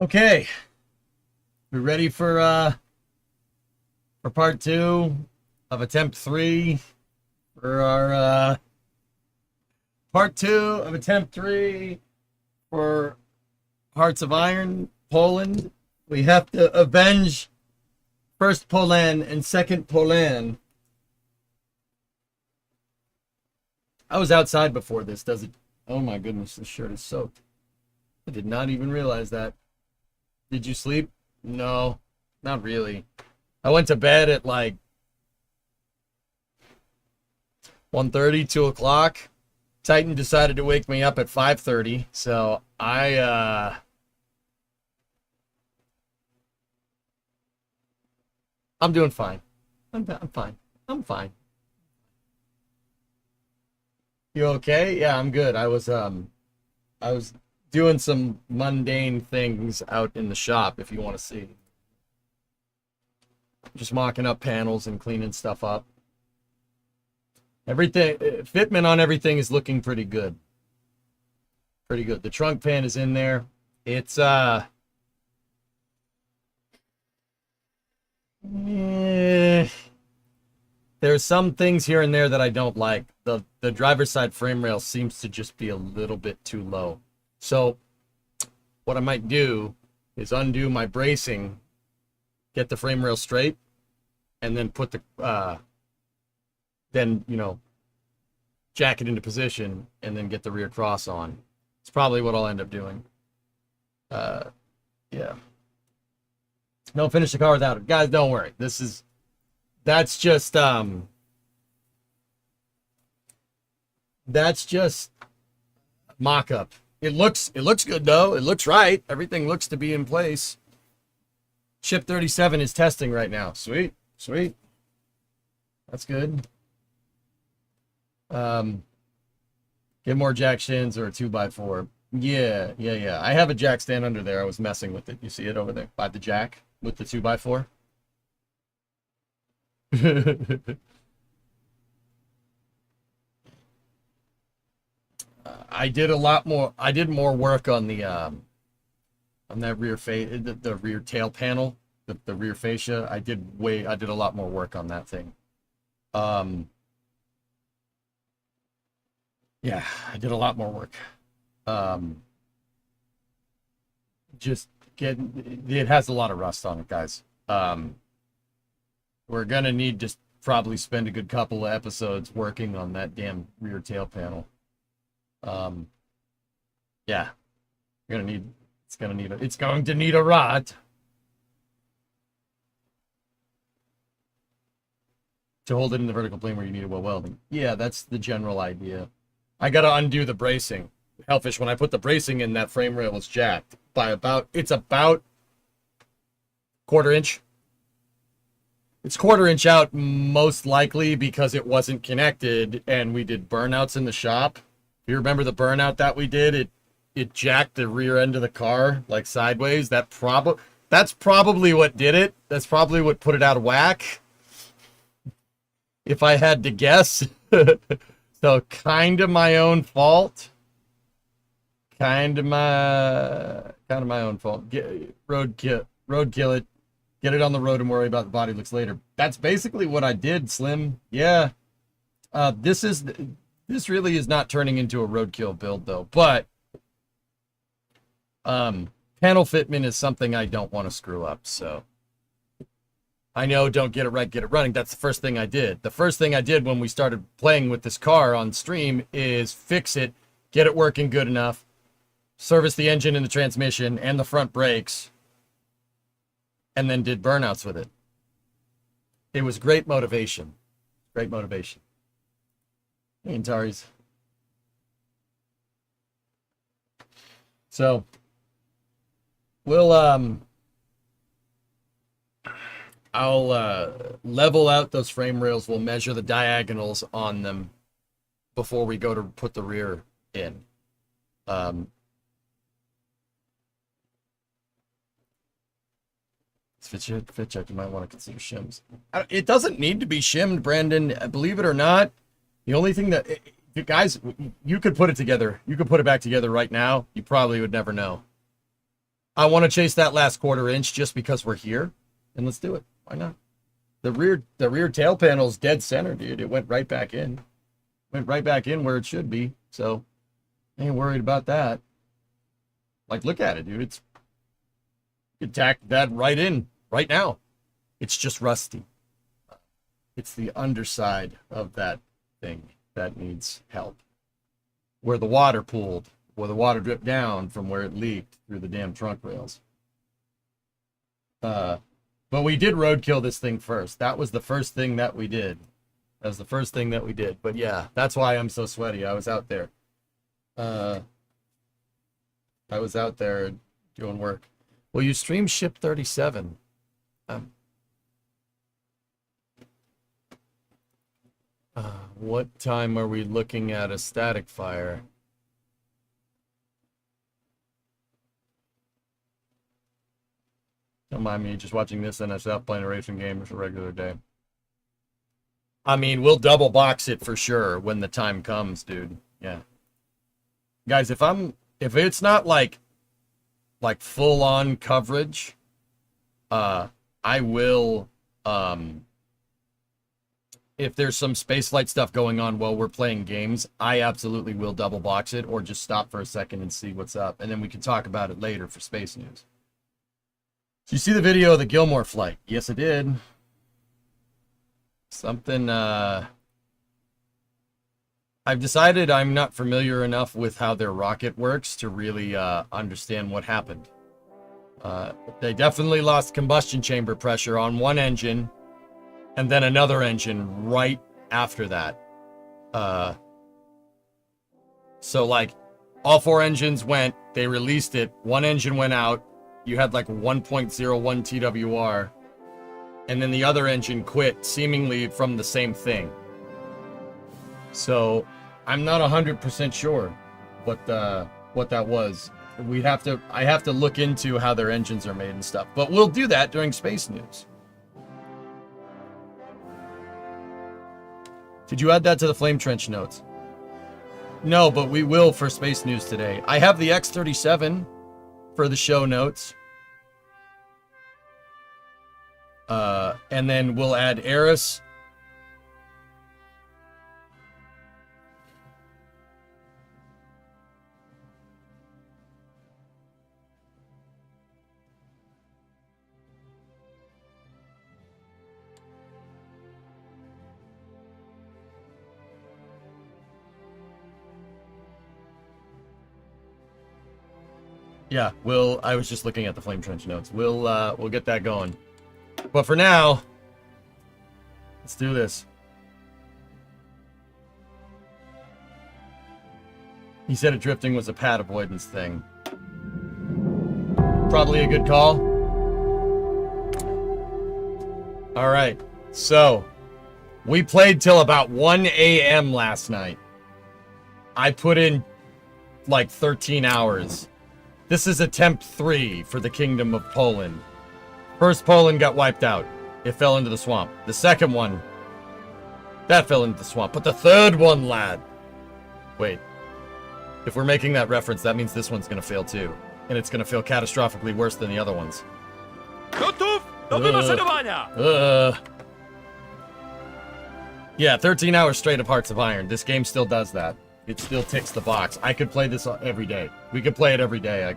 Okay, we ready for part two of attempt three for our part two of attempt three for Hearts of Iron, Poland. We have to avenge first Polan and second Polan. I was outside before this, does it? Oh my goodness, this shirt is soaked. I did not even realize that. Did you sleep? No, not really. I went to bed at like 1:30, 2 o'clock. Titan decided to wake me up at 5:30, so I'm doing fine. I'm fine. I'm fine. You okay? Yeah, I'm good. I was doing some mundane things out in the shop if you want to see. Just mocking up panels and cleaning stuff up. Everything fitment on everything is looking pretty good. Pretty good. The trunk pan is in there. It's eh, there's some things here and there that I don't like. The driver's side frame rail seems to just be a little bit too low. So what I might do is undo my bracing, get the frame rail straight, and then put the then jack it into position and then get the rear cross on. It's probably what I'll end up doing. Yeah. Don't finish the car without it. Guys, don't worry. That's just mock-up. It looks good though. It looks right. Everything looks to be in place. Chip 37 is testing right now. Sweet. Sweet. That's good. Get more jack shins or a 2x4. Yeah. I have a jack stand under there. I was messing with it. You see it over there by the jack with the 2x4. I did more work on that rear the rear tail panel, the rear fascia. I did a lot more work on that thing. Yeah, I did a lot more work. Just it has a lot of rust on it, guys. We're gonna need to probably spend a good couple of episodes working on that damn rear tail panel. Yeah, it's going to need a rod to hold it in the vertical plane where you need it well welding. Yeah, that's the general idea. I gotta undo the bracing. Hellfish, when I put the bracing in, that frame rail was jacked by it's about quarter inch. It's quarter inch out most likely because it wasn't connected and we did burnouts in the shop. You remember the burnout that we did? It jacked the rear end of the car like sideways. That's probably what did it. That's probably what put it out of whack. If I had to guess. So kind of my own fault. Kind of my own fault. Roadkill it. Get it on the road and worry about the body looks later. That's basically what I did, Slim. Yeah. This really is not turning into a roadkill build though, but panel fitment is something I don't want to screw up, so I know don't get it right, get it running. That's the first thing I did. The first thing I did when we started playing with this car on stream is fix it, get it working good enough, service the engine and the transmission and the front brakes, and then did burnouts with it. It was great motivation. Great motivation. Hey, Antares. So we'll I'll level out those frame rails. We'll measure the diagonals on them before we go to put the rear in. Fit check, you might want to consider shims. It doesn't need to be shimmed, Brandon. Believe it or not. The only thing that, guys, you could put it together. You could put it back together right now. You probably would never know. I want to chase that last quarter inch just because we're here, and let's do it. Why not? The rear tail panel's dead center, dude. It went right back in. Went right back in where it should be. So, I ain't worried about that. Like, look at it, dude. It's, you can tack that right in right now. It's just rusty. It's the underside of that thing that needs help. Where the water pooled, where the water dripped down from where it leaked through the damn trunk rails. But we did roadkill this thing first. That was the first thing that we did. That was the first thing that we did. But yeah, that's why I'm so sweaty. I was out there. I was out there doing work. Well, you stream ship 37. What time are we looking at a static fire? Don't mind me just watching this NSF playing a racing game. It's a regular day. I mean, we'll double box it for sure when the time comes, dude. Yeah. Guys, if it's not like full on coverage, I will, if there's some spaceflight stuff going on while we're playing games, I absolutely will double box it or just stop for a second and see what's up. And then we can talk about it later for space news. Did you see the video of the Gilmore flight? Yes, I did. Something, I've decided I'm not familiar enough with how their rocket works to really understand what happened. They definitely lost combustion chamber pressure on one engine, and then another engine right after that. So like all four engines went, they released it, one engine went out, you had like 1.01 TWR, and then the other engine quit seemingly from the same thing. So I'm not 100% sure what that was. I have to look into how their engines are made and stuff, but we'll do that during space news. Did you add that to the flame trench notes? No, but we will for space news today. I have the X-37 for the show notes. And then we'll add Eris. Yeah, I was just looking at the flame trench notes. We'll get that going. But for now, let's do this. He said drifting was a pad avoidance thing. Probably a good call. All right, so we played till about 1 a.m. last night. I put in like 13 hours. This is attempt 3 for the Kingdom of Polan. First Polan got wiped out. It fell into the swamp. The second one, that fell into the swamp. But the third one, lad. Wait. If we're making that reference, that means this one's going to fail too. And it's going to feel catastrophically worse than the other ones. Yeah, 13 hours straight of Hearts of Iron. This game still does that. It still ticks the box. I could play this every day. We could play it every day.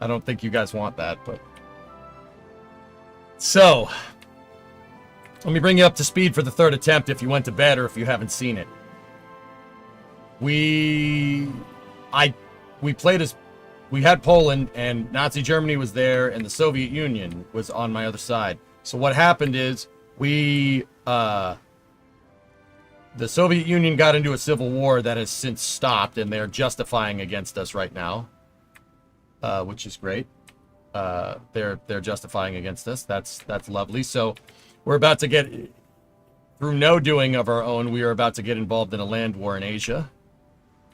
I don't think you guys want that, but... So, let me bring you up to speed for the third attempt if you went to bed or if you haven't seen it. We played as... We had Poland, and Nazi Germany was there, and the Soviet Union was on my other side. So what happened is, the Soviet Union got into a civil war that has since stopped, and they're justifying against us right now, which is great. They're justifying against us. That's lovely. So we're about to get, through no doing of our own, we are about to get involved in a land war in Asia.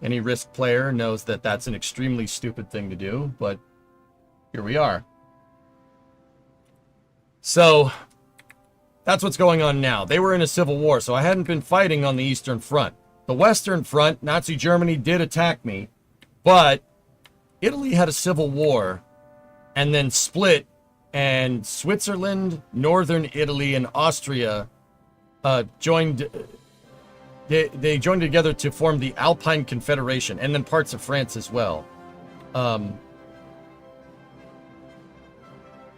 Any Risk player knows that that's an extremely stupid thing to do, but here we are. So that's what's going on now. They were in a civil war, so I hadn't been fighting on the Eastern Front. The Western Front, Nazi Germany did attack me, but Italy had a civil war and then split, and Switzerland, Northern Italy, and Austria joined. They joined together to form the Alpine Confederation, and then parts of France as well.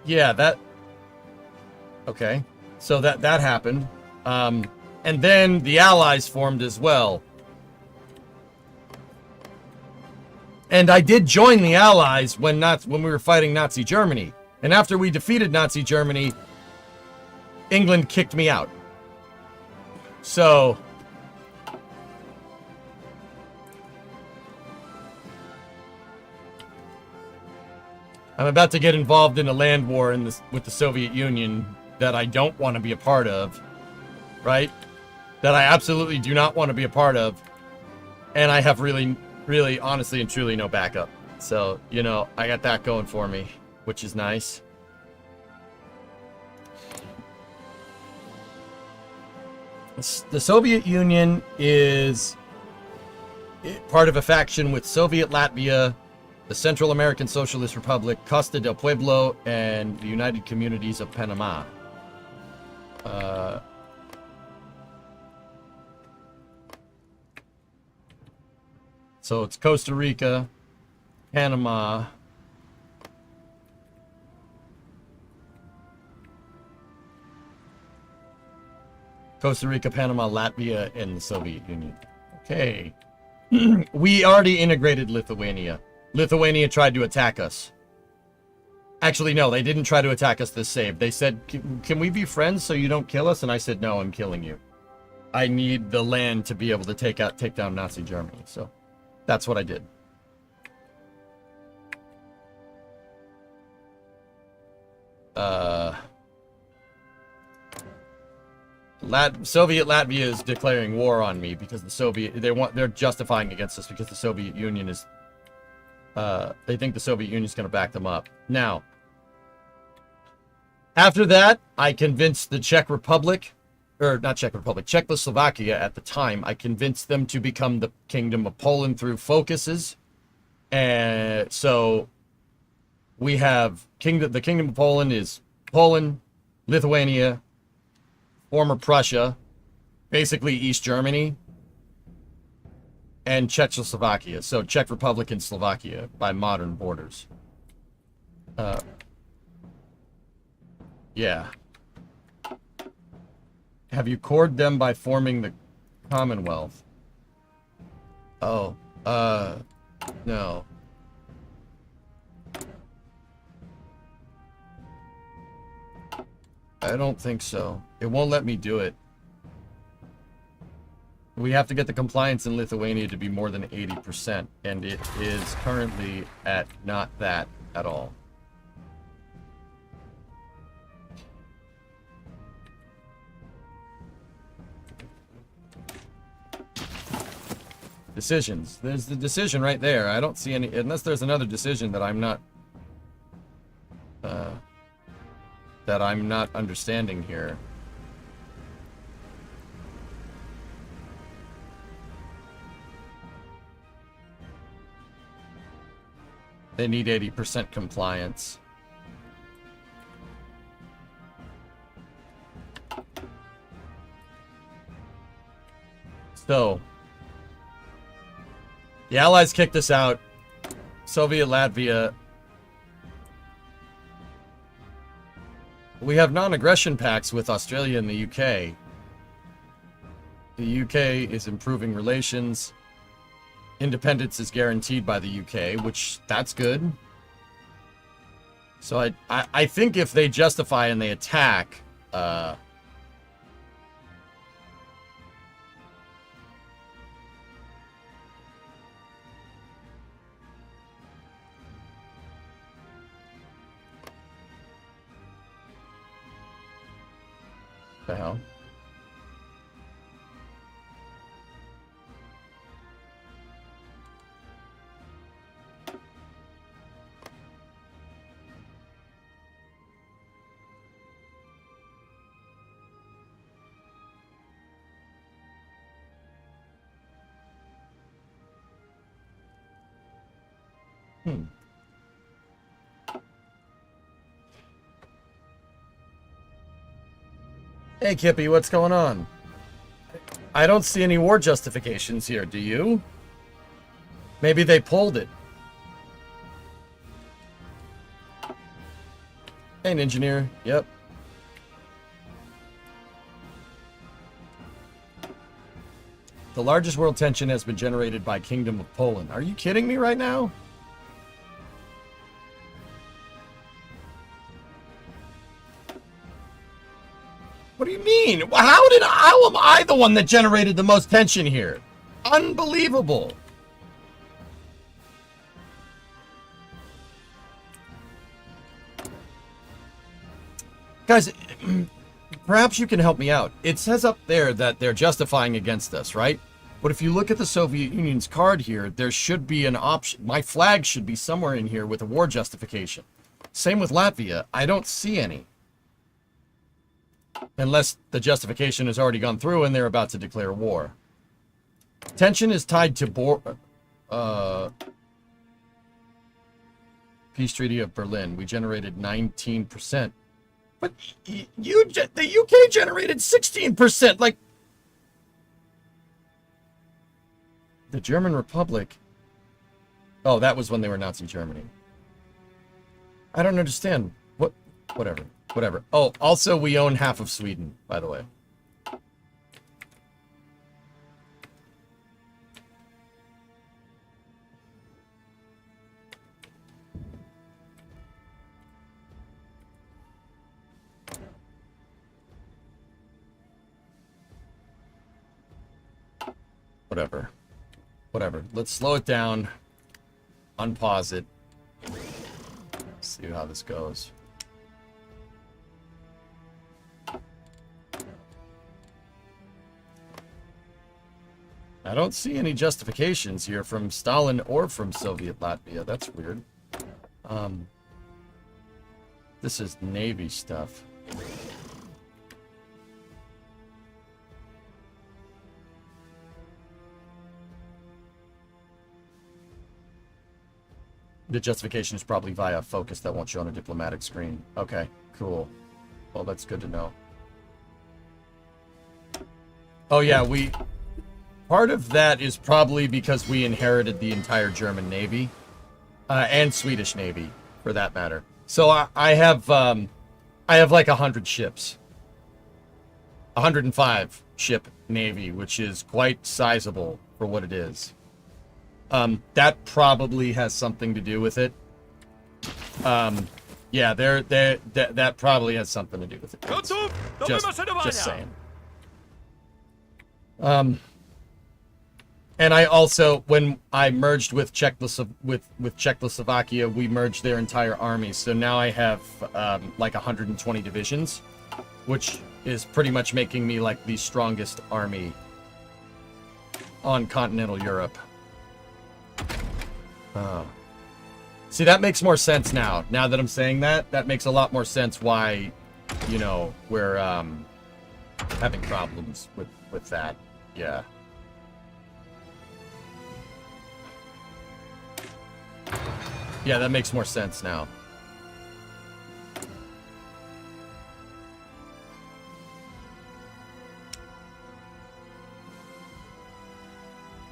Yeah, that. Okay, so that happened, and then the Allies formed as well. And I did join the Allies when we were fighting Nazi Germany. And after we defeated Nazi Germany, England kicked me out. So I'm about to get involved in a land war with the Soviet Union that I don't want to be a part of, right? That I absolutely do not want to be a part of. And I have really, honestly and truly no backup. So, you know, I got that going for me, which is nice. The Soviet Union is part of a faction with Soviet Latvia, the Central American Socialist Republic, Costa del Pueblo, and the United Communities of Panama. So it's Costa Rica, Panama, Latvia, and the Soviet Union. Okay. We already integrated Lithuania. Lithuania tried to attack us. Actually, no, they didn't try to attack us this save. They said, can we be friends so you don't kill us? And I said, no, I'm killing you. I need the land to be able to take down Nazi Germany. So that's what I did. Soviet Latvia is declaring war on me because they're justifying against us because the Soviet Union is they think the Soviet Union is going to back them up. Now, after that, I convinced the Czechoslovakia at the time. I convinced them to become the Kingdom of Poland through focuses. And so we have the Kingdom of Poland is Poland, Lithuania, former Prussia, basically East Germany, and Czechoslovakia. So Czech Republic and Slovakia by modern borders. Yeah. Have you cored them by forming the Commonwealth? Oh, no. I don't think so. It won't let me do it. We have to get the compliance in Lithuania to be more than 80%, and it is currently at not that at all. Decisions. There's the decision right there. I don't see any, unless there's another decision that I'm not understanding here. They need 80% compliance. So, the Allies kicked us out. Soviet Latvia. We have non-aggression pacts with Australia and the UK. The UK is improving relations. Independence is guaranteed by the UK, which that's good. So I think if they justify and they attack, the hell? Hey, Kippy, what's going on? I don't see any war justifications here, do you? Maybe they pulled it. Hey, an engineer. Yep. The largest world tension has been generated by Kingdom of Poland. Are you kidding me right now? What do you mean? How am I the one that generated the most tension here? Unbelievable. Guys, perhaps you can help me out. It says up there that they're justifying against us, right? But if you look at the Soviet Union's card here, there should be an option. My flag should be somewhere in here with a war justification. Same with Latvia. I don't see any. Unless the justification has already gone through and they're about to declare war. Tension is tied to Peace Treaty of Berlin. We generated 19%. But the UK generated 16%. Like, the German Republic. Oh, that was when they were Nazi Germany. I don't understand. Whatever. Oh, also we own half of Sweden, by the way. Whatever. Let's slow it down. Unpause it. See how this goes. I don't see any justifications here from Stalin or from Soviet Latvia. That's weird. This is Navy stuff. The justification is probably via focus that won't show on a diplomatic screen. Okay, cool. Well, that's good to know. Oh yeah, part of that is probably because we inherited the entire German Navy, and Swedish Navy, for that matter. So I have like 100 ships, 105 ship Navy, which is quite sizable for what it is. That probably has something to do with it. Yeah, that probably has something to do with it. Just saying. And I also, when I merged with Czechoslovakia, we merged their entire army. So now I have like 120 divisions, which is pretty much making me like the strongest army on continental Europe. See, that makes more sense now. Now that I'm saying that, that makes a lot more sense why, you know, we're having problems with that. Yeah. Yeah, that makes more sense now.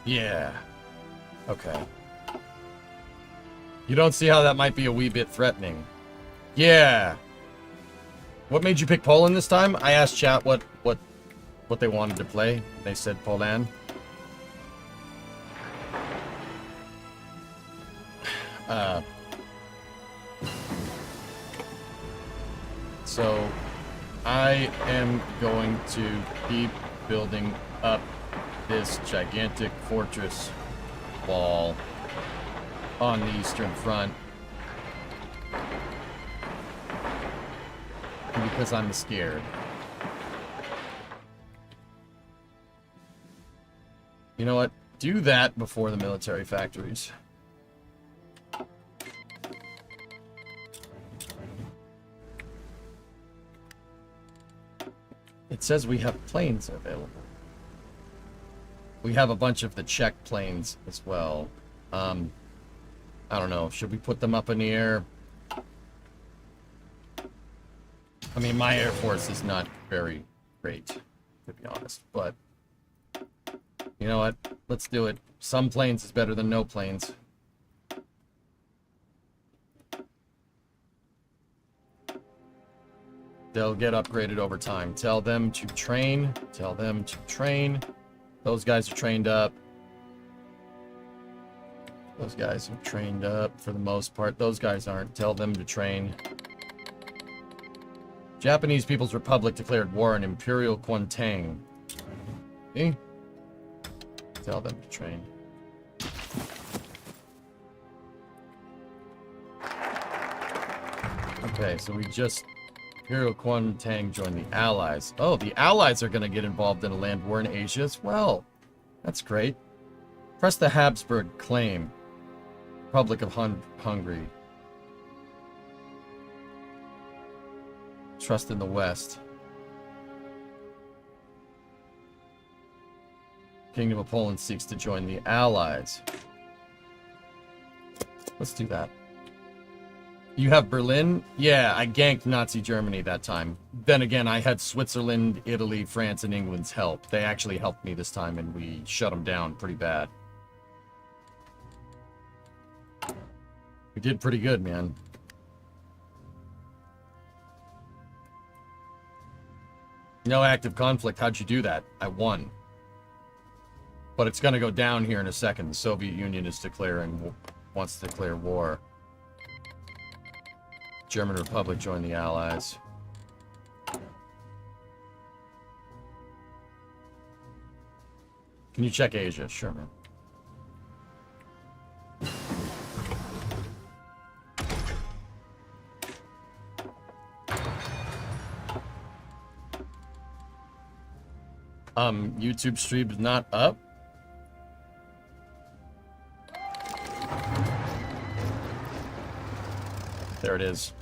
Yeah. Okay. You don't see how that might be a wee bit threatening. Yeah. What made you pick Poland this time? I asked chat what they wanted to play. They said Polan. So I am going to keep building up this gigantic fortress wall on the Eastern Front because I'm scared. You know what? Do that before the military factories. It says we have planes available. We have a bunch of the Czech planes as well. I don't know. Should we put them up in the air? I mean, my Air Force is not very great, to be honest. But you know what? Let's do it. Some planes is better than no planes. They'll get upgraded over time. Tell them to train. Tell them to train. Those guys are trained up. Those guys are trained up for the most part. Those guys aren't. Tell them to train. Japanese People's Republic declared war on Imperial Kuomintang. See? Tell them to train. Okay, so we just... Imperial Kuomintang joined the Allies. Oh, the Allies are going to get involved in a land war in Asia as well. That's great. Press the Habsburg claim. Republic of Hungary. Trust in the West. Kingdom of Poland seeks to join the Allies. Let's do that. You have Berlin? Yeah, I ganked Nazi Germany that time. Then again, I had Switzerland, Italy, France, and England's help. They actually helped me this time, and we shut them down pretty bad. We did pretty good, man. No active conflict. How'd you do that? I won. But it's going to go down here in a second. The Soviet Union is wants to declare war. German Republic joined the Allies. Can you check Asia? Sure, man. YouTube stream's not up. There it is.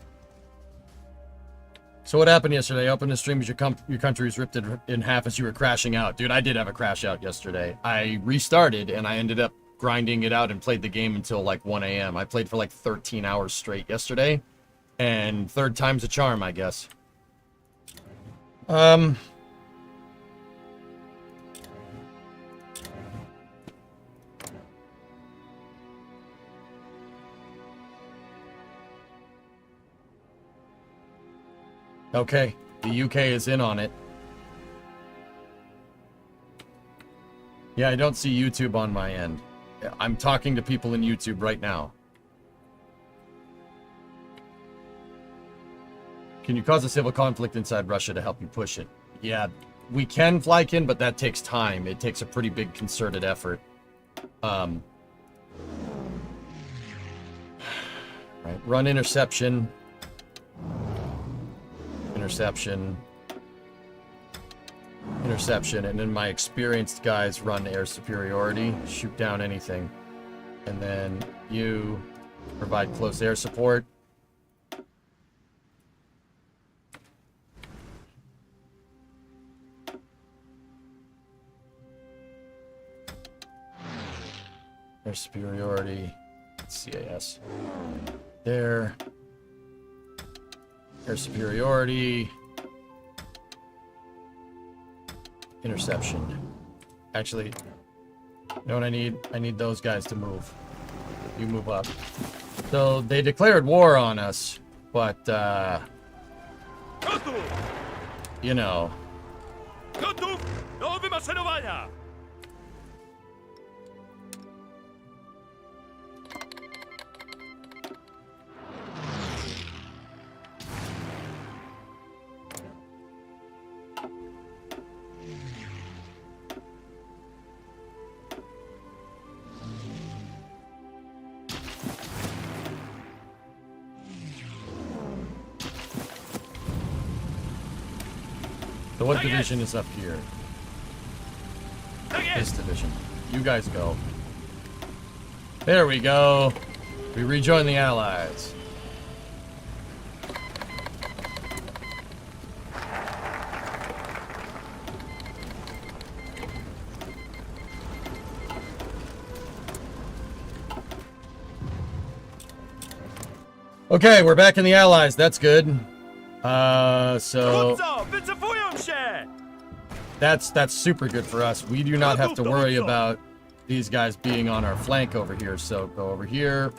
So what happened yesterday? I opened the stream as your country was ripped in half as you were crashing out. Dude, I did have a crash out yesterday. I restarted and I ended up grinding it out and played the game until like 1 a.m. I played for like 13 hours straight yesterday. And third time's a charm, I guess. Okay, the UK is in on it. Yeah, I don't see YouTube on my end. I'm talking to people in YouTube right now. Can you cause a civil conflict inside Russia to help you push it? Yeah, we can, Flykin, but that takes time. It takes a pretty big concerted effort. Right, run interception. Interception, and then my experienced guys run air superiority, shoot down anything, and then you provide close air support. Air superiority, CAS. There. Air superiority. Interception. Actually, you know what I need? I need those guys to move. You move up. So they declared war on us, but you know. So what division is up here? This division. You guys go. There we go. We rejoin the Allies. Okay, we're back in the Allies. That's good. So That's super good for us. We do not have to worry about these guys being on our flank over here. So go over here.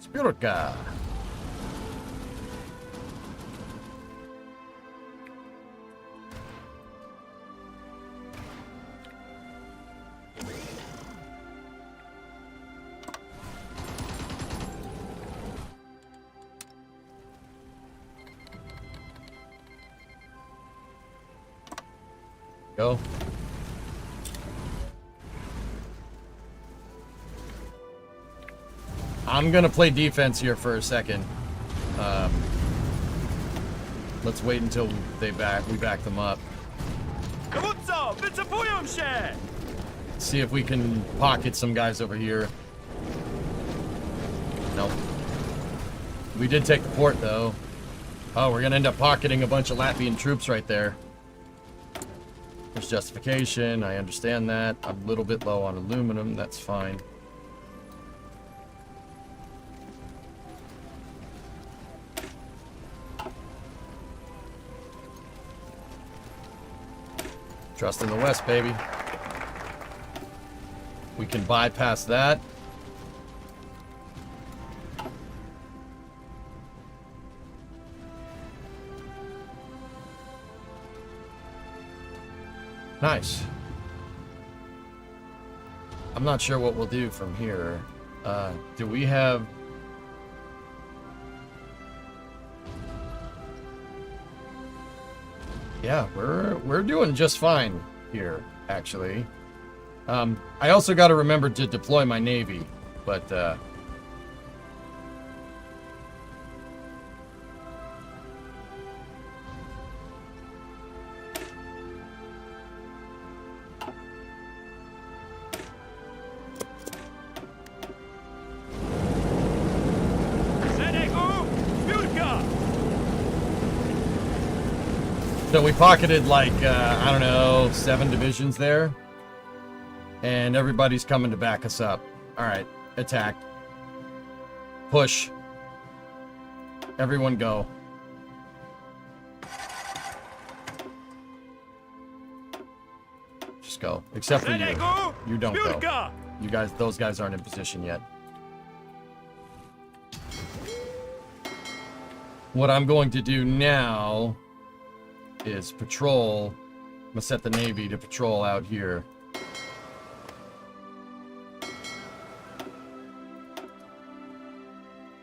Spurka. Go. I'm gonna play defense here for a second. Let's wait until we back them up. See if we can pocket some guys over here. Nope. We did take the port though. Oh, we're gonna end up pocketing a bunch of Latvian troops right there. There's justification, I understand that. I'm a little bit low on aluminum, that's fine. Trust in the West, baby. We can bypass that. Nice. I'm not sure what we'll do from here. Do we have... Yeah, we're doing just fine here, actually. I also got to remember to deploy my navy, but so we pocketed like, I don't know, 7 divisions there. And everybody's coming to back us up. Alright, attack. Push. Everyone go. Just go. Except for you. You don't go. You guys, those guys aren't in position yet. What I'm going to do now is patrol. I'm gonna set the Navy to patrol out here.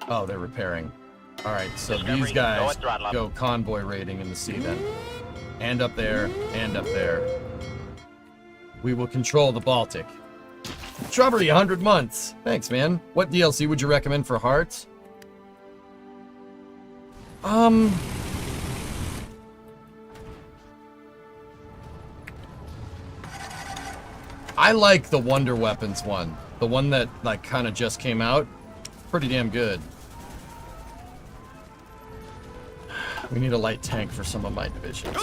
Oh, they're repairing. Alright, so these guys go convoy raiding in the sea then. And up there, and up there. We will control the Baltic. Strawberry, 100 months. Thanks, man. What DLC would you recommend for Hearts? I like the Wonder Weapons one. The one that, like, kind of just came out. Pretty damn good. We need a light tank for some of my divisions.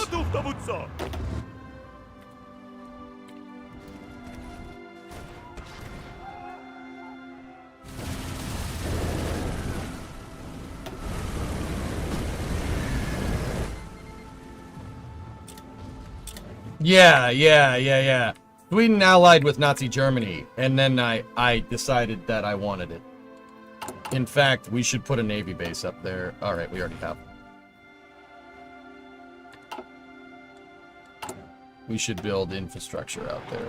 Yeah. Sweden allied with Nazi Germany, and then I decided that I wanted it. In fact, we should put a Navy base up there. Alright, we already have. We should build infrastructure out there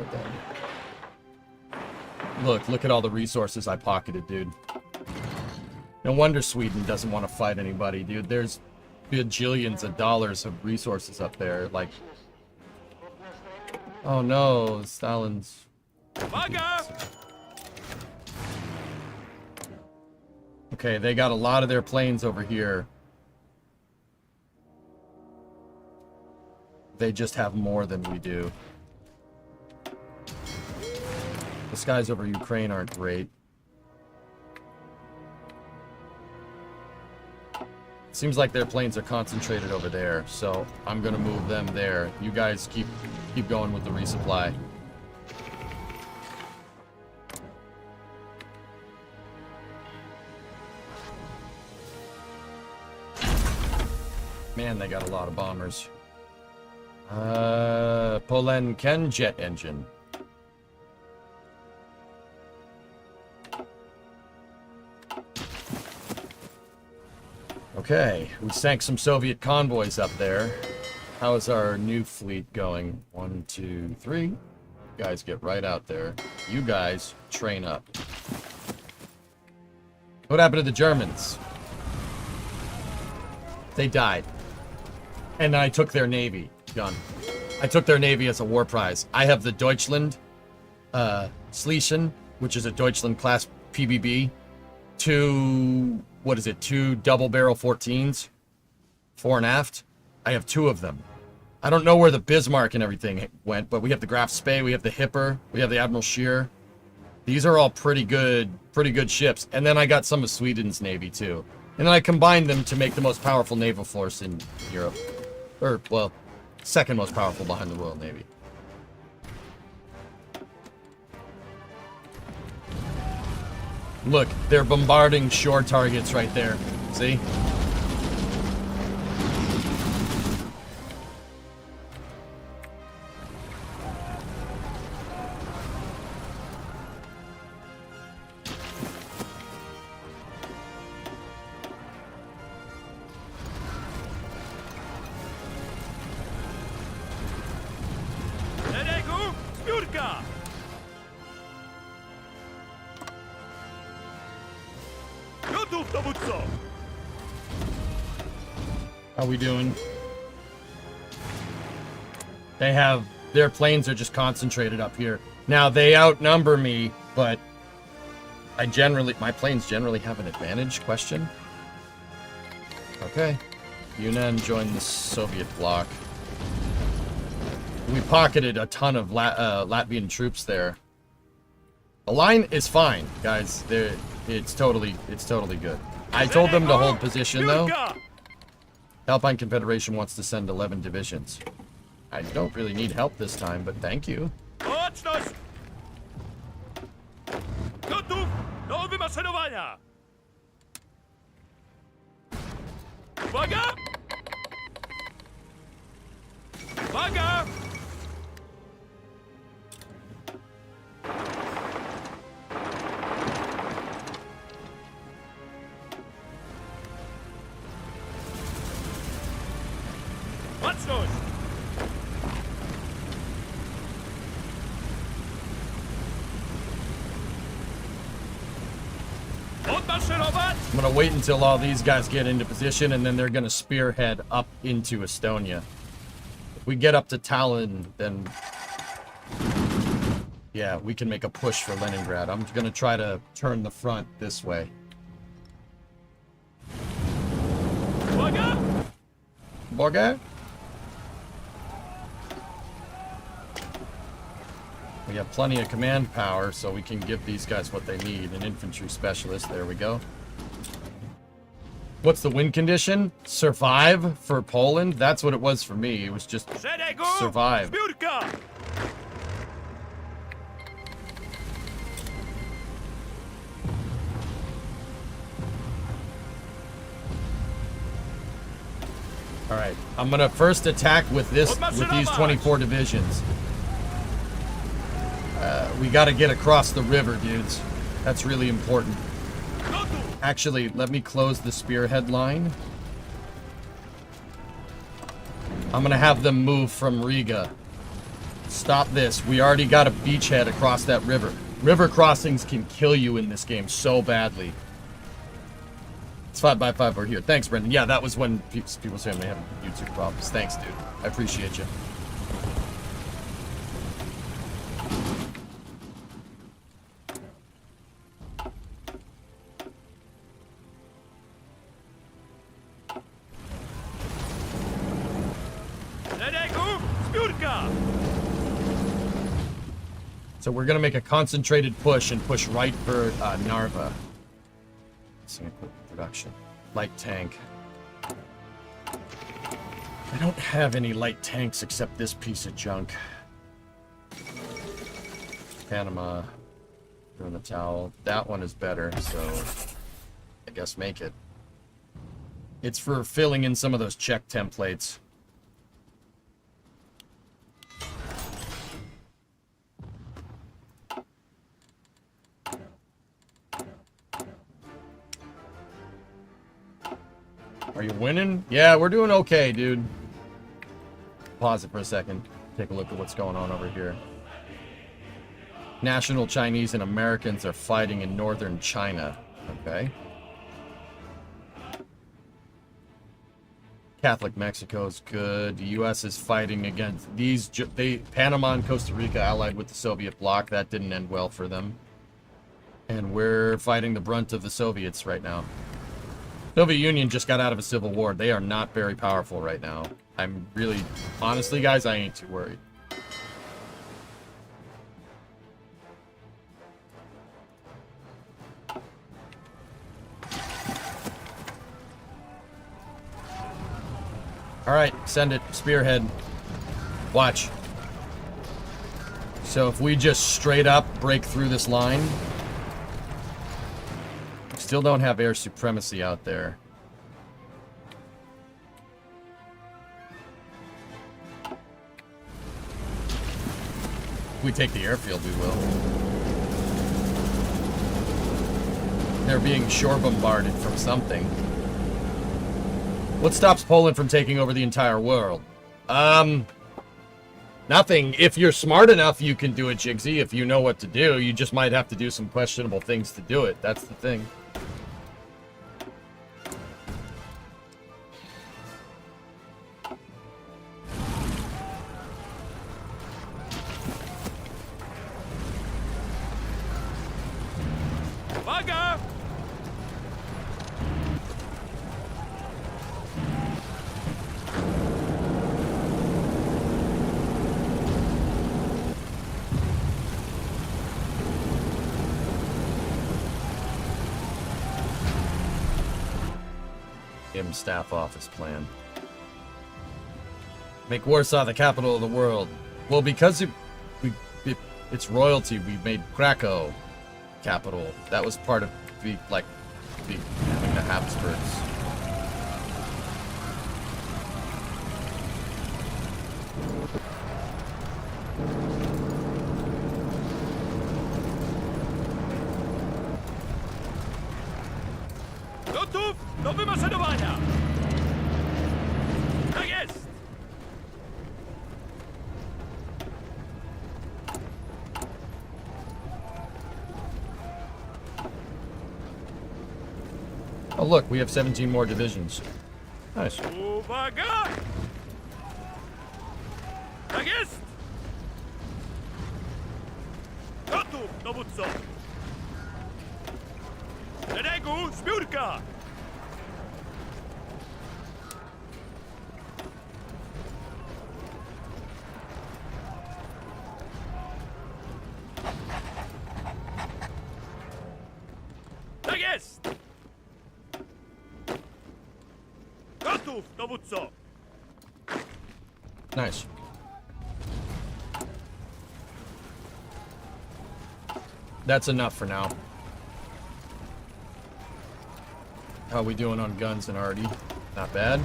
then. Look at all the resources I pocketed, dude. No wonder Sweden doesn't want to fight anybody, dude. There's bajillions of dollars of resources up there, like... Oh no, Stalin's... Okay, they got a lot of their planes over here. They just have more than we do. The skies over Ukraine aren't great. Seems like their planes are concentrated over there, so I'm gonna move them there. You guys keep going with the resupply. Man, they got a lot of bombers. Polan can jet engine. Okay, we sank some Soviet convoys up there. How is our new fleet going? 1, 2, 3. You guys get right out there. You guys train up. What happened to the Germans? They died. And I took their navy. Done. I took their navy as a war prize. I have the Deutschland Schlesien, which is a Deutschland class PBB. Two double barrel 14s, fore and aft. I have 2 of them. I don't know where the Bismarck and everything went, but we have the Graf Spee, we have the Hipper, we have the Admiral Scheer. These are all pretty good ships. And then I got some of Sweden's navy too. And then I combined them to make the most powerful naval force in Europe. Or, well, second most powerful behind the Royal Navy. Look, they're bombarding shore targets right there. See? How we doing? They have, their planes are just concentrated up here. Now, they outnumber me, but my planes generally have an advantage, question? Okay. Yunnan joined the Soviet bloc. We pocketed a ton of Latvian troops there. The line is fine, guys. It's totally good. I told them to hold position, though. Alpine Confederation wants to send 11 divisions. I don't really need help this time, but thank you. I'm gonna wait until all these guys get into position, and then they're gonna spearhead up into Estonia. If we get up to Tallinn, then yeah, we can make a push for Leningrad. I'm gonna try to turn the front this way. Borga? We have plenty of command power, so we can give these guys what they need. An infantry specialist, there we go. What's the win condition? Survive for Poland? That's what it was for me. It was just survive. Alright, I'm gonna first attack with these 24 divisions. We gotta get across the river, dudes. That's really important. Actually, let me close the spearhead line. I'm gonna have them move from Riga. Stop this. We already got a beachhead across that river. River crossings can kill you in this game so badly. It's 5x5 over here. Thanks, Brendan. Yeah, that was when people say I'm having YouTube problems. Thanks, dude. I appreciate you. So we're gonna make a concentrated push and push right for Narva. Production. Light tank. I don't have any light tanks except this piece of junk. Panama. Doing the towel. That one is better, so I guess make it. It's for filling in some of those check templates. Are you winning? Yeah, we're doing okay, dude. Pause it for a second. Take a look at what's going on over here. National Chinese and Americans are fighting in northern China. Okay. Catholic Mexico is good. The U.S. is fighting against these. Panama and Costa Rica allied with the Soviet bloc. That didn't end well for them. And we're fighting the brunt of the Soviets right now. Soviet Union just got out of a civil war. They are not very powerful right now. I'm really, honestly, guys, I ain't too worried. All right, send it. Spearhead. Watch. So if we just straight up break through this line, still don't have air supremacy out there. If we take the airfield, we will. They're being shore bombarded from something. What stops Poland from taking over the entire world? Nothing. If you're smart enough, you can do it, Jigsy. If you know what to do, you just might have to do some questionable things to do it. That's the thing. Staff office plan. Make Warsaw the capital of the world. Well, because it's royalty, we made Krakow capital. That was part of having the Habsburgs. Gotów do wymaszerowania! Tak jest! Oh look, we have 17 more divisions. Nice. Uwaga! Tak jest! Gotów, dowódco! Szeregu, zbiórka! Tak jest! Gotów, dowódco! Nice. That's enough for now. How are we doing on guns and arty? Not bad.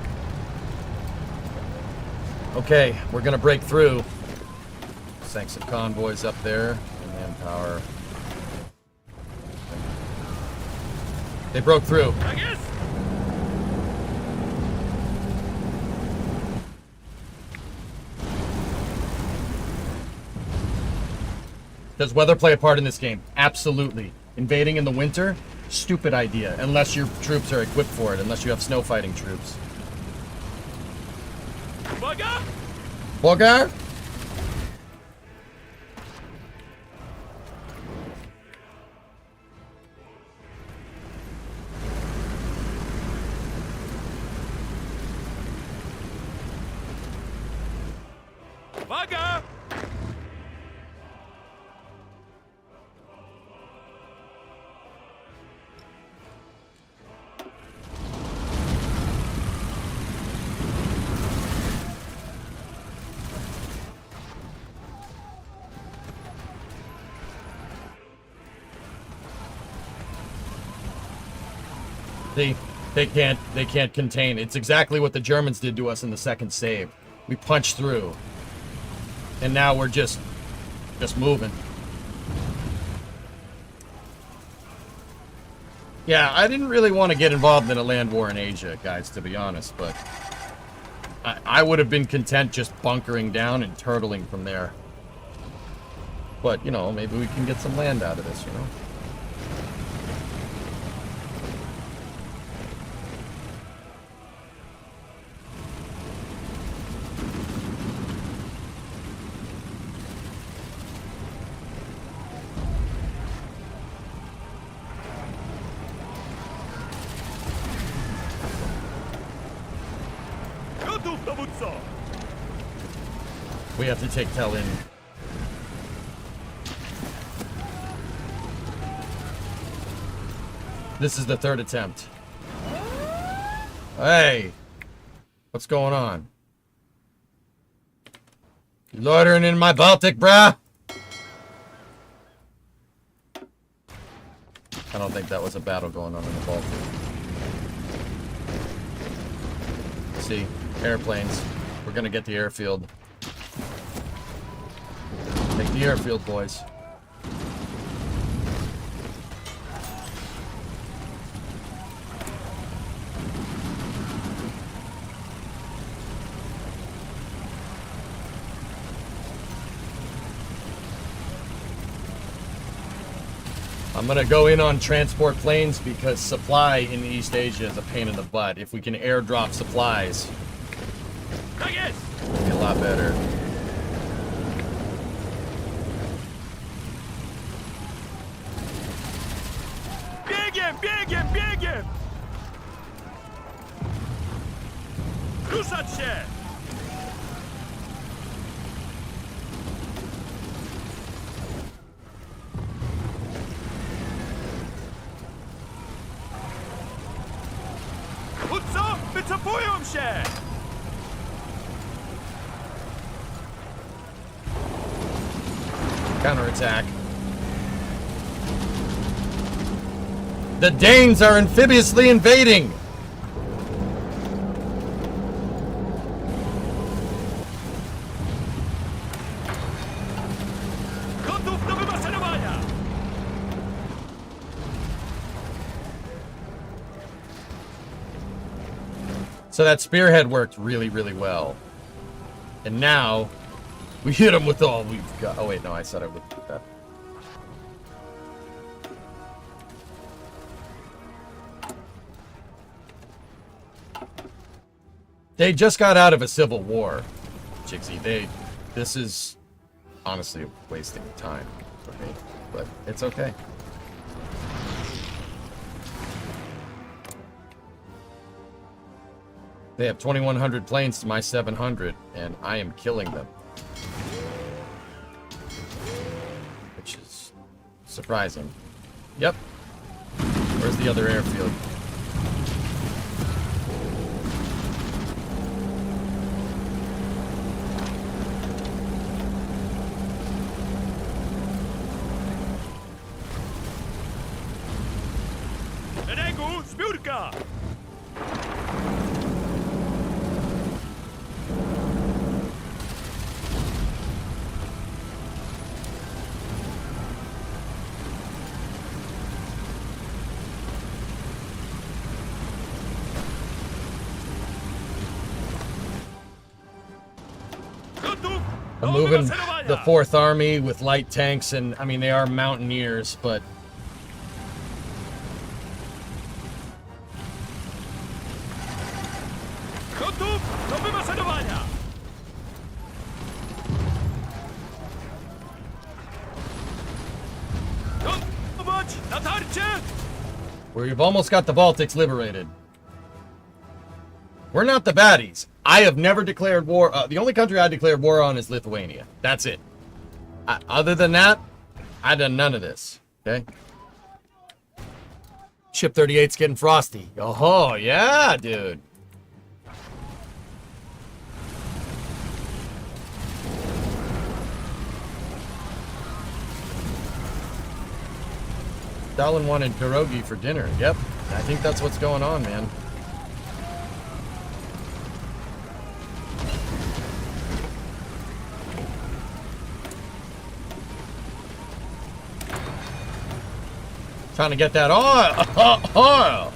Okay, we're gonna break through. Sank some convoys up there. And manpower. They broke through. Tak jest! Does weather play a part in this game? Absolutely. Invading in the winter? Stupid idea. Unless your troops are equipped for it. Unless you have snow fighting troops. Uwaga! Bogar? Uwaga! They can't contain. It's exactly what the Germans did to us in the second save. We punched through. And now we're just moving. Yeah, I didn't really want to get involved in a land war in Asia, guys, to be honest, but I would have been content just bunkering down and turtling from there. But, you know, maybe we can get some land out of this, you know? Gotów dowódco! We have to take Tel in. This is the third attempt. Hey! What's going on? You loitering in my Baltic, brah? I don't think that was a battle going on in the Baltic. See, airplanes. We're gonna get the airfield. Take the airfield, boys. I'm gonna go in on transport planes because supply in East Asia is a pain in the butt. If we can airdrop supplies, Tak jest! it'll be a lot better. Biegiem, biegiem, biegiem! Ruszać się! Dowódco, wycofują się! Counterattack. The Danes are amphibiously invading! Gotów do wymaszerowania! So that spearhead worked really, really well. And now, we hit them with all we've got. Oh wait, no, I said I would do that. They just got out of a civil war, Jigsy. This is honestly a wasting of time for me, but it's okay. They have 2,100 planes to my 700, and I am killing them. Which is surprising. Yep. Where's the other airfield? Szeregu, zbiórka! Gotów I'm do moving wymaszerowania! the 4th Army with light tanks, and I mean, they are mountaineers, but Gotów do wymaszerowania! Gotować na tarczę! we've almost got the Baltics liberated. We're not the baddies. I have never declared war. The only country I declared war on is Lithuania. That's it. Other than that, I've done none of this. Okay? Ship 38's getting frosty. Oh, yeah, dude. Stalin wanted pierogi for dinner. Yep. I think that's what's going on, man. Trying to get that oil. Oil.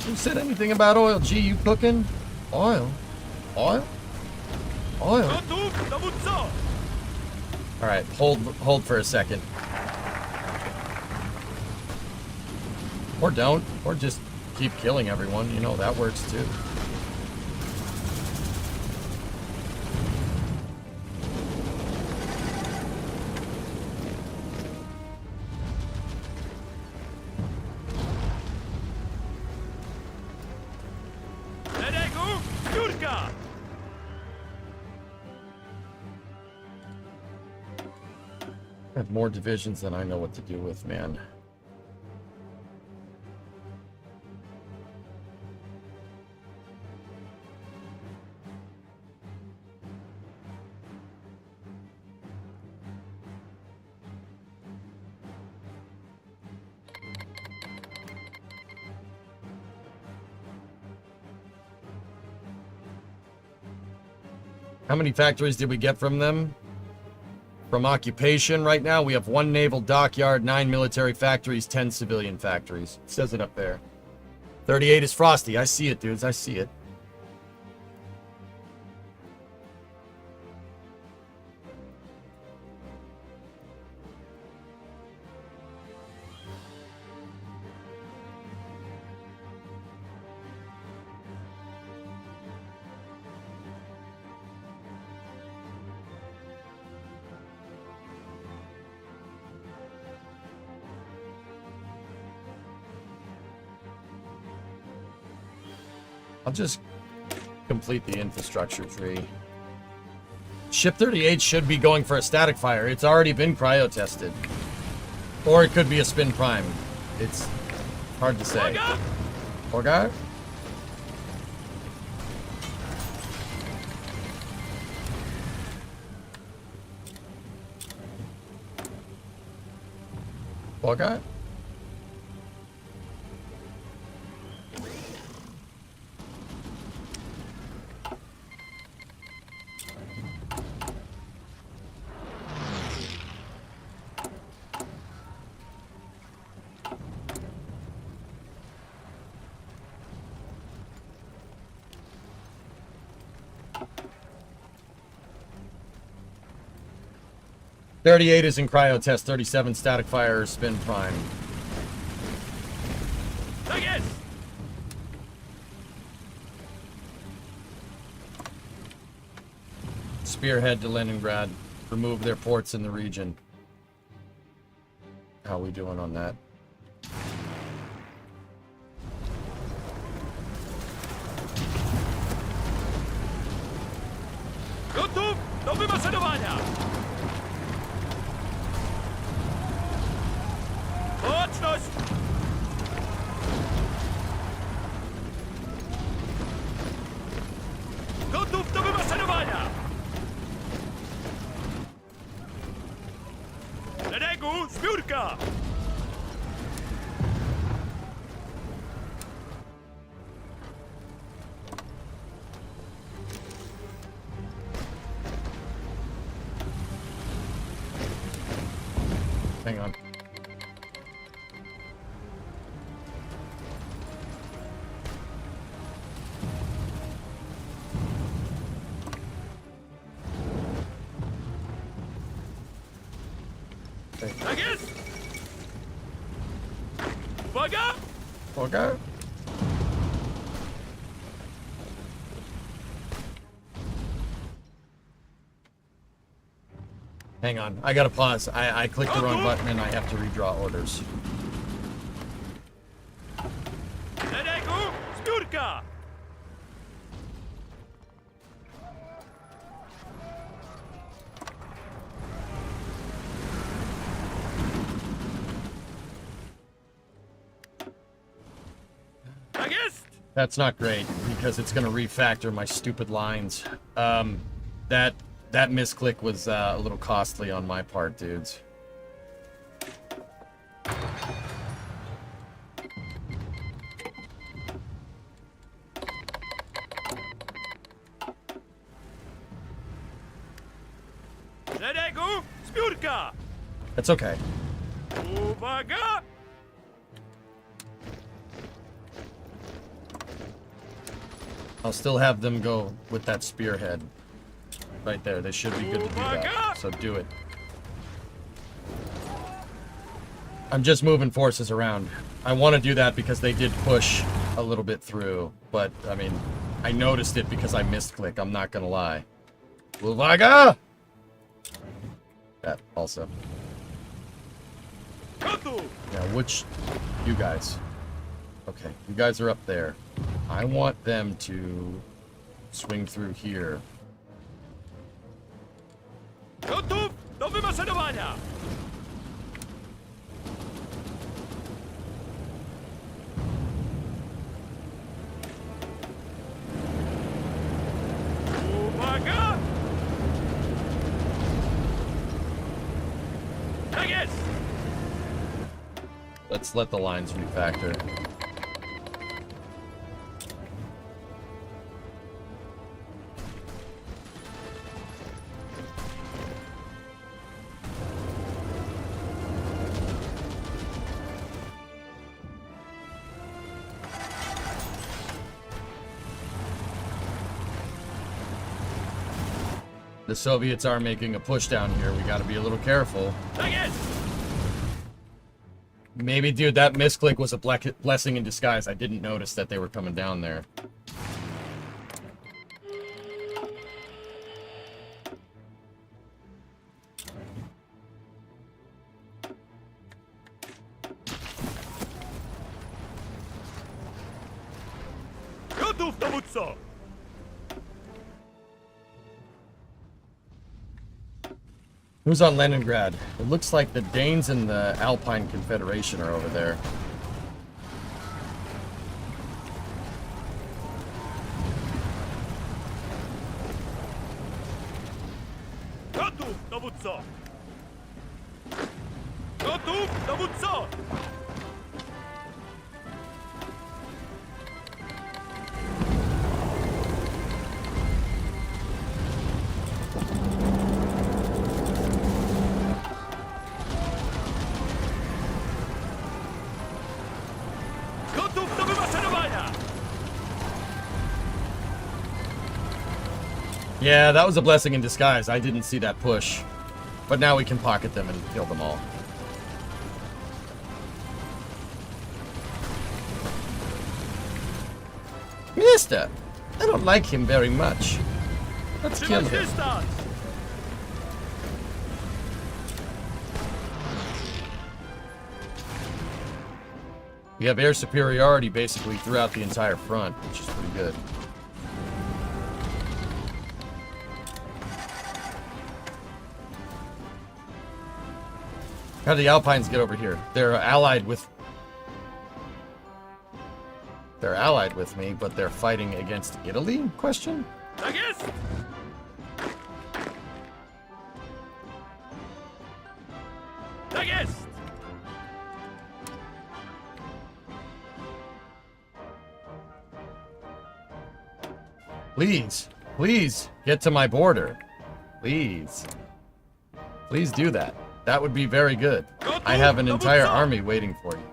Who said anything about oil? Gee, you cooking? Oil? Oil? Oil? Gotów dowódco! Alright, hold for a second. Or don't. Or just keep killing everyone. You know, that works too. Szeregu zbiórka! I have more divisions than I know what to do with, man. How many factories did we get from them? From occupation right now, we have 1 naval dockyard, 9 military factories, 10 civilian factories. It says it up there. 38 is Frosty. I see it, dudes. I see it. I'll just complete the infrastructure tree. Ship 38 should be going for a static fire. It's already been cryo tested. Or it could be a spin prime. It's hard to say. Poor guy? Poor guy? .38 is in cryo test. 37 static fire, spin prime. Tak jest! Spearhead to Leningrad. Remove their ports in the region. How are we doing on that? Gotów do wymaszerowania! Łączność! Gotów do wymaszerowania! Szeregu zbiórka! Hang on. Tak jest! Uwaga! Okay. Hang on. I gotta pause. I clicked the wrong button and I have to redraw orders. Szeregu zbiórka! Tak jest! That's not great because it's gonna refactor my stupid lines. That misclick was a little costly on my part, dudes. Spurka! That's okay. Uwaga! I'll still have them go with that spearhead. Right there. They should be good to do that. So do it. I'm just moving forces around. I want to do that because they did push a little bit through. But, I mean, I noticed it because I misclick. I'm not going to lie. Uwaga! That also. Now, which... You guys. Okay, you guys are up there. I want them to swing through here. Gotów do wymaszerowania! Uwaga! Tak jest! Let's let the lines refactor. The Soviets are making a push down here. We got to be a little careful. Tak jest! Maybe, dude, that misclick was a blessing in disguise. I didn't notice that they were coming down there. Gotów, dowódco! Who's on Leningrad? It looks like the Danes and the Alpine Confederation are over there. Gotów, dowódco! Gotów, dowódco! Gotów do wymaszerowania! Yeah, that was a blessing in disguise. I didn't see that push. But now we can pocket them and kill them all. Mister, I don't like him very much. Let's kill Trzymać him. dystans! We have air superiority basically throughout the entire front, which is pretty good. How do the Alpines get over here? They're allied with... They're allied with me, but they're fighting against Italy? Question? Tak jest! Tak jest! Please, please, get to my border. Please. Please do that. That would be very good. I have an entire army waiting for you.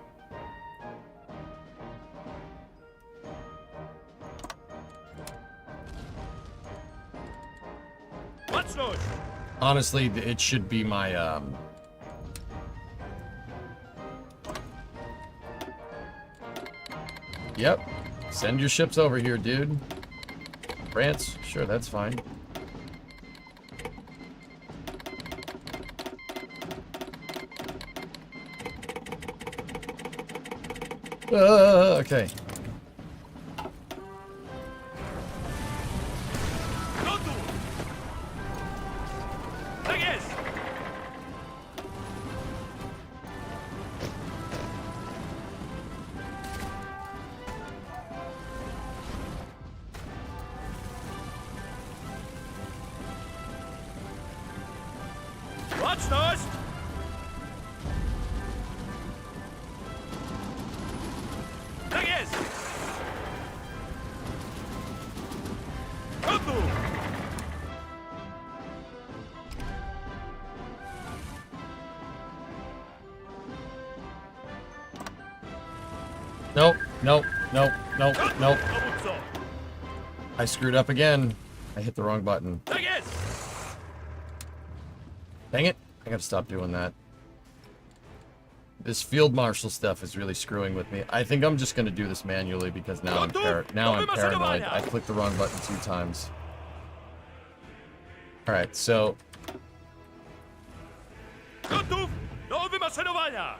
Baczność! Honestly, it should be my, Yep. Send your ships over here, dude. France? Sure, that's fine. Okay. Gotów! Tak jest! Baczność! Tak jest! Gotów! Nope, nope, nope, nope, Gotów! nope. Dowódco! I screwed up again. I hit the wrong button. Tak jest! Dang it. I gotta stop doing that. This field marshal stuff is really screwing with me. I think I'm just gonna do this manually because now I'm paranoid. I clicked the wrong button 2 times. Alright, so Gotów do wymaszerowania!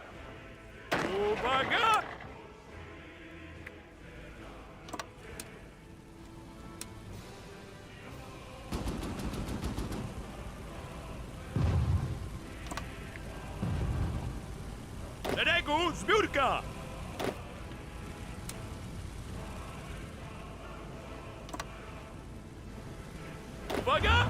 Uwaga! Szeregu, zbiórka! Uwaga!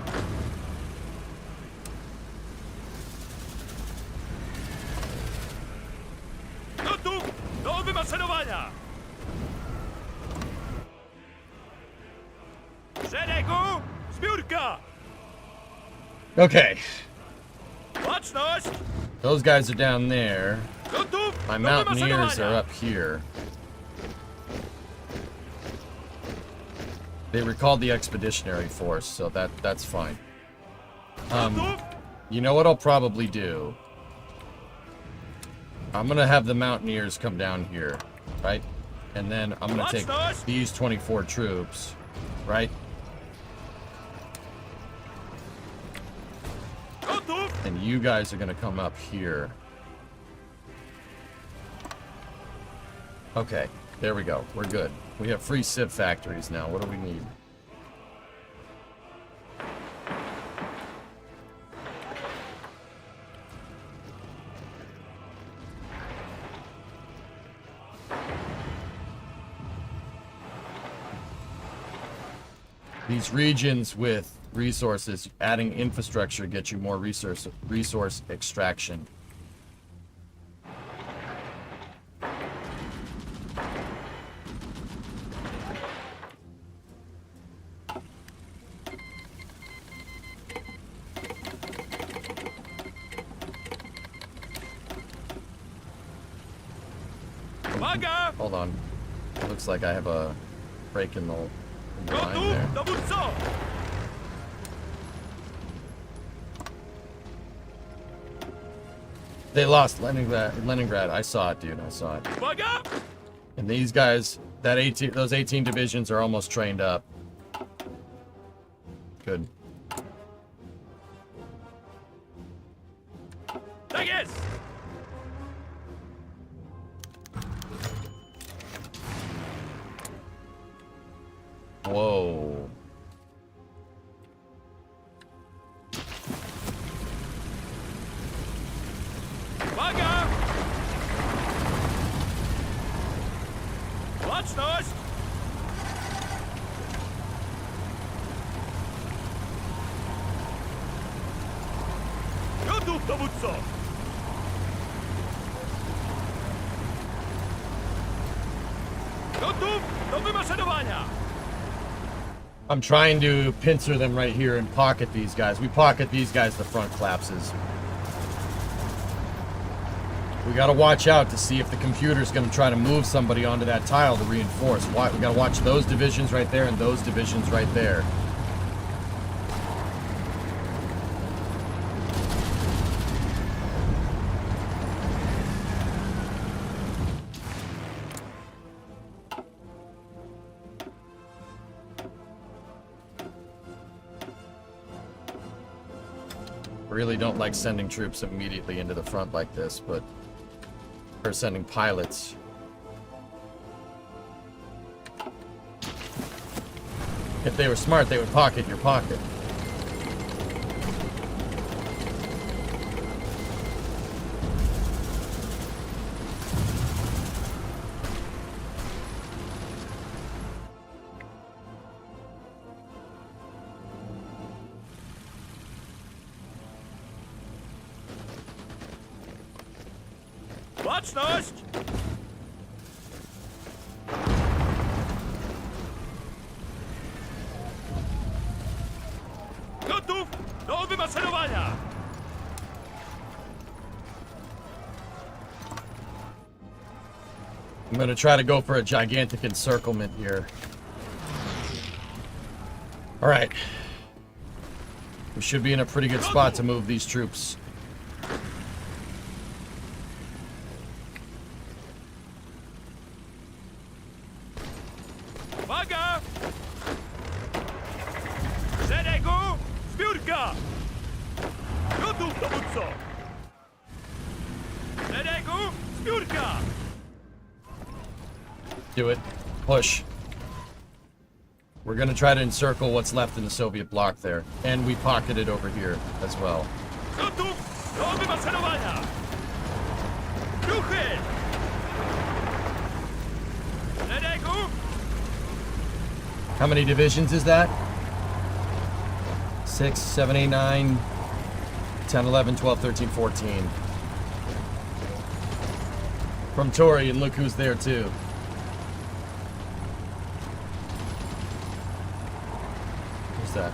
Gotów do wymaszerowania! Szeregu, zbiórka! okay. Baczność! Those guys are down there. Gotów My do mountaineers wymaszerowania! are up here. They recalled the expeditionary force, so that's fine. Gotów? You know what I'll probably do? I'm gonna have the mountaineers come down here, right? And then I'm gonna take these 24 troops, right? Gotów! And you guys are gonna come up here. Okay, there we go. We're good. We have free civ factories now. What do we need? These regions with resources, adding infrastructure gets you more resource extraction. Uwaga! Hold on. It looks like I have a break in the line Gotów, there. dowódco! They lost Leningrad. I saw it, dude. I saw it. Uwaga! And these guys, those 18 divisions are almost trained up. Good. Tak jest! Whoa. Uwaga! Baczność! Gotów, dowódco! Gotów do wymaszerowania! I'm trying to pincer them right here and pocket these guys. We pocket these guys, the front collapses. We gotta watch out to see if the computer's gonna try to move somebody onto that tile to reinforce. We gotta watch those divisions right there and those divisions right there. Really don't like sending troops immediately into the front like this, but we're sending pilots. If they were smart, they would pocket your pocket. Baczność! Gotów do wymaszerowania! I'm going to try to go for a gigantic encirclement here. All right. We should be in a pretty good spot to move these troops. Uwaga! Szeregu! Zbiórka! Gotów, dowódco! Szeregu! Zbiórka! Do it. Push. We're going to try to encircle what's left in the Soviet bloc there. And we pocket it over here as well. Gotów do wymaszerowania! Ruchy! Szeregu! How many divisions is that? 6, 7, 8, 9, 10, 11, 12, 13, 14. From Tori, and look who's there too. Who's that?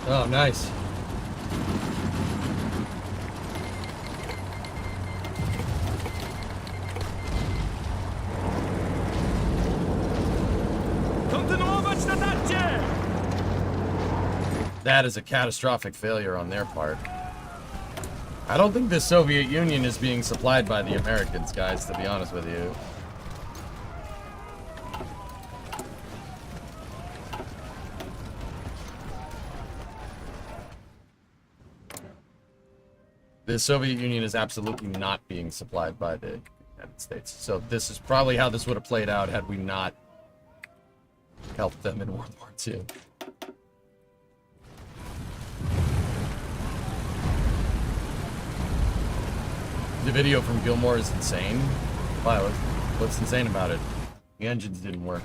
Oh, nice. Kontynuować natarcie! That is a catastrophic failure on their part. I don't think the Soviet Union is being supplied by the Americans, guys, to be honest with you. The Soviet Union is absolutely not being supplied by the United States. So this is probably how this would have played out had we not helped them in World War II. The video from Gilmore is insane. Wow, what's insane about it? The engines didn't work.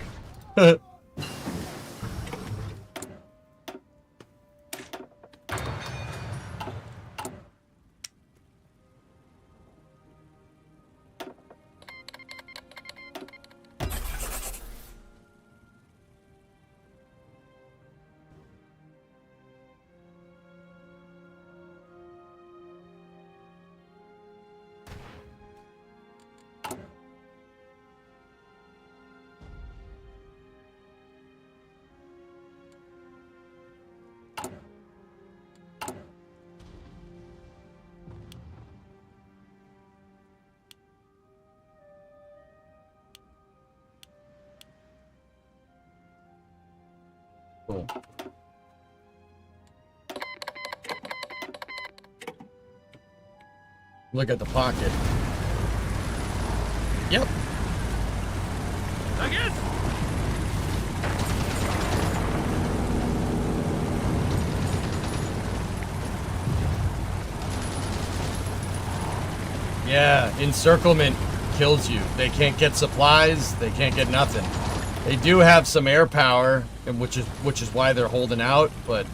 Cool. Look at the pocket. Yep. Tak jest! Yeah, encirclement kills you. They can't get supplies, they can't get nothing. They do have some air power, and which is why they're holding out, but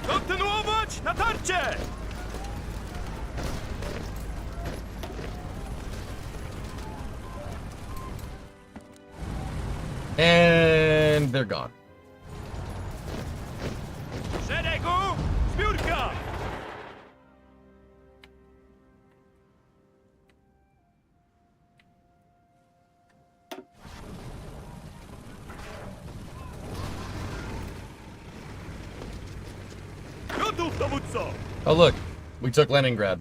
Kontynuować natarcie! and they're gone. Szeregu! Zbiórka! Gotów, dowódco! Oh look, we took Leningrad.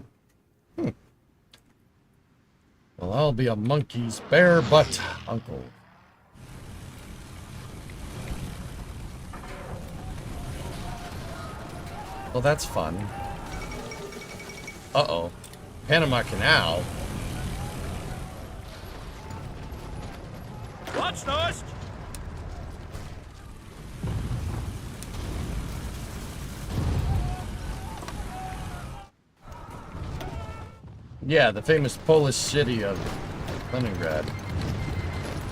Well, I'll be a monkey's bare butt uncle. Well, that's fun. Uh-oh. Panama Canal. Baczność! Yeah, the famous Polish city of Leningrad.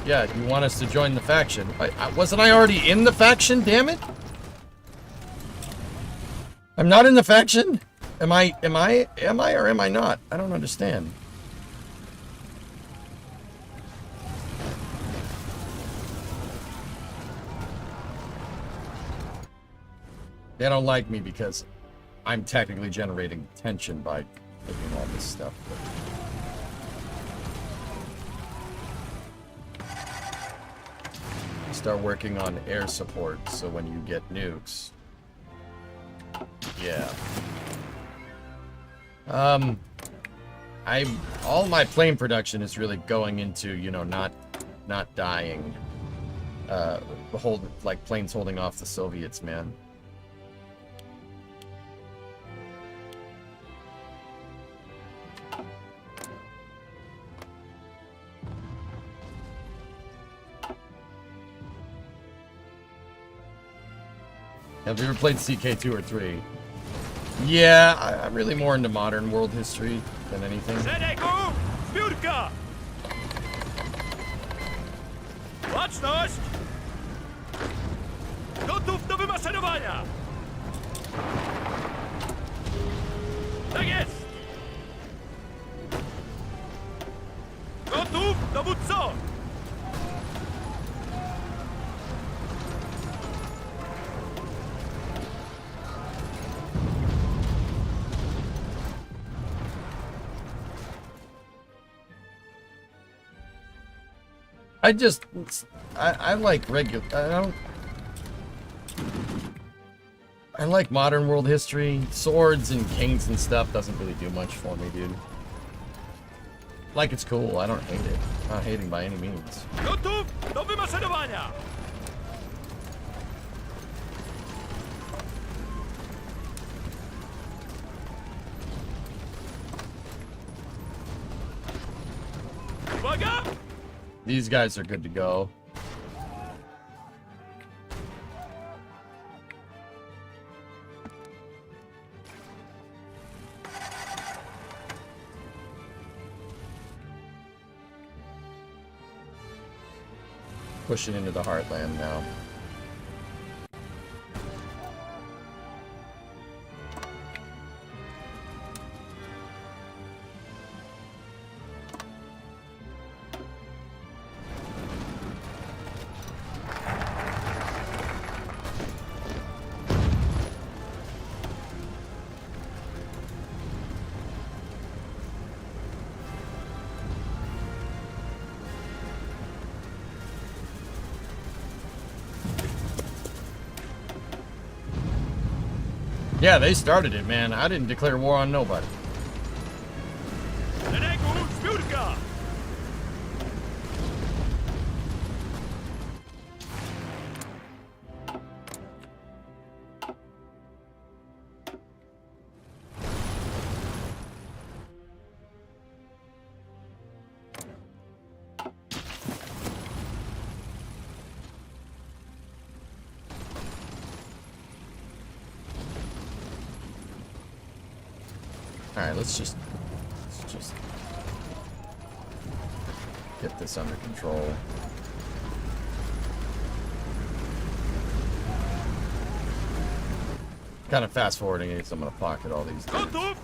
Yeah, you want us to join the faction. Wasn't I already in the faction, damn it? I'm not in the faction? Am I or am I not? I don't understand. They don't like me because I'm technically generating tension by making all this stuff. Start working on air support, so when you get nukes. Yeah. All my plane production is really going into, you know, not dying. Planes holding off the Soviets, man. Have you ever played CK2 or 3? Yeah, I'm really more into modern world history than anything. Szeregu! Zbiórka! Baczność! Gotów do wymaszerowania! Tak jest! Gotów, dowódco! I like regular. I like modern world history. Swords and kings and stuff doesn't really do much for me, dude. Like, it's cool. I don't hate it. Not hating by any means. Gotów do wymaszerowania! Uwaga! These guys are good to go. Pushing into the heartland now. Yeah, they started it, man. I didn't declare war on nobody. Szeregu! Zbiórka! Alright, let's just get this under control. Kind of fast forwarding it, so I'm gonna pocket all these dudes. Gotów!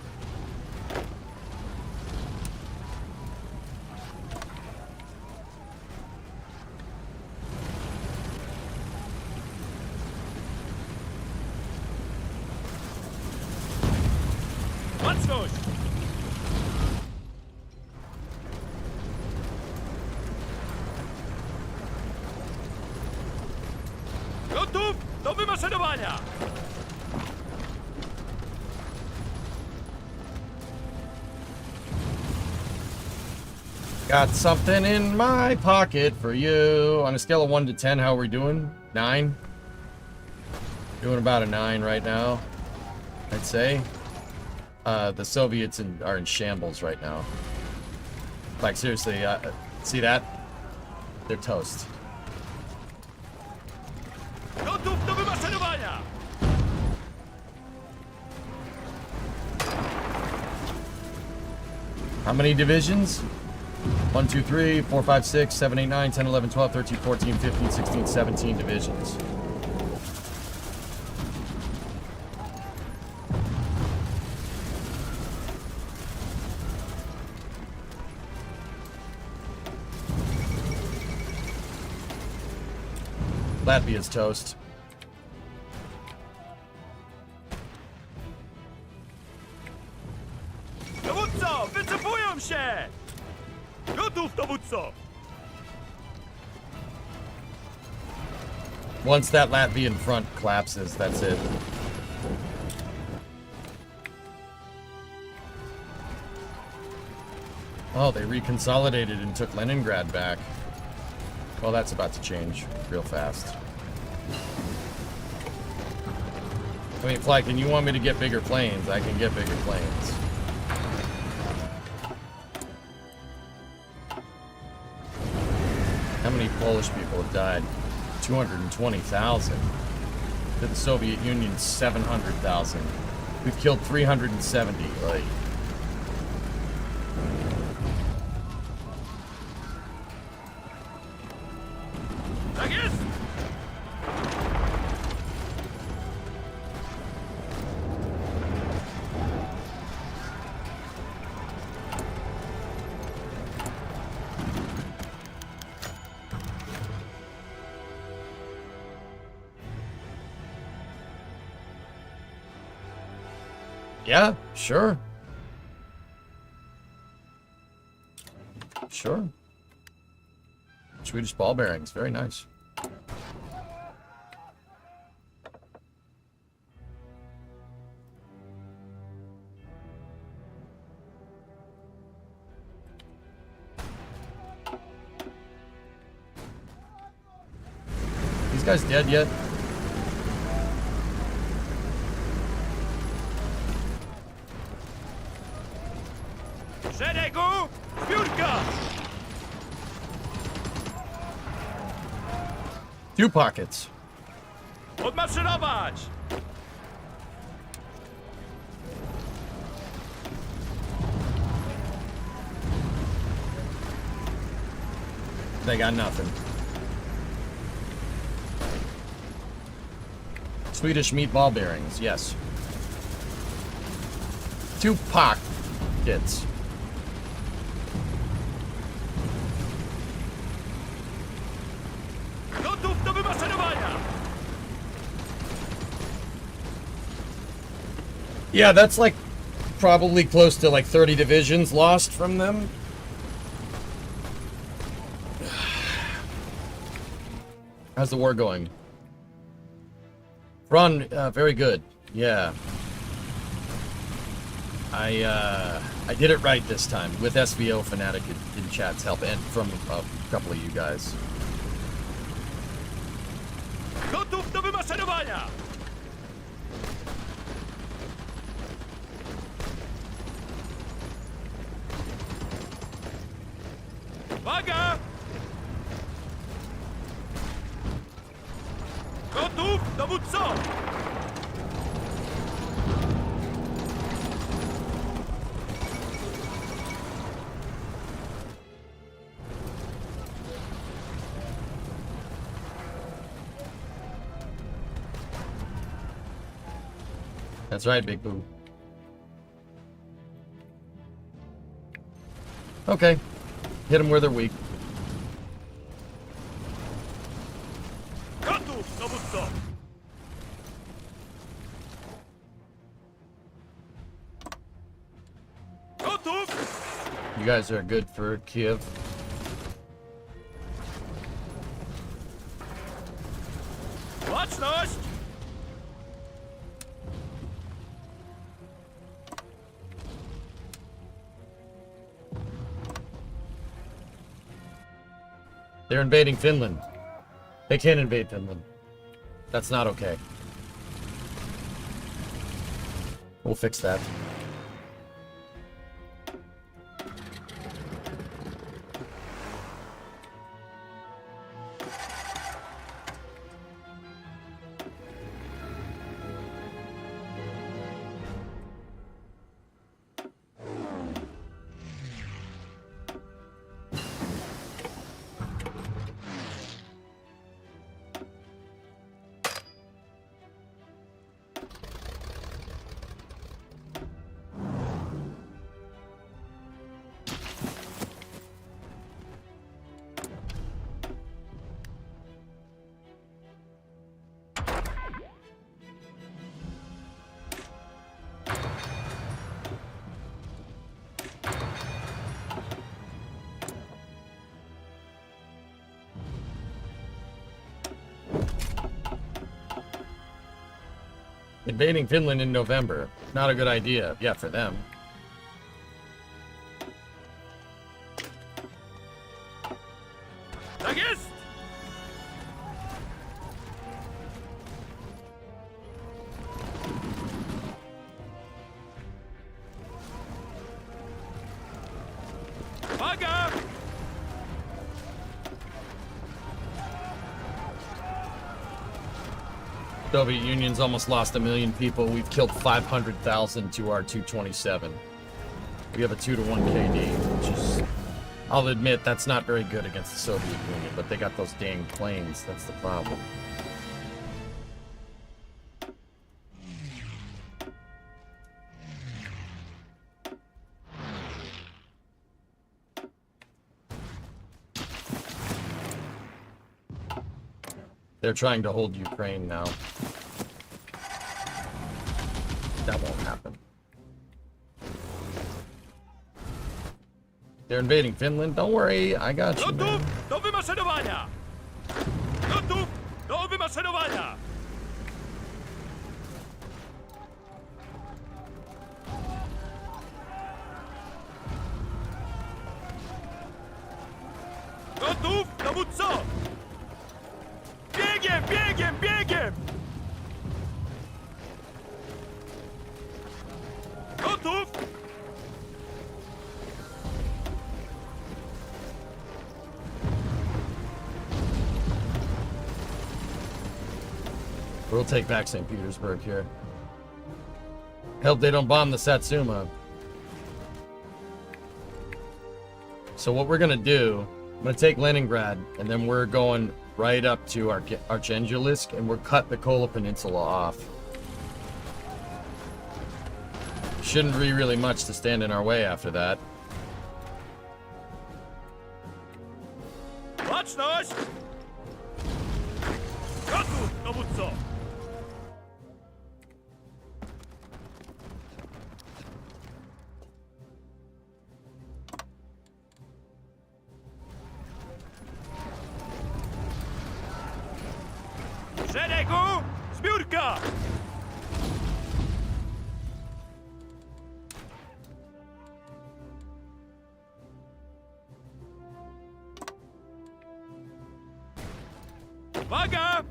Baczność! Gotów do wymaszerowania! Got something in my pocket for you. On a scale of 1 to 10, how are we doing? 9? Doing about a 9 right now, I'd say. The Soviets are in shambles right now. Like, seriously, see that? They're toast. Gotów do wymaszerowania! How many divisions? 1, 2, 3, 4, 5, 6, 7, 8, 9, 10, 11, 12, 13, 14, 15, 16, 17 divisions. Latvia's toast. vše! Gotův, dovůdco! Once that Latvian front collapses, that's it. Oh, they reconsolidated and took Leningrad back. Well, that's about to change real fast. I mean, Fly, can you want me to get bigger planes? I can get bigger planes. How many Polish people have died? 220,000. To the Soviet Union, 700,000. We've killed 370. Like, Tak jest! yeah, sure. Sure. Swedish ball bearings, very nice. These guys dead yet? Szeregu! Zbiórka! Two pockets. Odmarszyrować! They got nothing. Swedish meatball bearings, yes. Two pockets. Gotów do wymaszerowania! Yeah, that's like probably close to like 30 divisions lost from them. How's the war going? Run, very good. Yeah. I did it right this time with SVO Fanatic in chat's help and from a couple of you guys. Gotów do wymaszerowania! Uwaga! Gotów, dowódco! That's right, Big Boo. Okay. Hit them where they're weak. Gotów, dowódco! Gotów! You guys are good for Kiev. Baczność! They're invading Finland. They can't invade Finland. That's not okay. We'll fix that. Invading Finland in November. Not a good idea. Yeah, for them. Tak jest! Uwaga! Soviet Union's almost lost 1 million people. We've killed 500,000 to our 227. We have a 2-to-1 KD, which is, I'll admit, that's not very good against the Soviet Union, but they got those dang planes. That's the problem. They're trying to hold Ukraine now. That won't happen. They're invading Finland. Don't worry, I got you, Gotów man. do wymaszerowania! Gotów do wymaszerowania! Gotów, dowódco! Biegiem, biegiem, biegiem! Gotów! We'll take back St. Petersburg here. Hope they don't bomb the Satsuma. So what we're gonna do, I'm gonna take Leningrad, and then we're going right up to Archangelisk, and we're cut the Kola Peninsula off. Shouldn't be really much to stand in our way after that. Baczność! Gotów, dowódco! W szeregu! Zbiórka! Uwaga!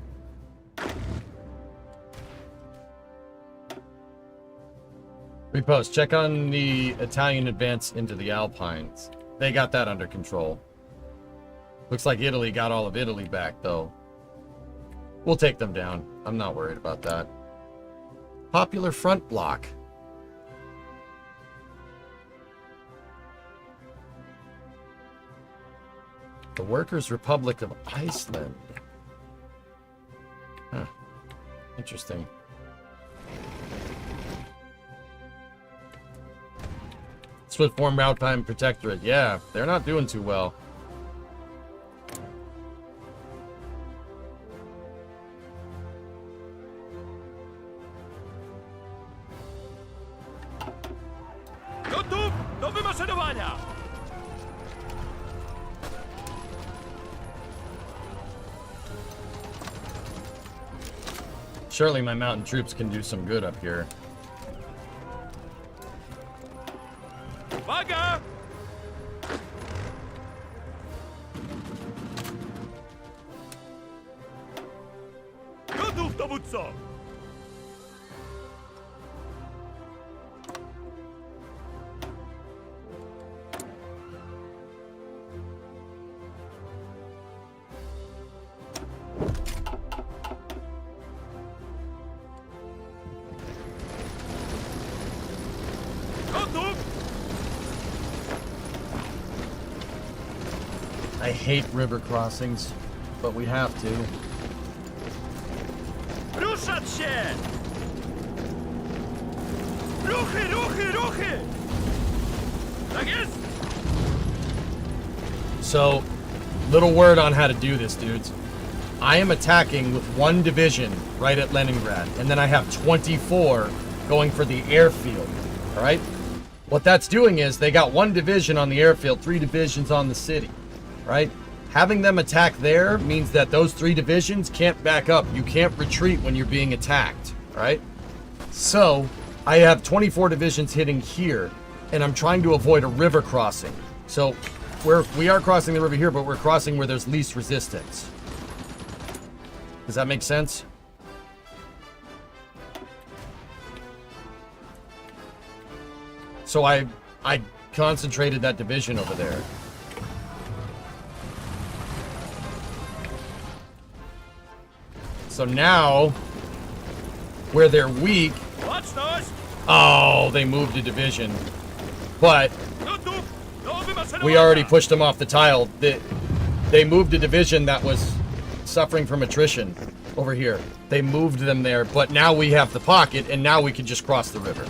Repost. Check on the Italian advance into the Alpines. They got that under control. Looks like Italy got all of Italy back, though. We'll take them down. I'm not worried about that. Popular Front block. The Workers' Republic of Iceland. Huh. Interesting. Swift Form Maritime Protectorate. Yeah, they're not doing too well. Gotów do wymaszerowania! Surely my mountain troops can do some good up here. Uwaga! Gotów, dowódco! Gotów! I hate river crossings, but we have to. Ruszać się! Ruchy, ruchy, ruchy! Tak jest! So, little word on how to do this, dudes. I am attacking with 1 division right at Leningrad, and then I have 24 going for the airfield, all right? What that's doing is they got 1 division on the airfield, 3 divisions on the city, right? Having them attack there means that those 3 divisions can't back up. You can't retreat when you're being attacked, all right? So, I have 24 divisions hitting here, and I'm trying to avoid a river crossing. So, we are crossing the river here, but we're crossing where there's least resistance. Does that make sense? So I concentrated that division over there. So now, where they're weak... Oh, they moved a division. But we already pushed them off the tile. They moved a division that was suffering from attrition over here. They moved them there, but now we have the pocket, and now we can just cross the river.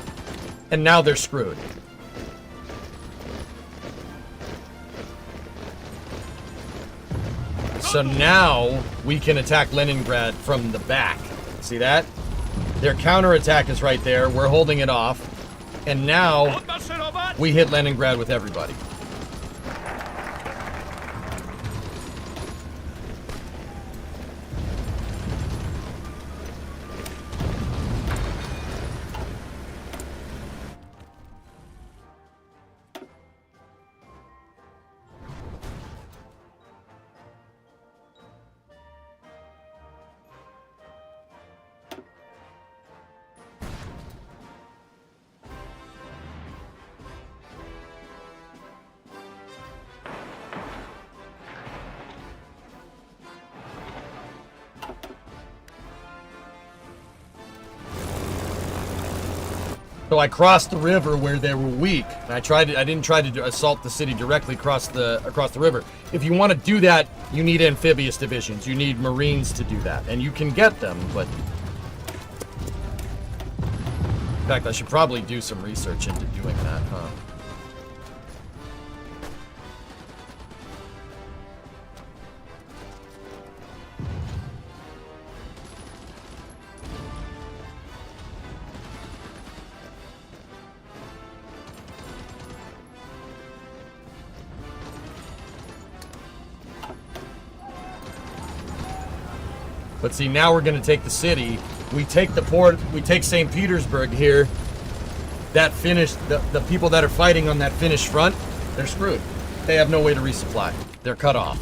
And now they're screwed. So now we can attack Leningrad from the back. See that? Their counterattack is right there. We're holding it off. And now we hit Leningrad with everybody. So I crossed the river where they were weak. And I didn't try to assault the city directly across the river. If you want to do that, you need amphibious divisions. You need Marines to do that. And you can get them, but... In fact, I should probably do some research into doing that, huh? But see, now we're going to take the city. We take the port. We take St. Petersburg here. That finished. The people that are fighting on that Finnish front, they're screwed. They have no way to resupply. They're cut off.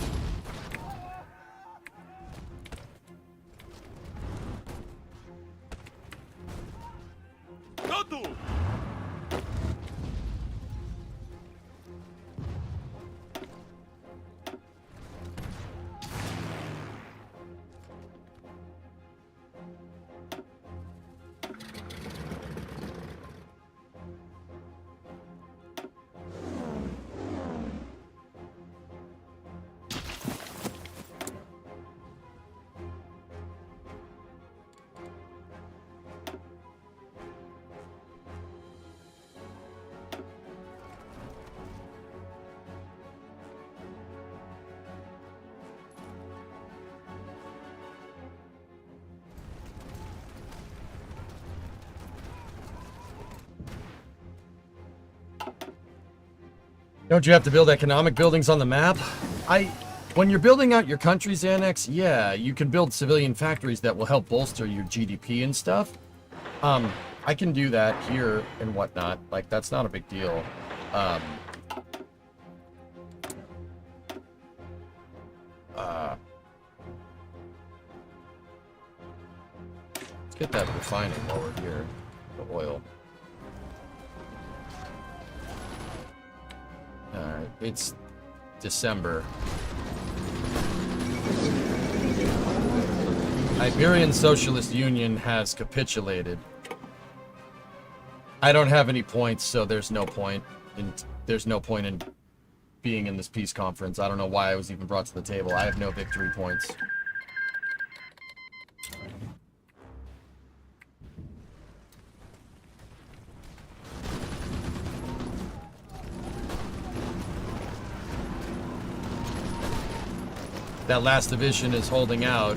Don't you have to build economic buildings on the map? When you're building out your country's annex, yeah, you can build civilian factories that will help bolster your GDP and stuff. I can do that here and whatnot. Like, that's not a big deal. Let's get that refining while we're here. The oil. Alright, it's December. Iberian Socialist Union has capitulated. I don't have any points, so there's no point in being in this peace conference. I don't know why I was even brought to the table. I have no victory points. That last division is holding out.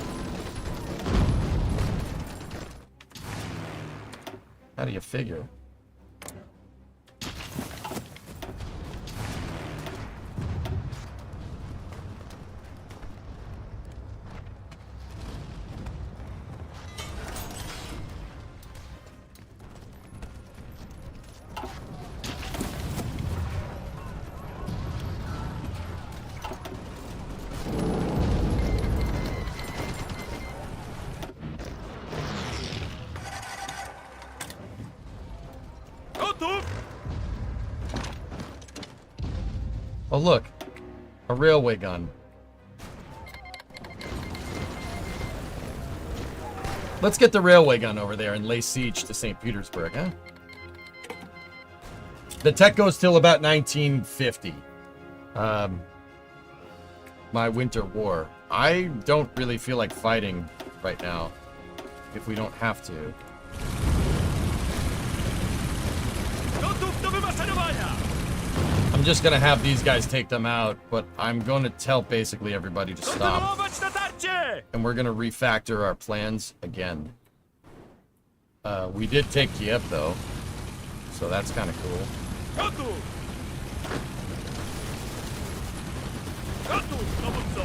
How do you figure? Oh, look. A railway gun. Let's get the railway gun over there and lay siege to St. Petersburg, huh? The tech goes till about 1950. My winter war. I don't really feel like fighting right now, if we don't have to. Gotów do wymaszerowania! I'm just gonna have these guys take them out, but I'm going to tell basically everybody to stop. Kontynuować natarcie! And we're gonna refactor our plans again. We did take Kiev though, so that's kind of cool. Gotów! Gotów, dowódco!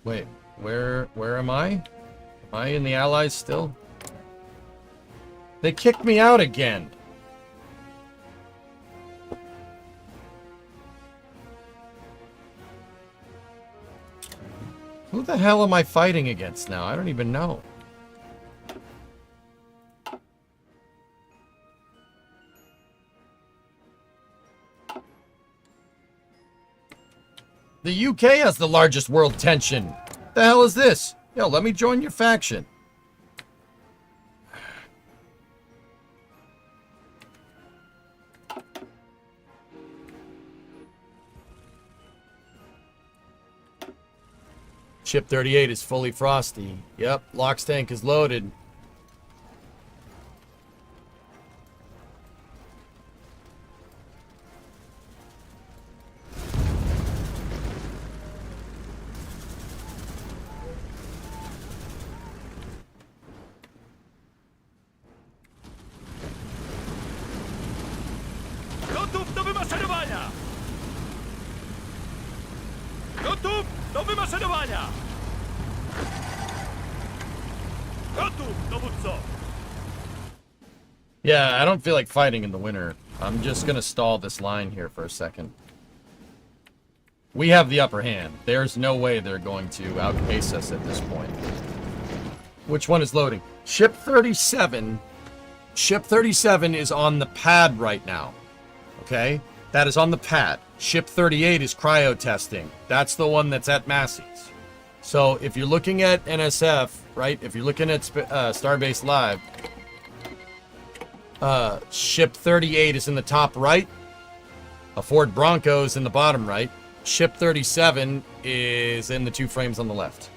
Wait, where am I? Am I in the Allies still? They kicked me out again. Who the hell am I fighting against now? I don't even know. The UK has the largest world tension. The hell is this? Yo, let me join your faction. Ship 38 is fully frosty. Yep, Locke's tank is loaded. Gotów do wymaszerowania! Gotów do wymaszerowania! Gotów, dowódco! Yeah, I don't feel like fighting in the winter. I'm just gonna stall this line here for a second. We have the upper hand. There's no way they're going to outpace us at this point. Which one is loading? Ship 37. Ship 37 is on the pad right now. Okay? That is on the pad. Ship 38 is cryo testing. That's the one that's at Massey's. So if you're looking at NSF, right? If you're looking at Starbase Live, Ship 38 is in the top right. A Ford Bronco is in the bottom right. Ship 37 is in the two frames on the left.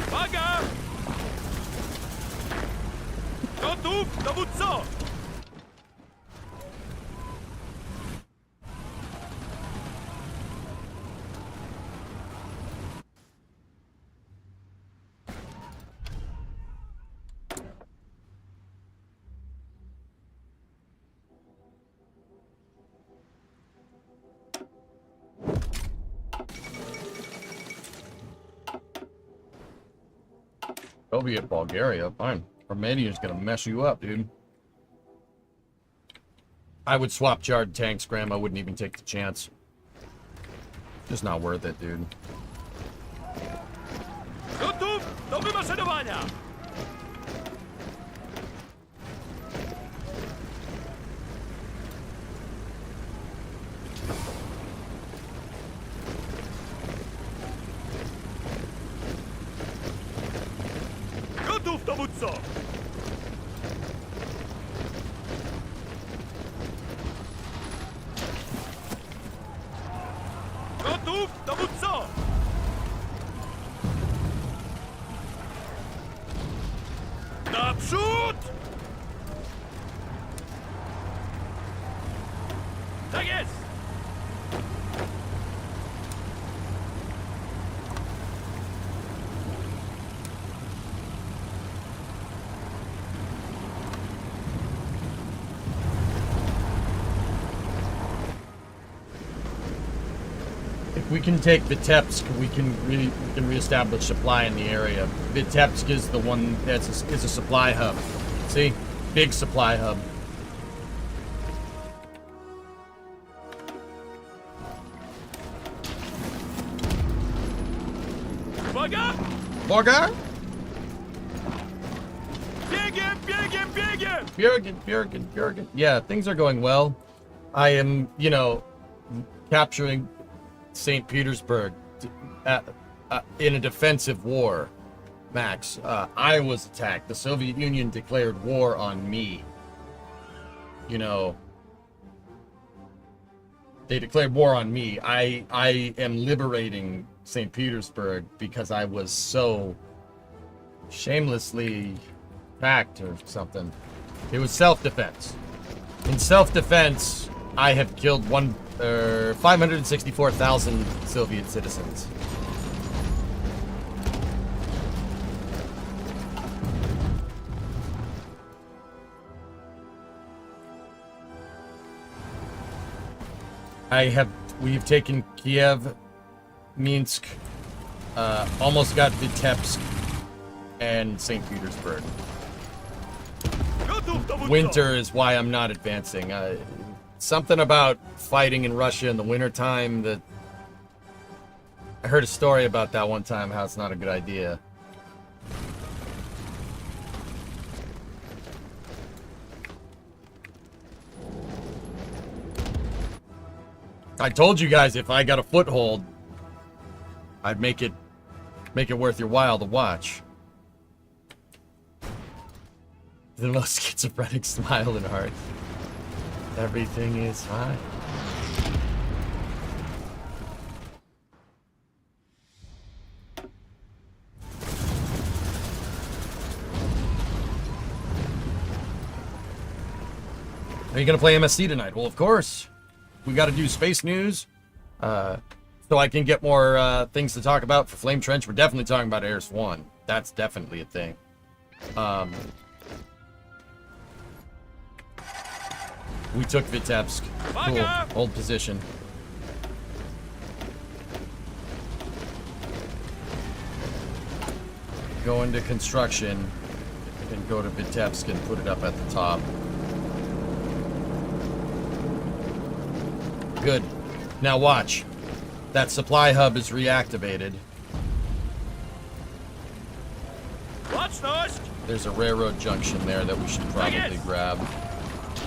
Uwaga! Gotów, dowódco! Soviet Bulgaria, fine. Romania's gonna mess you up, dude. I would swap charred tanks, Graham. I wouldn't even take the chance. Just not worth it, dude. Gotów do wymaszerowania! Gotów, dowódco! Gotów, dowódco! Naprzód! Tak jest! we can take Vitebsk. We can reestablish supply in the area. Vitebsk is the one that's is a supply hub. See, big supply hub. Uwaga! Borgar? Biegiem, biegiem, biegiem! Björgen. Yeah, things are going well. I am, you know, capturing St. Petersburg in a defensive war, Max. I was attacked. The Soviet Union declared war on me. You know, they declared war on me. I am liberating St. Petersburg because I was so shamelessly attacked or something. It was self-defense. In self-defense, I have killed 564,000 Soviet citizens. We've taken Kiev, Minsk, almost got Vitebsk, and St. Petersburg. Winter is why I'm not advancing. Something about fighting in Russia in the wintertime that... I heard a story about that one time, how it's not a good idea. I told you guys if I got a foothold, I'd make it worth your while to watch. The most schizophrenic smile and heart. Everything is fine. Are you gonna play MSC tonight? Well, of course. We got to do space news, so I can get more things to talk about for Flame Trench. We're definitely talking about Airs 1. That's definitely a thing. We took Vitebsk. Cool. Hold position. Go into construction and go to Vitebsk and put it up at the top. Good. Now watch. That supply hub is reactivated. There's a railroad junction there that we should probably grab.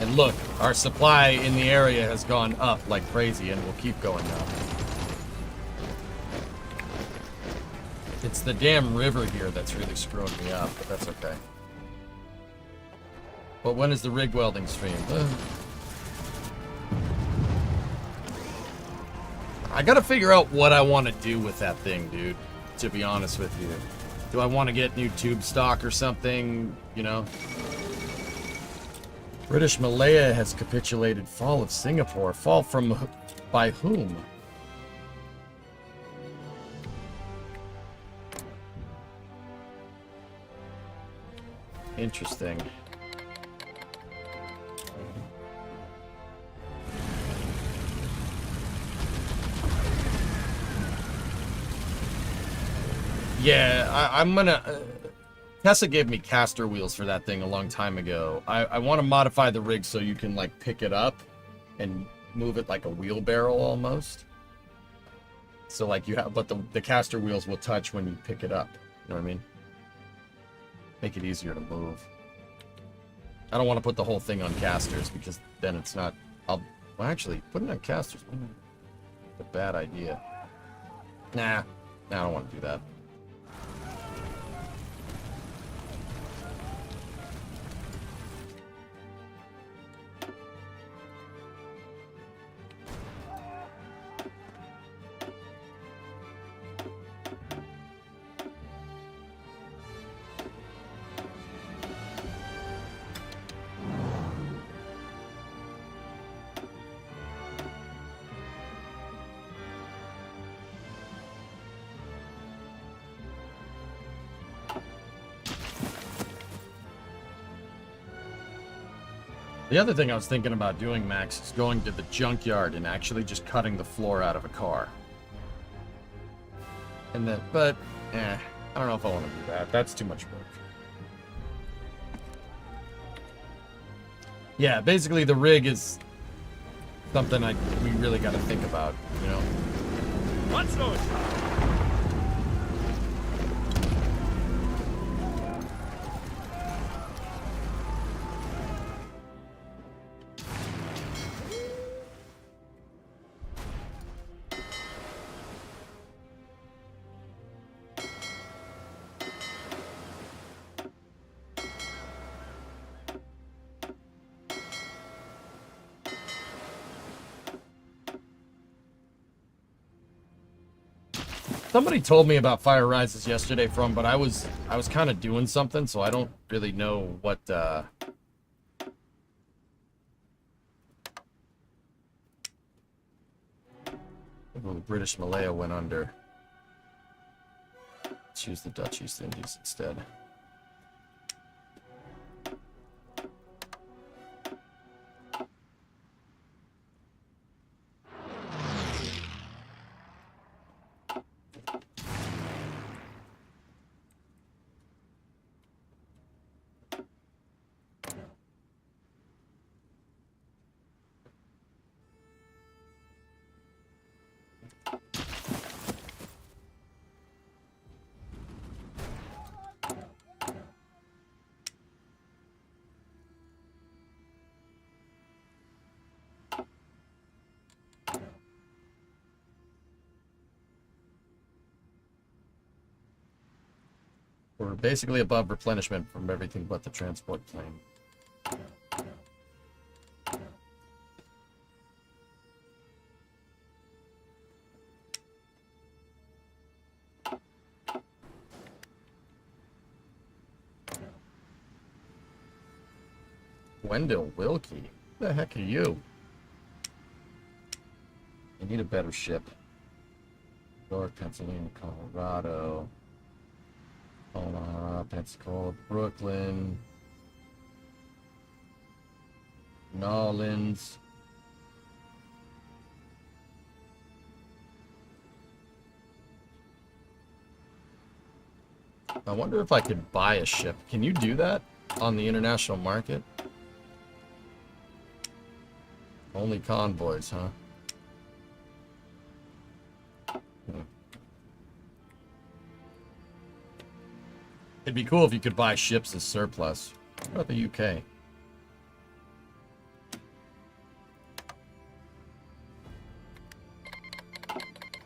And look, our supply in the area has gone up like crazy and will keep going up. It's the damn river here that's really screwing me up, but that's okay. But when is the rig welding stream? I gotta figure out what I want to do with that thing, dude, to be honest with you. Do I want to get new tube stock or something, you know? British Malaya has capitulated. Fall of Singapore. Fall from... by whom? Interesting. Yeah, I'm gonna... Tessa gave me caster wheels for that thing a long time ago. I want to modify the rig so you can, like, pick it up and move it like a wheelbarrow almost. So, like, you have... But the caster wheels will touch when you pick it up. You know what I mean? Make it easier to move. I don't want to put the whole thing on casters because then it's not... Well, actually, putting it on casters... a bad idea. Nah, I don't want to do that. The other thing I was thinking about doing, Max, is going to the junkyard and actually just cutting the floor out of a car. And then, but, I don't know if I want to do that. That's too much work. Yeah, basically the rig is something we really got to think about, you know? What's those? Somebody told me about Fire Rises yesterday but I was kind of doing something, so I don't really know what, well, the British Malaya went under. Let's use the Dutch East Indies instead. We're basically above replenishment from everything but the transport plane. Wendell Wilkie? Who the heck are you? I need a better ship. New York, Pennsylvania, Colorado. Omaha, Pensacola, Brooklyn, New Orleans. I wonder if I could buy a ship. Can you do that on the international market? Only convoys, huh? It'd be cool if you could buy ships as surplus. What about the UK?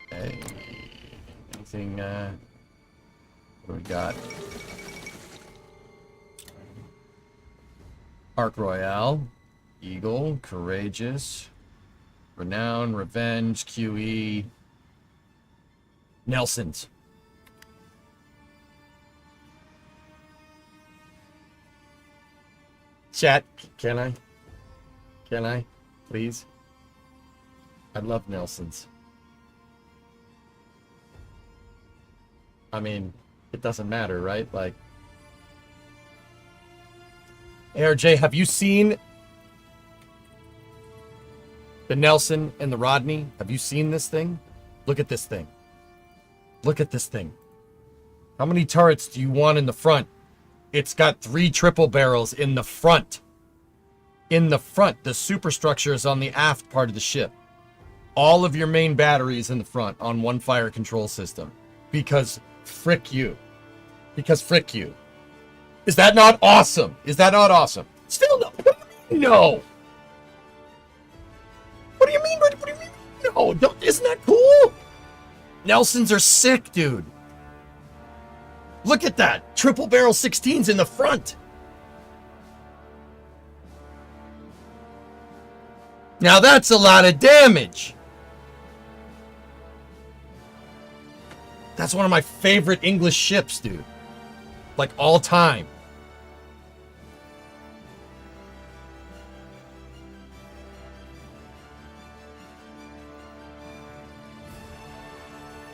Hey, anything, what do we got? Ark Royale, Eagle, Courageous, Renown, Revenge, QE, Nelson's. Chat, can I? Can I? Please? I love Nelson's. I mean, it doesn't matter, right? Like, ARJ, have you seen the Nelson and the Rodney? Have you seen this thing? Look at this thing. Look at this thing. How many turrets do you want in the front? It's got 3 triple barrels in the front. In the front. The superstructure is on the aft part of the ship. All of your main batteries in the front on one fire control system. Because frick you. Because frick you. Is that not awesome? Is that not awesome? Still no. What do you mean no? What do you mean? What do you mean no? Don't, isn't that cool? Nelsons are sick, dude. Look at that. Triple barrel 16s in the front. Now that's a lot of damage. That's one of my favorite English ships, dude. Like all time.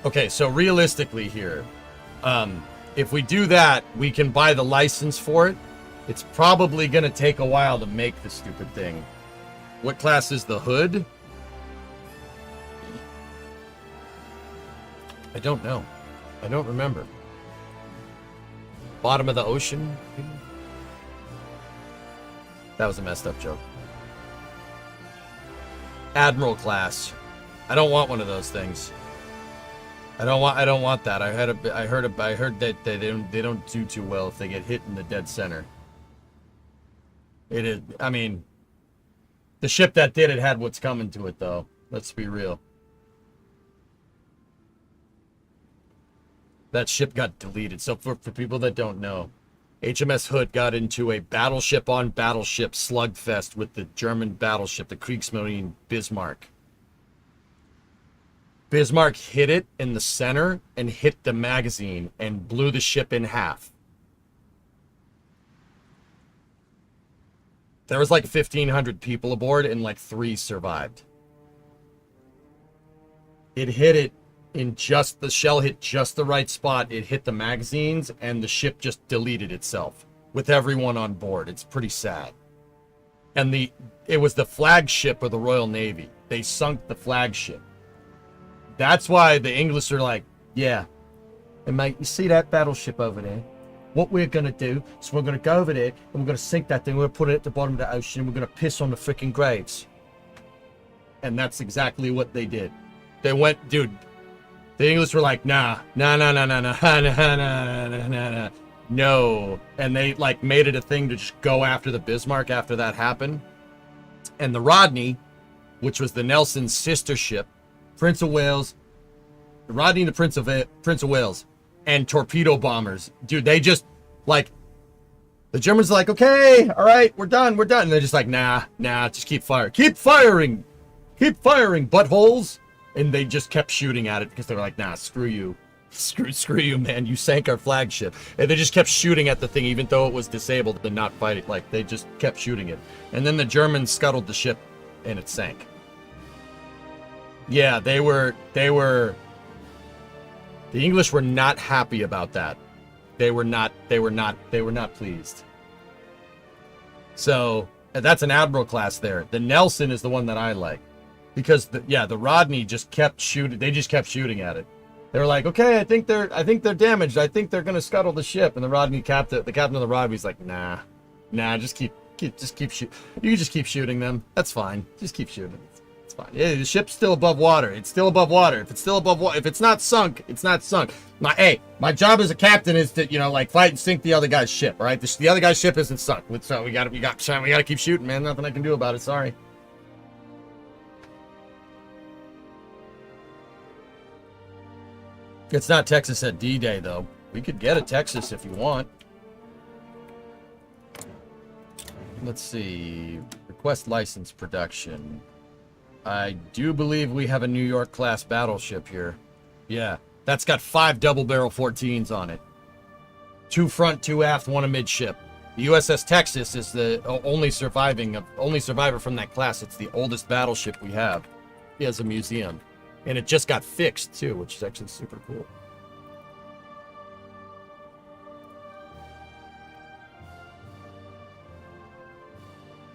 Okay, so realistically here, if we do that, we can buy the license for it. It's probably going to take a while to make the stupid thing. What class is the hood? I don't know. I don't remember. Bottom of the ocean? That was a messed up joke. Admiral class. I don't want one of those things. I don't want that. I heard that they don't do too well if they get hit in the dead center. It is, I mean, the ship that did it had what's coming to it though. Let's be real. That ship got deleted. So for people that don't know, HMS Hood got into a battleship on battleship slugfest with the German battleship, the Kriegsmarine Bismarck. Bismarck hit it in the center and hit the magazine and blew the ship in half. There was like 1,500 people aboard and like 3 survived. It hit it in just, the shell hit just the right spot. It hit the magazines and the ship just deleted itself with everyone on board. It's pretty sad. And it was the flagship of the Royal Navy. They sunk the flagship. That's why the English are like, yeah. And mate, you see that battleship over there? What we're going to do is we're going to go over there and we're going to sink that thing. We're going to put it at the bottom of the ocean and we're going to piss on the freaking graves. And that's exactly what they did. They went, dude, the English were like, nah. No. And they like made it a thing to just go after the Bismarck after that happened. And the Rodney, which was the Nelson's sister ship, Prince of Wales, the Rodney and the Prince of Wales, and torpedo bombers. Dude, they just, like, the Germans are like, okay, all right, we're done. And they're just like, nah, just keep firing. Keep firing, buttholes. And they just kept shooting at it because they were like, nah, screw you. Screw you, man. You sank our flagship. And they just kept shooting at the thing, even though it was disabled and not fighting. Like, they just kept shooting it. And then the Germans scuttled the ship and it sank. Yeah, the English were not happy about that. They were not pleased. So that's an Admiral class there. The Nelson is the one that I like. Because the Rodney just kept shooting. They just kept shooting at it. They were like, okay, I think they're damaged. I think they're gonna scuttle the ship. And the captain of the Rodney's like, nah, just keep shooting. You can just keep shooting them. That's fine. Just keep shooting. It's fine. Yeah, the ship's still above water. It's still above water. If it's still above water, if it's not sunk, it's not sunk. My job as a captain is to, like, fight and sink the other guy's ship. All right, the other guy's ship isn't sunk. So we gotta keep shooting, man. Nothing I can do about it. Sorry. It's not Texas at D-Day, though. We could get a Texas if you want. Let's see. Request license production. I do believe we have a New York class battleship here. Yeah. That's got 5 double barrel 14s on it. 2 front, 2 aft, 1 amidship. The USS Texas is the only survivor from that class. It's the oldest battleship we have. It has a museum. And it just got fixed, too, which is actually super cool.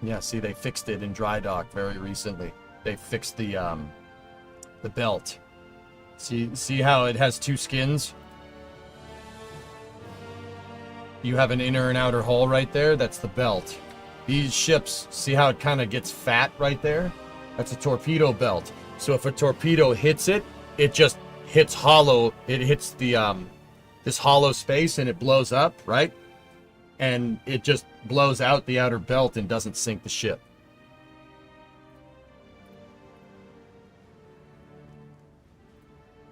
Yeah, see, they fixed it in dry dock very recently. They fixed the belt. See how it has 2 skins? You have an inner and outer hull right there? That's the belt. These ships, see how it kind of gets fat right there? That's a torpedo belt. So if a torpedo hits it, it just hits hollow. It hits the this hollow space and it blows up, right? And it just blows out the outer belt and doesn't sink the ship.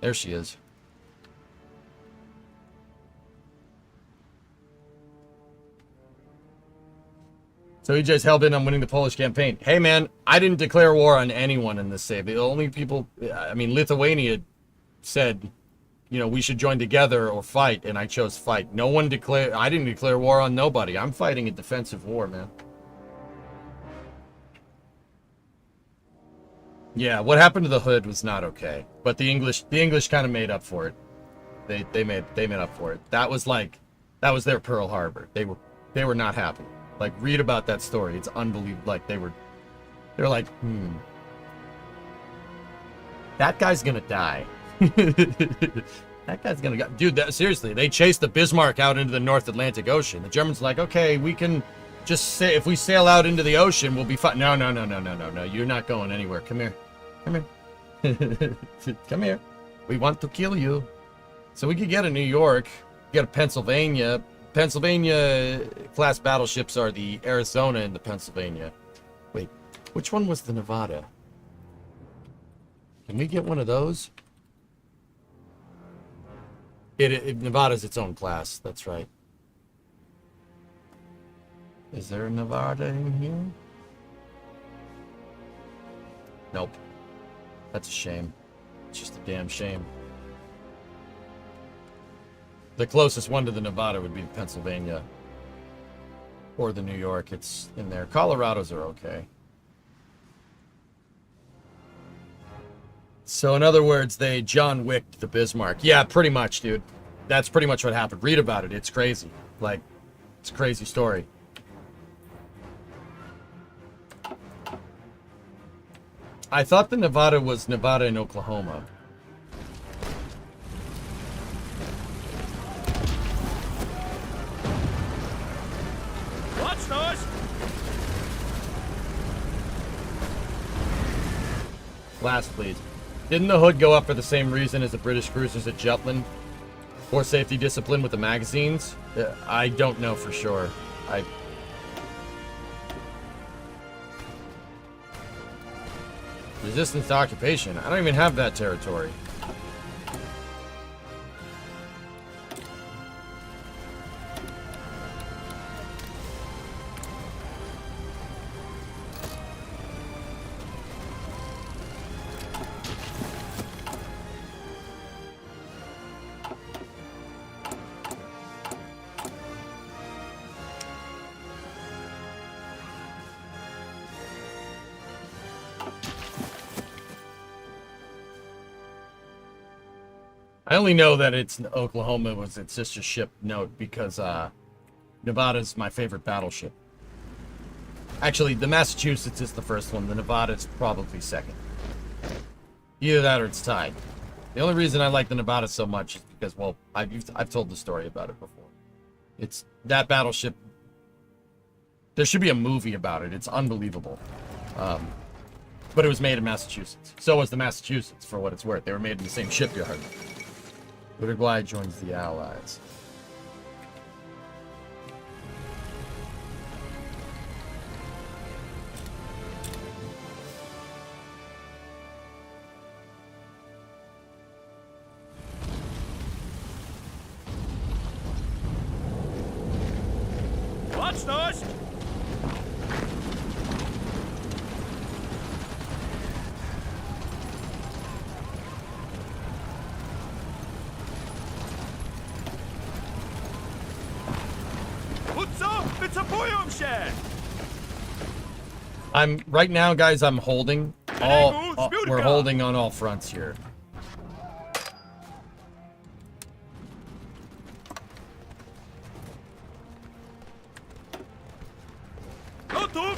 There she is. So EJ's hell-bent on winning the Polish campaign. Hey, man, I didn't declare war on anyone in this save. The only people, I mean, Lithuania said, we should join together or fight, and I chose fight. I didn't declare war on nobody. I'm fighting a defensive war, man. Yeah, what happened to the Hood was not okay, but the English kind of made up for it. They made up for it. That was their Pearl Harbor. They were not happy. Like, read about that story. It's unbelievable. Like, they're like, that guy's gonna die. That guy's gonna go. Dude, seriously, they chased the Bismarck out into the North Atlantic Ocean. The Germans like, okay, we can just say if we sail out into the ocean, we'll be fine. No, no, no, no, no, no, no. You're not going anywhere. Come here. Come here. Come here. We want to kill you. So we could get a New York, get a Pennsylvania. Pennsylvania class battleships are the Arizona and the Pennsylvania. Wait, which one was the Nevada? Can we get one of those? Nevada's its own class. That's right. Is there a Nevada in here? Nope. That's a shame. It's just a damn shame. The closest one to the Nevada would be the Pennsylvania. Or the New York. It's in there. Colorado's are okay. So in other words, they John Wicked the Bismarck. Yeah, pretty much, dude. That's pretty much what happened. Read about it. It's crazy. Like, it's a crazy story. I thought the Nevada was Nevada and Oklahoma. What's those? Last, please. Didn't the hood go up for the same reason as the British cruisers at Jutland? For safety discipline with the magazines? I don't know for sure. Resistance to occupation. I don't even have that territory. I only know that it's Oklahoma was its sister ship note because Nevada's my favorite battleship. Actually, the Massachusetts is the first one. The Nevada's probably second. Either that or it's tied. The only reason I like the Nevada so much is because, well, I've told the story about it before. It's that battleship. There should be a movie about it. It's unbelievable. But it was made in Massachusetts. So was the Massachusetts, for what it's worth. They were made in the same shipyard. Uruguay joins the Allies. What's those? I'm right now, guys. I'm holding we're holding on all fronts here. Gotów!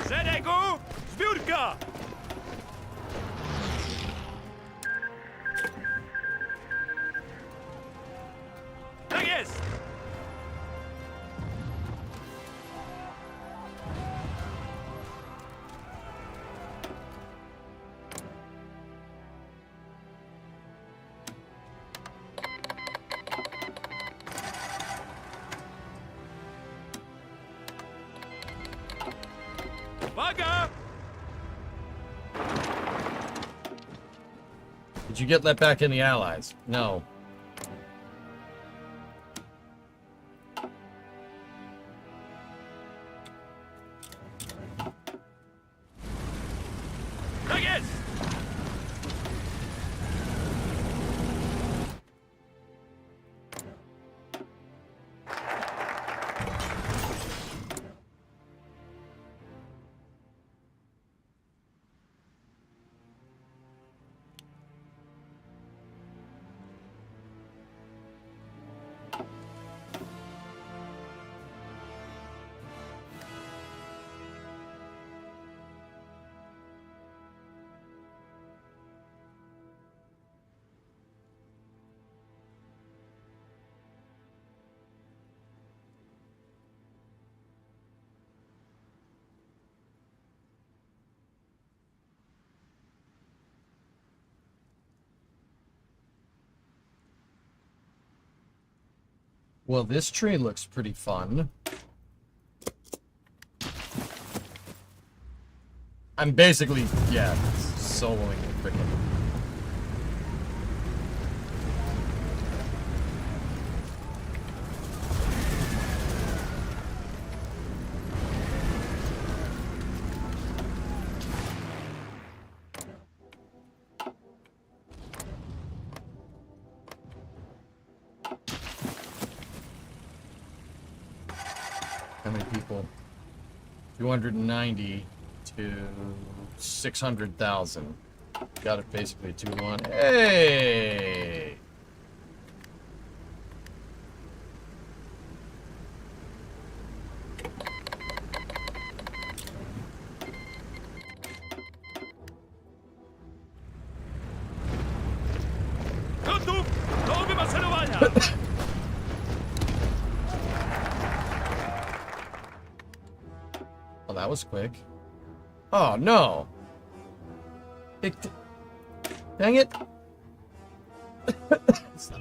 Szeregu! Zbiórka! Tak jest! Uwaga! Did you get let back in the Allies? No. Tak jest! Well, this tree looks pretty fun. I'm basically, yeah, soloing the frickin'. How many people? 290 to 600,000. Got it basically 2-1. Hey! Gotów! Do wymaszerowania! Oh, that was quick. Oh, no! Dang it!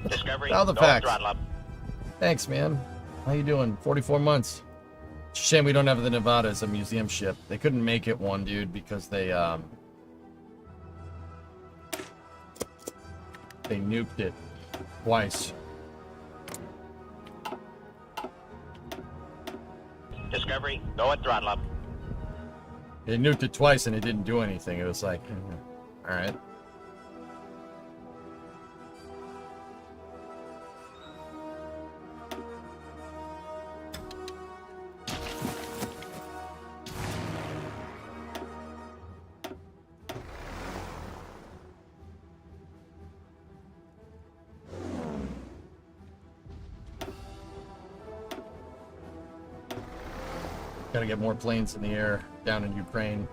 Discovery, Now the go facts. throttle up. Thanks, man. How you doing? 44 months. It's a shame we don't have the Nevada as a museum ship. They couldn't make it one, dude, because they nuked it twice. Discovery, go at throttle up. They nuked it twice and it didn't do anything. It was like, all right. Gotta get more planes in the air down in Ukraine.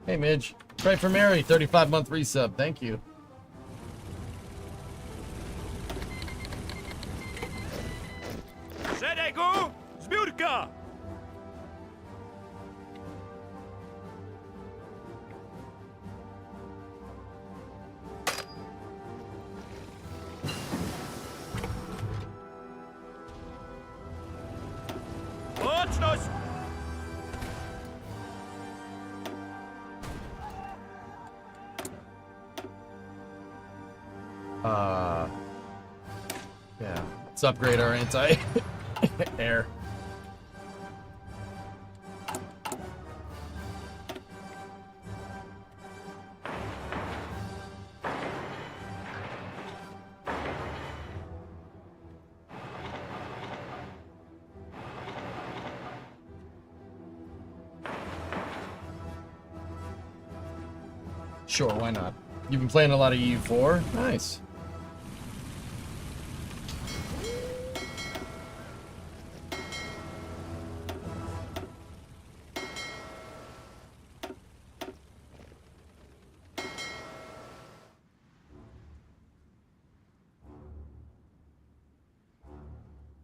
Hey, Midge. Pray for Mary, 35-month resub. Thank you. Szeregu! Zbiórka! Łączność! Yeah. Let's upgrade our anti-air. Sure, why not? You've been playing a lot of EU4? Nice.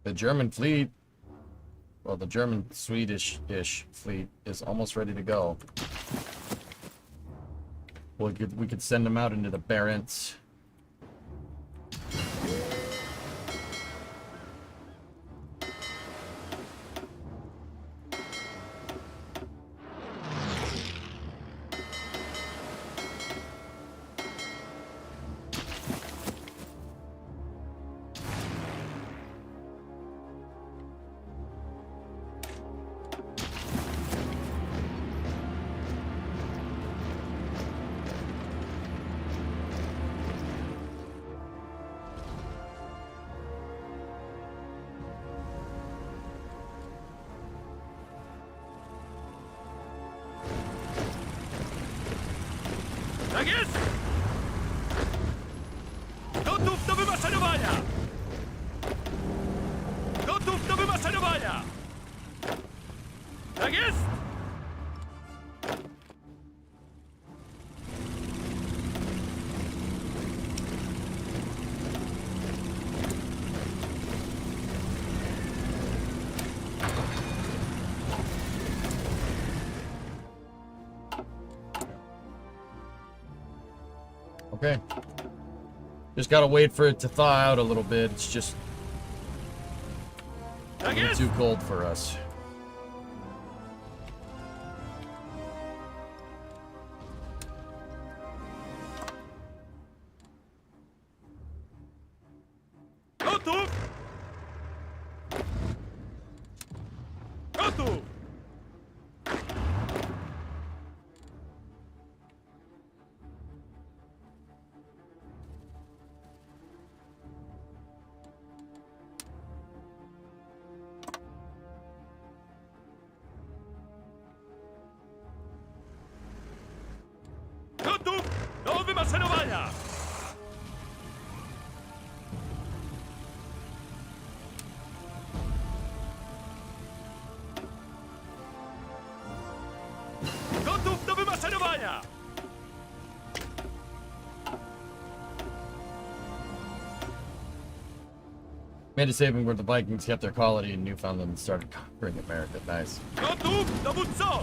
The German fleet, well, the German Swedish-ish fleet is almost ready to go. We could send them out into the Barents. Okay. Just gotta wait for it to thaw out a little bit. It's just a little too cold for us. Gotów! Gotów! Gotów do wymaszerowania! Gotów do wymaszerowania! Made a saving where the Vikings kept their colony in Newfoundland and started conquering America. Nice. Gotów, dowódco!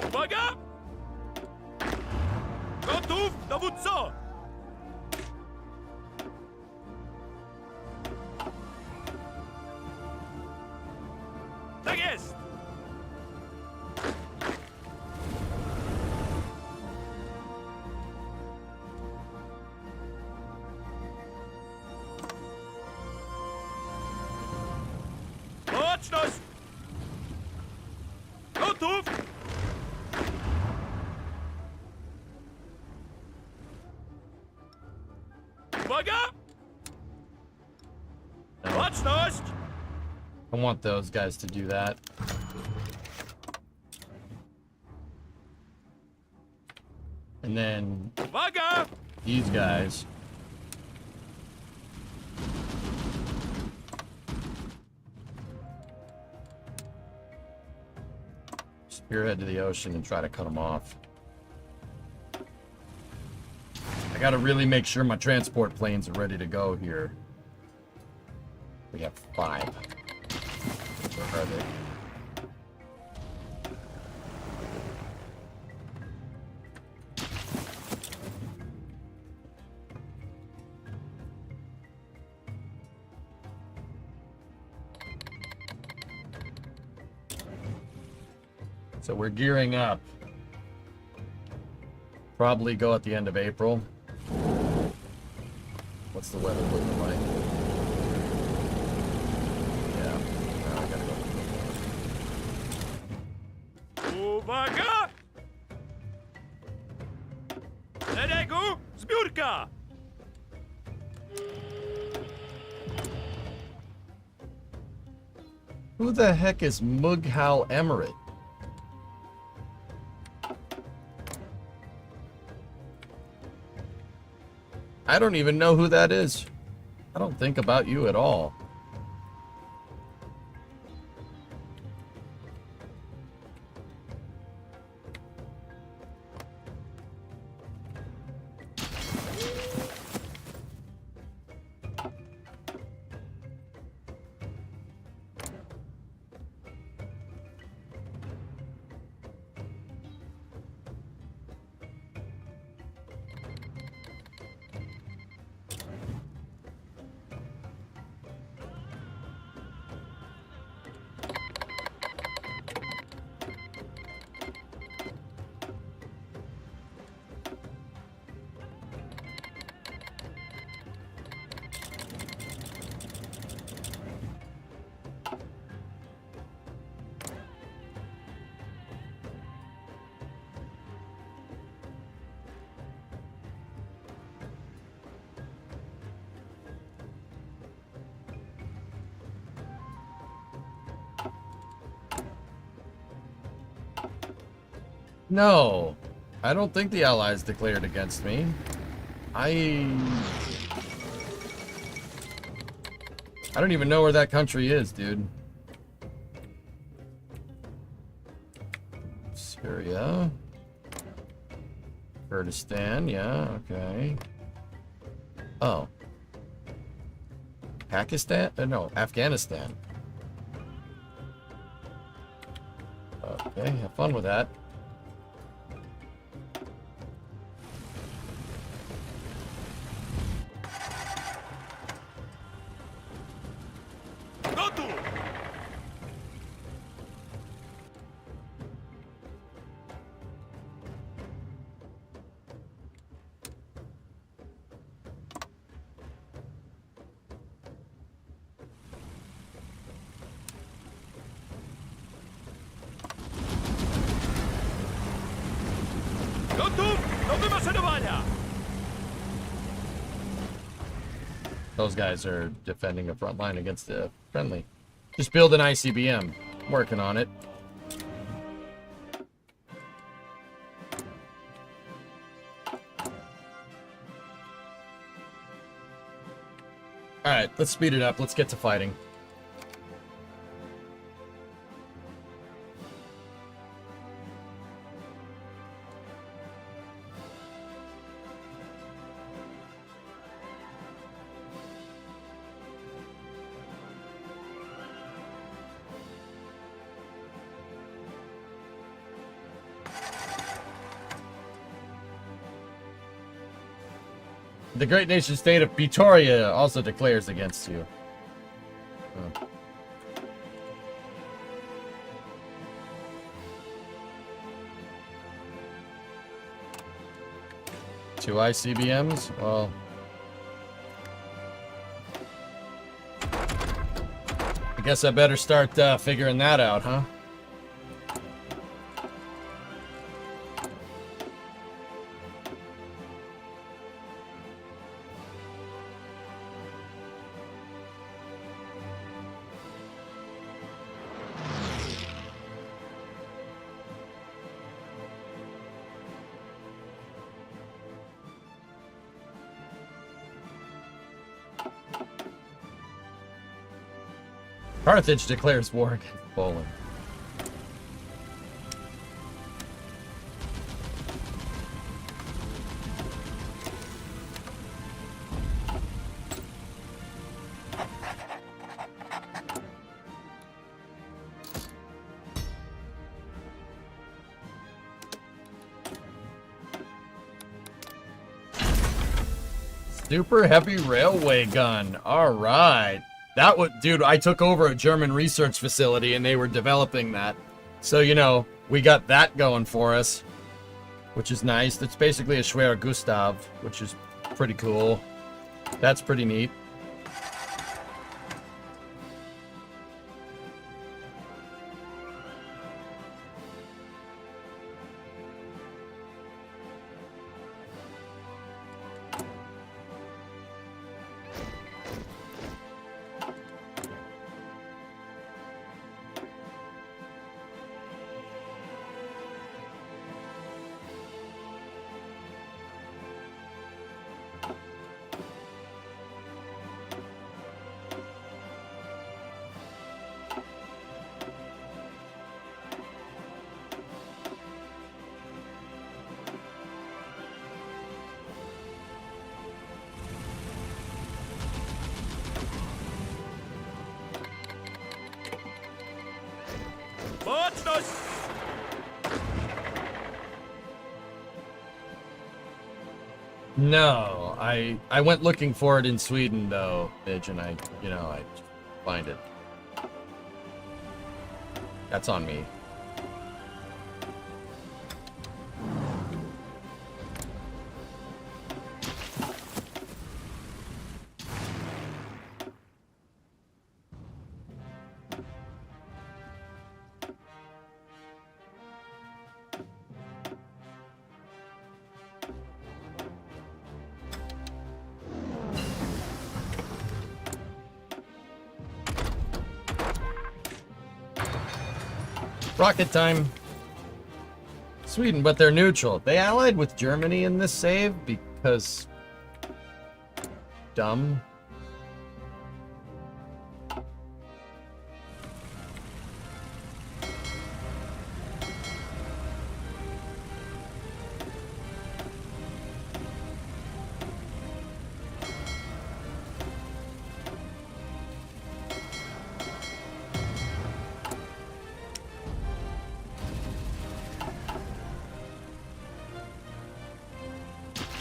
Uwaga! Gotów, dowódco! Tak jest! Baczność! Gotów! Uwaga! Baczność! I want those guys to do that. And then Uwaga! these guys. Spearhead to the ocean and try to cut them off. I gotta really make sure my transport planes are ready to go here. We have 5. Where are they? So we're gearing up. Probably go at the end of April. What's the weather looking like? Yeah, I gotta go. Uwaga! Szeregu, zbiórka! Who the heck is Mughal Emirate? I don't even know who that is. I don't think about you at all. No, I don't think the Allies declared against me. I don't even know where that country is, dude. Syria. Kurdistan, yeah, okay. Oh. Pakistan? No, Afghanistan. Okay, have fun with that. Go to! Готов! До вимашування! Those guys are defending a front line against the friendly. Just build an ICBM. Working on it. Alright, let's speed it up. Let's get to fighting. The great nation state of Pretoria also declares against you. Oh. Two ICBMs? Well... I guess I better start figuring that out, huh? Carthage declares war against Poland. Super heavy railway gun. All right. That would, dude, I took over a German research facility and they were developing that. So, you know, we got that going for us, which is nice. That's basically a Schwer Gustav, which is pretty cool. That's pretty neat. Mocność! No, I went looking for it in Sweden though, Midge, and I find it. That's on me. Rocket time. Sweden, but they're neutral. They allied with Germany in this save because... dumb.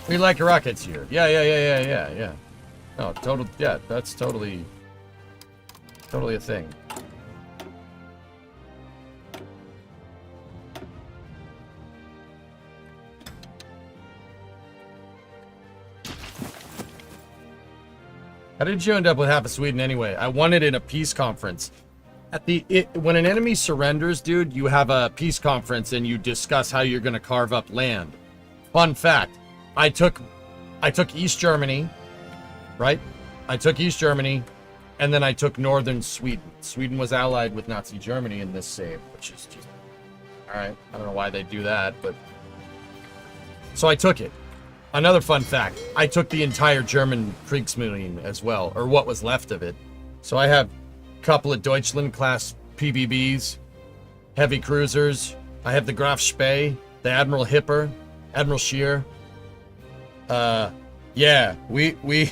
We like rockets here. Yeah. No, total. Yeah, that's totally a thing. How did you end up with half of Sweden anyway? I won it in a peace conference. When an enemy surrenders, dude, you have a peace conference and you discuss how you're going to carve up land. Fun fact, I took East Germany, right? I took East Germany, and then I took northern Sweden. Sweden was allied with Nazi Germany in this save, which is just... Alright, I don't know why they do that, but... So I took it. Another fun fact, I took the entire German Kriegsmarine as well, or what was left of it. So I have a couple of Deutschland-class PBBs, heavy cruisers. I have the Graf Spee, the Admiral Hipper, Admiral Scheer. Yeah, we...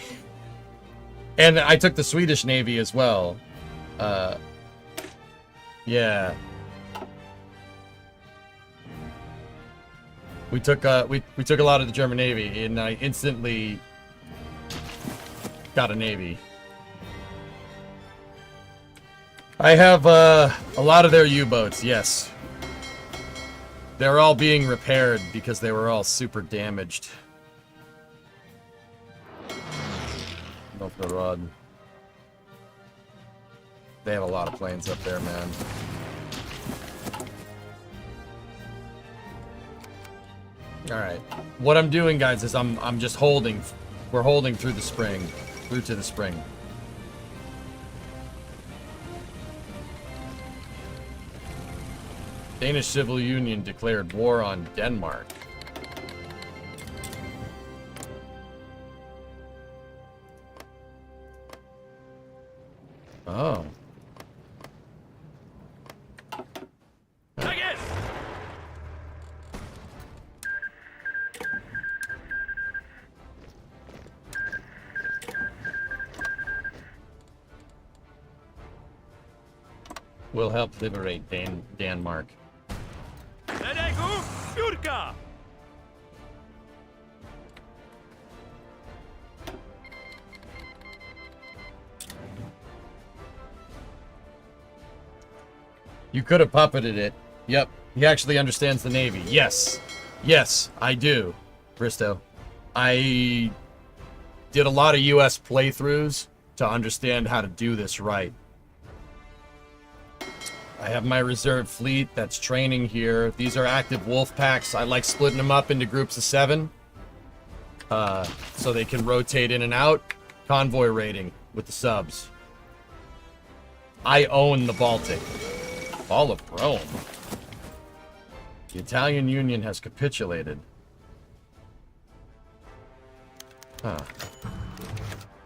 And I took the Swedish Navy as well. Yeah. We took a lot of the German Navy, and I instantly got a Navy. I have a lot of their U-boats, yes. They're all being repaired because they were all super damaged. Novgorod. They have a lot of planes up there, man. All right. What I'm doing, guys, is I'm just holding. We're holding through the spring, through to the spring. Danish Civil Union declared war on Denmark. Oh. Tages! Will help liberate Denmark. Nedegu Jurka! You could have puppeted it. Yep. He actually understands the Navy. Yes. Yes, I do, Bristow. I did a lot of US playthroughs to understand how to do this right. I have my reserve fleet that's training here. These are active wolf packs. I like splitting them up into groups of 7. So they can rotate in and out. Convoy raiding with the subs. I own the Baltic. Fall of Rome. The Italian Union has capitulated. Huh.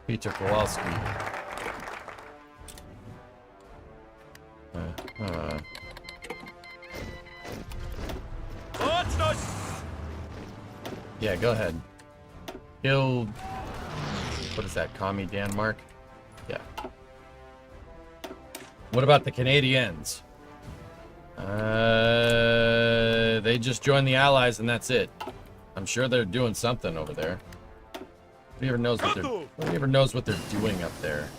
Peter Kowalski. Yeah, go ahead. He'll... What is that? Commie Denmark? Yeah. What about the Canadians? They just joined the Allies and that's it. I'm sure they're doing something over there. Who ever knows what they're doing up there?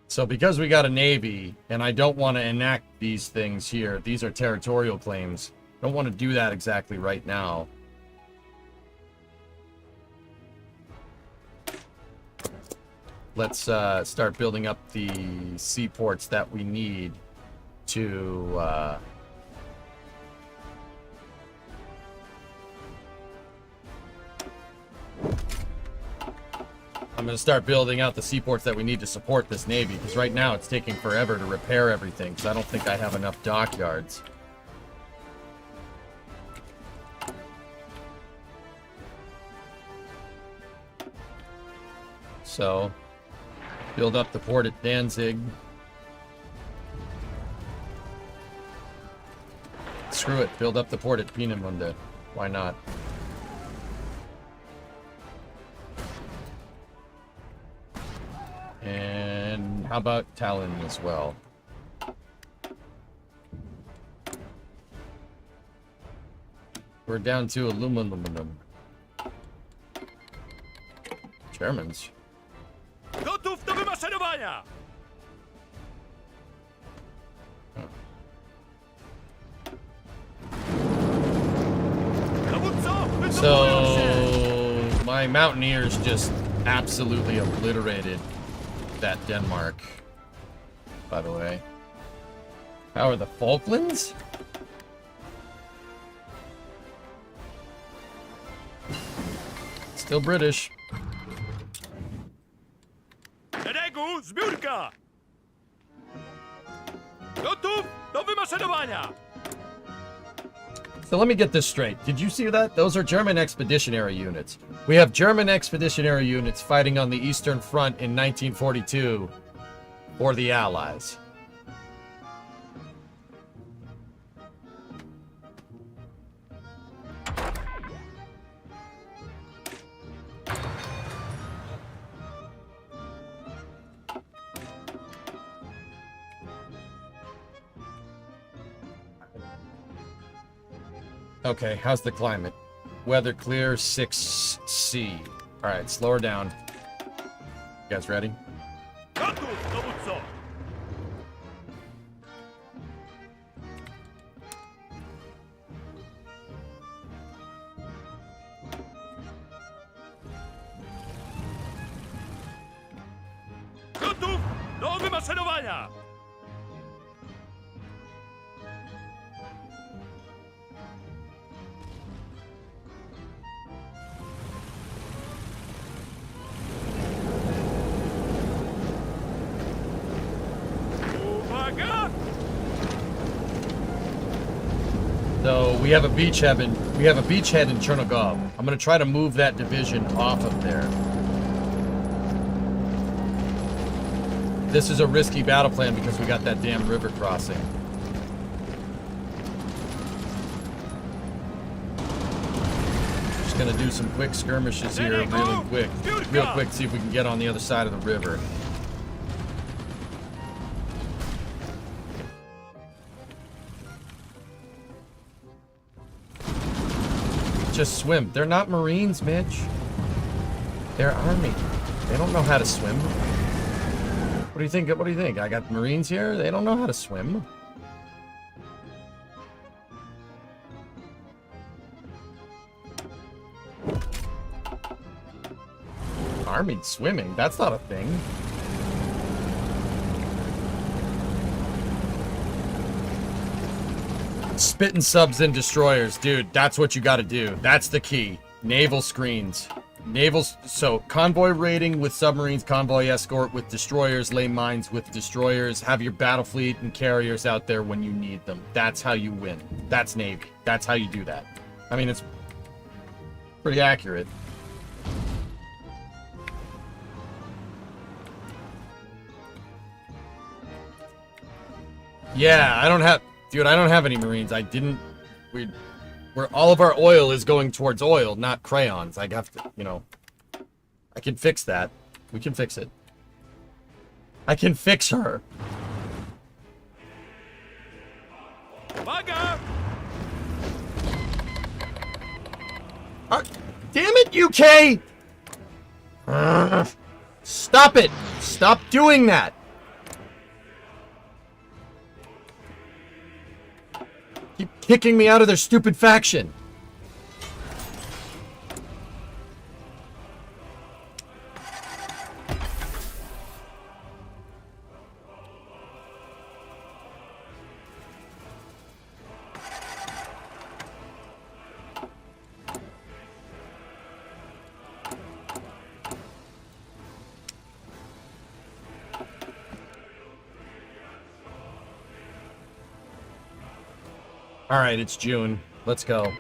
So because we got a Navy, and I don't want to enact these things here, these are territorial claims. Don't want to do that exactly right now. Let's start building up the seaports that we need to... I'm going to start building out the seaports that we need to support this Navy, because right now it's taking forever to repair everything, because I don't think I have enough dockyards. So, build up the port at Danzig. Screw it, build up the port at Peenemünde. Why not? how about Talon as well? We're down to aluminum. Germans. Gotów do wymaszerowania! Dowódco, wycofują się! So my mountaineers just absolutely obliterated that Denmark. By the way, how are the Falklands? Still British. Szeregu, zbiórka! Gotów do wymaszerowania! So let me get this straight. Did you see that? Those are German expeditionary units. We have German expeditionary units fighting on the Eastern Front in 1942 for the Allies. Okay, how's the climate? Weather clear, 6C. Alright, slow her down. You guys ready? Gotów, dowódco! Gotów do wymaszerowania! Uwaga! So we have a beachhead in Chernigov. I'm gonna try to move that division off of there. This is a risky battle plan because we got that damn river crossing. Just gonna do some quick skirmishes here, real quick, see if we can get on the other side of the river. Just swim. They're not Marines, Mitch. They're Army. They don't know how to swim. What do you think? What do you think? I got Marines here? They don't know how to swim. Army swimming? That's not a thing. Spitting subs and destroyers, dude. That's what you got to do. That's the key. Naval screens. So convoy raiding with submarines, convoy escort with destroyers, lay mines with destroyers, have your battle fleet and carriers out there when you need them. That's how you win. That's Navy. That's how you do that. I mean, it's pretty accurate. Yeah, I don't have any Marines. Where all of our oil is going towards oil, not crayons. I have to, I can fix that. We can fix it. I can fix her. Uwaga! Damn it, UK! Stop it! Stop doing that! Keep kicking me out of their stupid faction. All right, it's June. Let's go.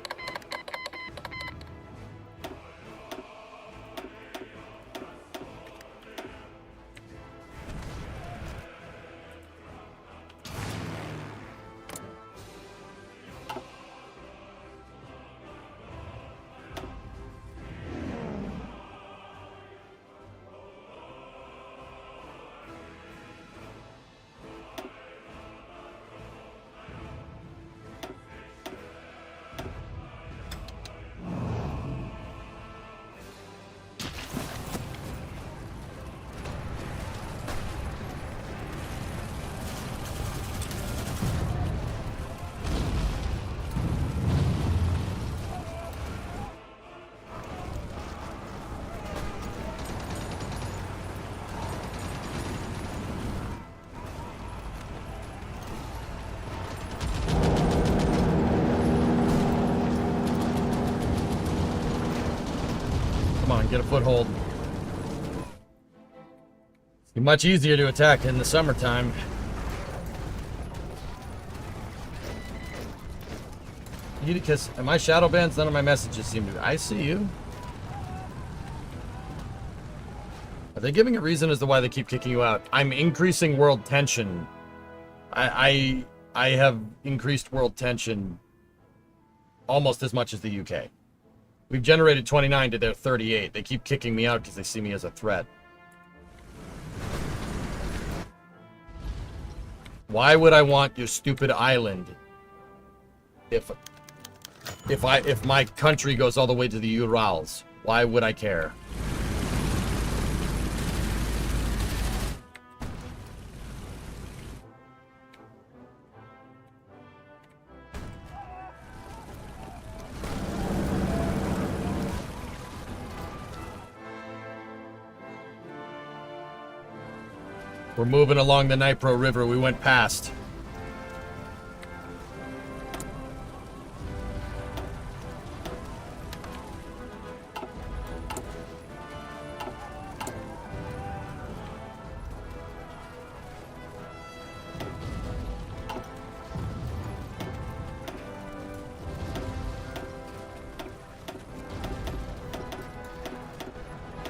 on, get a foothold. It's much easier to attack in the summertime. Because am I shadow bans? None of my messages seem to. I see you. Are they giving a reason as to why they keep kicking you out? I'm increasing world tension. I have increased world tension almost as much as the UK. We've generated 29 to their 38. They keep kicking me out because they see me as a threat. Why would I want your stupid island if my country goes all the way to the Urals? Why would I care? We're moving along the Dnipro River. We went past.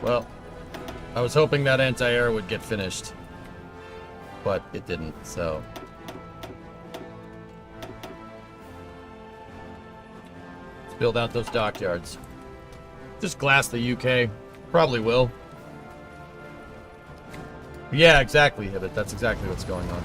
Well, I was hoping that anti-air would get finished, but it didn't, so. Let's build out those dockyards. Just glass the UK. Probably will. Yeah, exactly, Hibbit. That's exactly what's going on.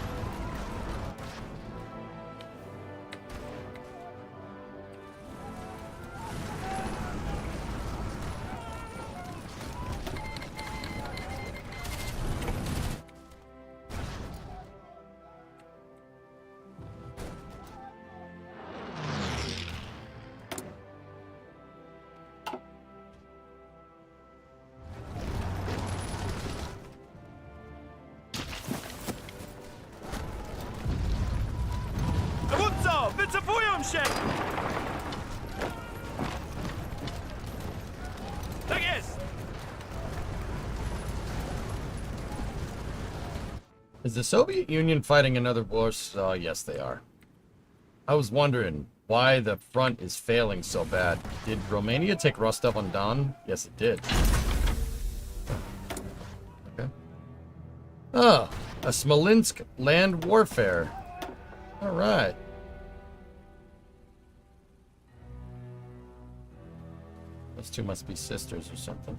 Dowódco, wycofują się! Tak jest! Is the Soviet Union fighting another war? Oh, yes, they are. I was wondering why the front is failing so bad. Did Romania take Rostov-on-Don? Yes, it did. Okay. Oh, a Smolensk land warfare. All right. Those two must be sisters or something.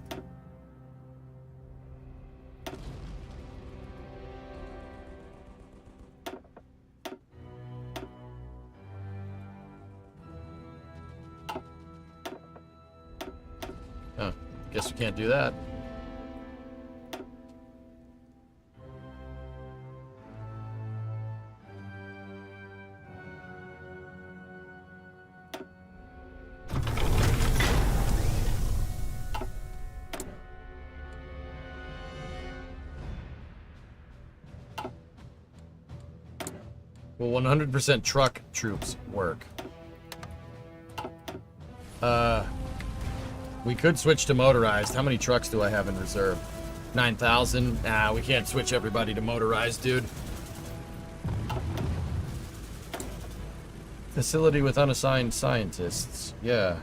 Huh. Guess we can't do that. Will 100% truck troops work? We could switch to motorized. How many trucks do I have in reserve? 9,000? Nah, we can't switch everybody to motorized, dude. Facility with unassigned scientists. Yeah.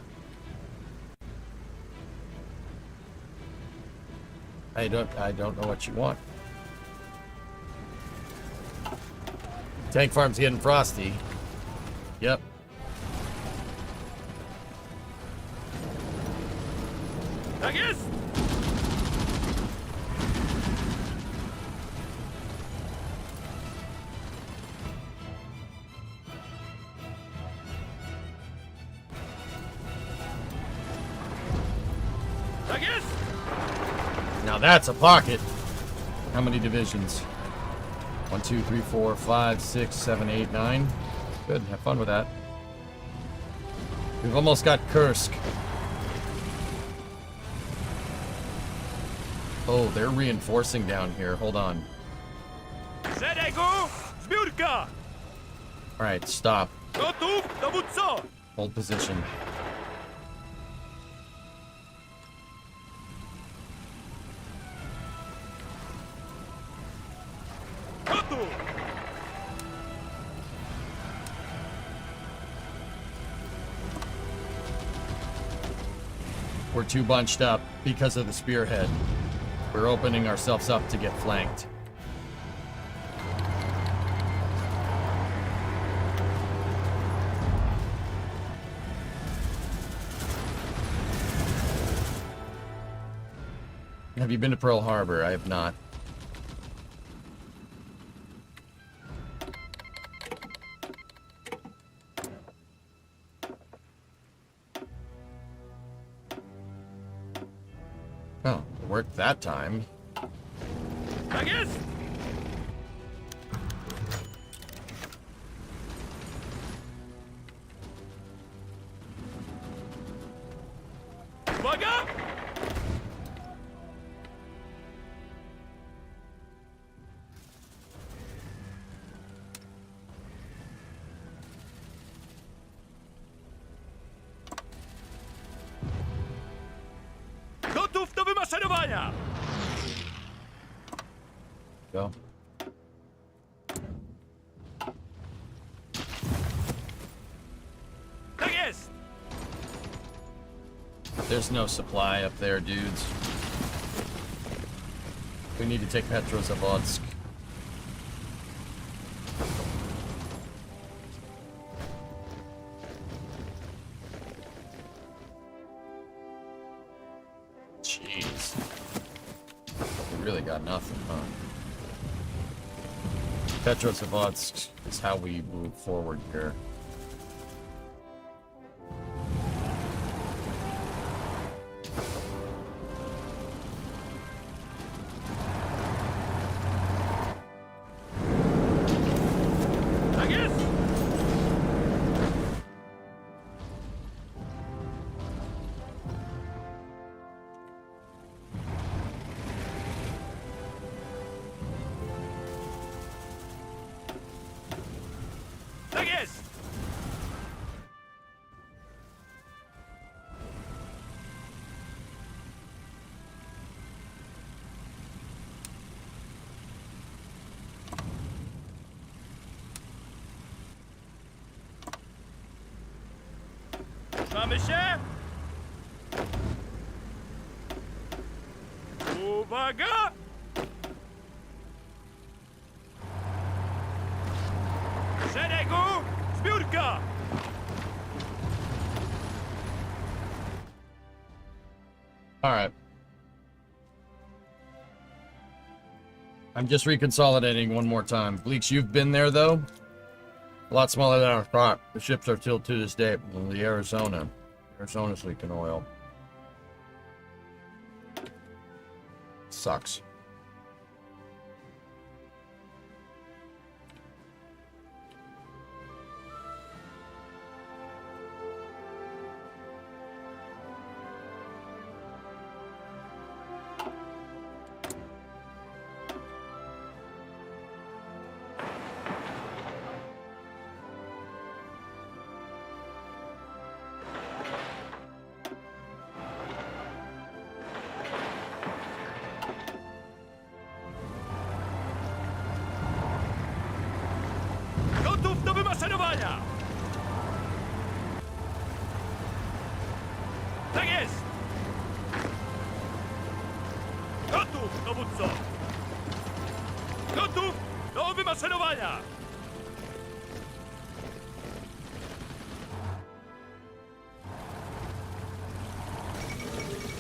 I don't know what you want. Tank farm's getting frosty. Yep. Tak jest! Tak jest! Now that's a pocket. How many divisions? 1, 2, 3, 4, 5, 6, 7, 8, 9. Good. Have fun with that. We've almost got Kursk. Oh, they're reinforcing down here. Hold on. Szeregu, zbiórka! Alright, stop. Gotów, dowódco! Hold position. We're too bunched up because of the spearhead. We're opening ourselves up to get flanked. Have you been to Pearl Harbor? I have not. Oh, it worked that time. Tak jest! Uwaga! Gotów do wymaszerowania! Go. Tak jest! There's no supply up there, dudes. We need to take Petrozavodsk. Jeez. We really got nothing, huh? Petrozavodsk is how we move forward here. Tak jest! Tak jest! Ruszamy się! Uwaga! W szeregu! Zbiórka! All right. I'm just reconsolidating one more time. Bleaks, you've been there, though? A lot smaller than I thought. The ships are still to this day in the Arizona. Arizona's leaking oil. Sucks. Gotów do wymaszerowania! Tak jest! Gotów, dowódco! Gotów do wymaszerowania!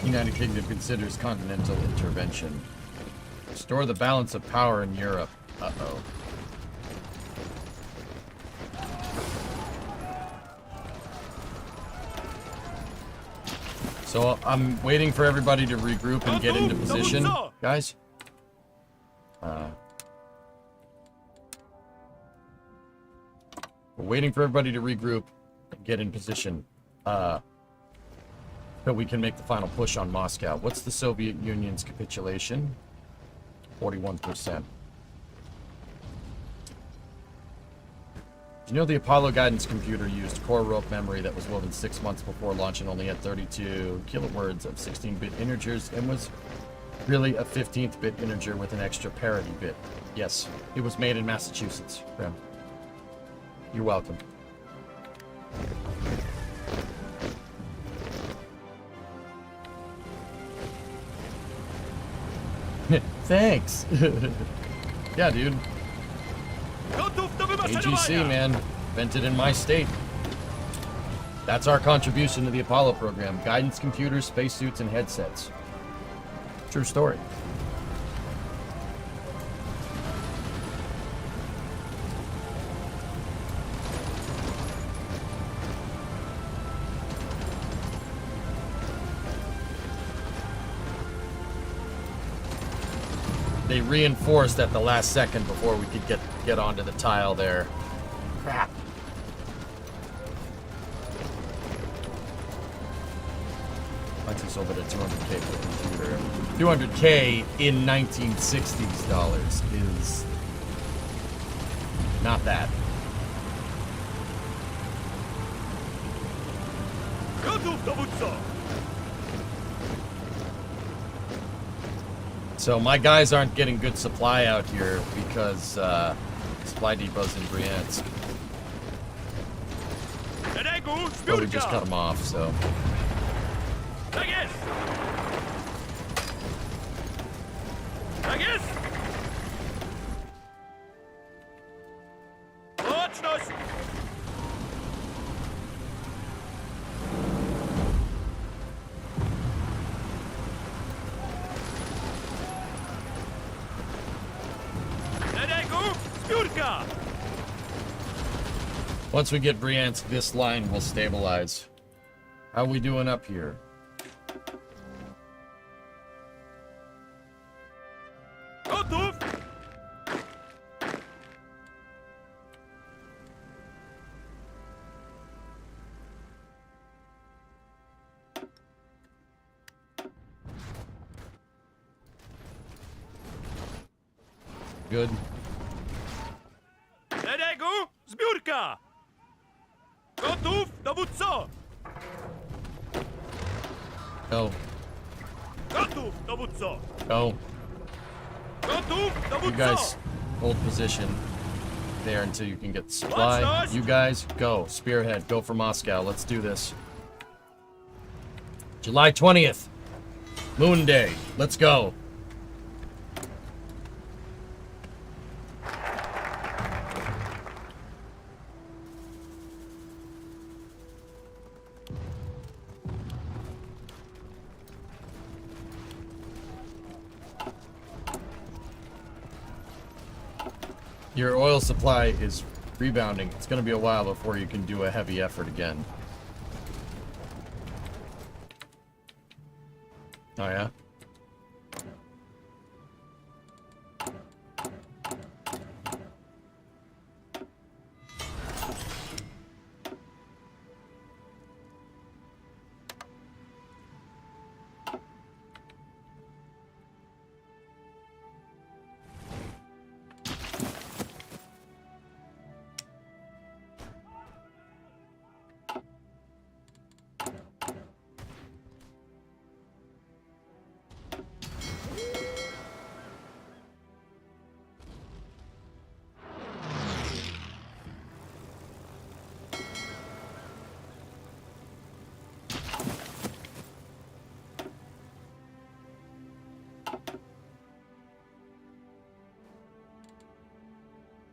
United Kingdom considers continental intervention. Restore the balance of power in Europe. Uh-oh. So I'm waiting for everybody to regroup and get into position, guys. We're waiting for everybody to regroup and get in position, so we can make the final push on Moscow. What's the Soviet Union's capitulation? 41%. You know the Apollo guidance computer used core rope memory that was woven 6 months before launch and only had 32 kilowords of 16-bit integers and was really a 15th-bit integer with an extra parity bit. Yes, it was made in Massachusetts. Yeah. You're welcome. Thanks. Yeah, dude. Gotów do AGC, wymaszerowania! man. Invented in my state. That's our contribution to the Apollo program. Guidance computers, spacesuits, and headsets. True story. They reinforced at the last second before we could get onto the tile there. Crap. Lexus sold it at 200K for the computer. 200K in 1960s dollars is not that. Gotów, dowódco! So my guys aren't getting good supply out here because supply depot's in Briansk. Szeregu, But we just cut zbiórka! them off, so. Tak jest! Tak jest! Łączność! Szeregu, zbiórka! Once we get Briansk, this line will stabilize. How we doing up here? Gotów! Good. Szeregu, zbiórka! Gotów, dowódco! Go. Gotów, dowódco! Go. Gotów, You dowódco! guys hold position there until you can get the supply. You guys go. Spearhead. Go for Moscow. Let's do this. July 20th. Moon Day. Let's go. Your oil supply is rebounding. It's going to be a while before you can do a heavy effort again. Oh, yeah?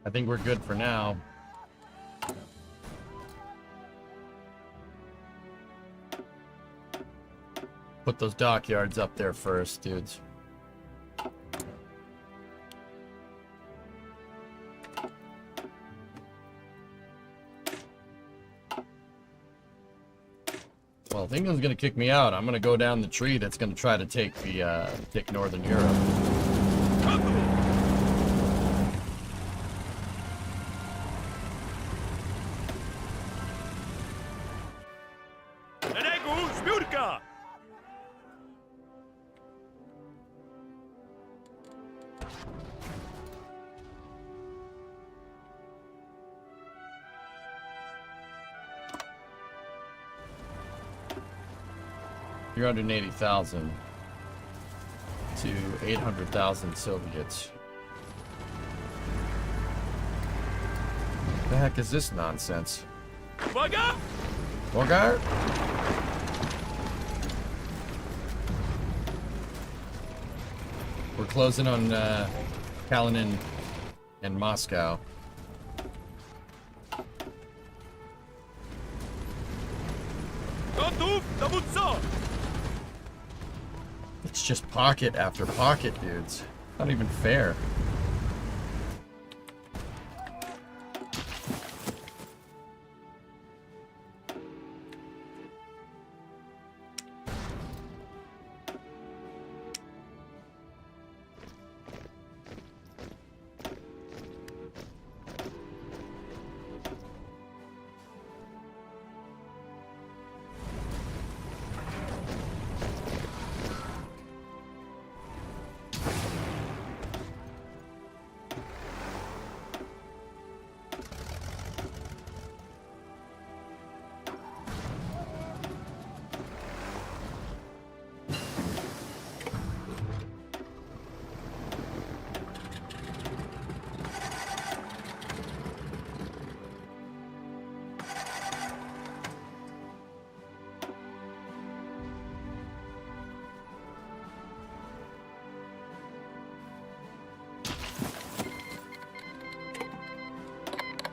I think we're good for now. Put those dockyards up there first, dudes. Well, if England's gonna kick me out, I'm gonna go down the tree that's gonna try to take the take Northern Europe. Szeregu, zbiórka! You're 180,000 to 800,000 Soviets. The heck is this nonsense? Uwaga! Borgard? We're closing on Kalinin and Moscow. готов до бутса. It's just pocket after pocket, dudes. Not even fair.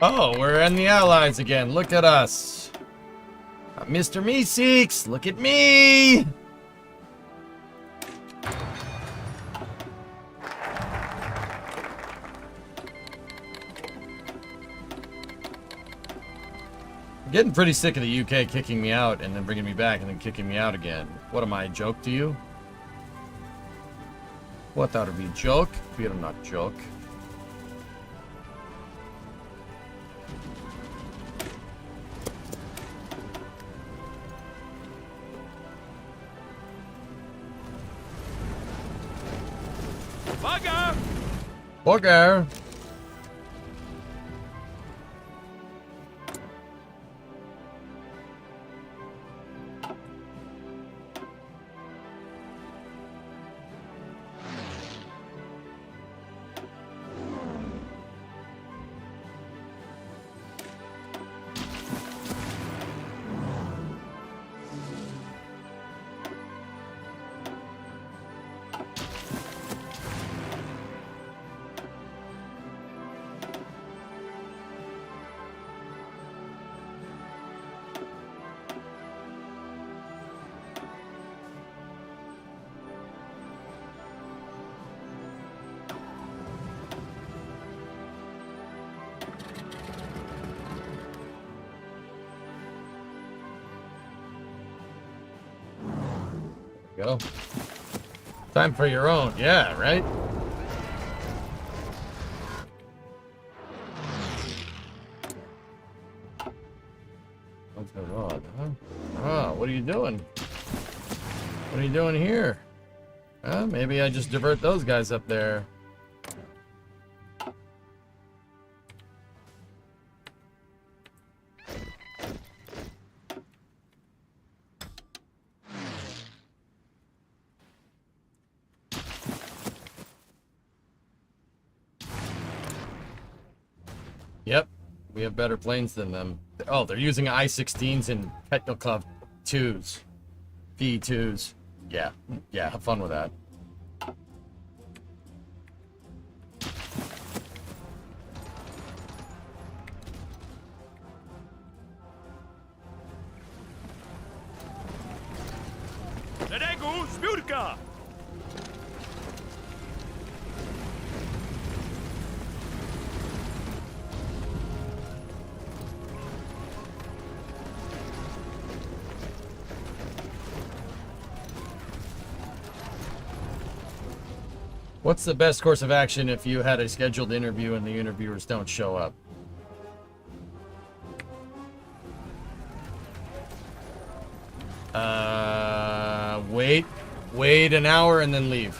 Oh, we're in the Allies again. Look at us. Mr. Meeseeks, look at me. I'm getting pretty sick of the UK kicking me out and then bringing me back and then kicking me out again. What am I, a joke to you? What, that would be a joke? We're not joke. Vaga. Booger! Go. Time for your own. Yeah, right? What's going on, huh? Oh, what are you doing? What are you doing here? Maybe I just divert those guys up there. Yep, we have better planes than them. Oh, they're using I-16s and Petnikov 2s. P-2s. Yeah, have fun with that. Neregu zbiórka. What's the best course of action if you had a scheduled interview and the interviewers don't show up? Wait an hour and then leave.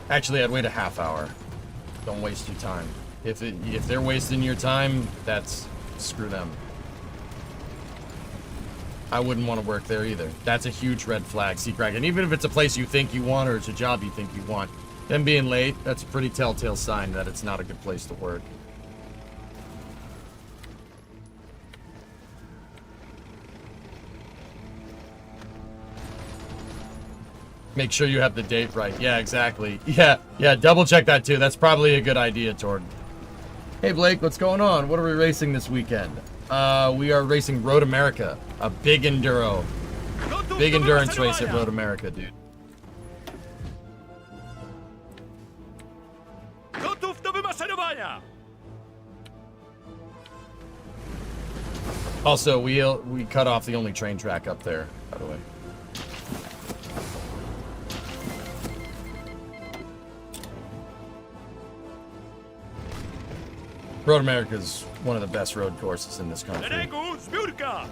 Actually, I'd wait a half hour. Don't waste your time. If they're wasting your time, that's screw them. I wouldn't want to work there either. That's a huge red flag, Seacrack. And even if it's a place you think you want or it's a job you think you want, them being late, that's a pretty telltale sign that it's not a good place to work. Make sure you have the date right. Yeah, exactly. Yeah, double check that too. That's probably a good idea, Tord. Hey Blake, what's going on? What are we racing this weekend? We are racing Road America, a big enduro. Big endurance race at Road America, dude. Gotów do wymaszerowania! Also, we cut off the only train track up there, by the way. Road America is one of the best road courses in this country. Szeregu, zbiórka!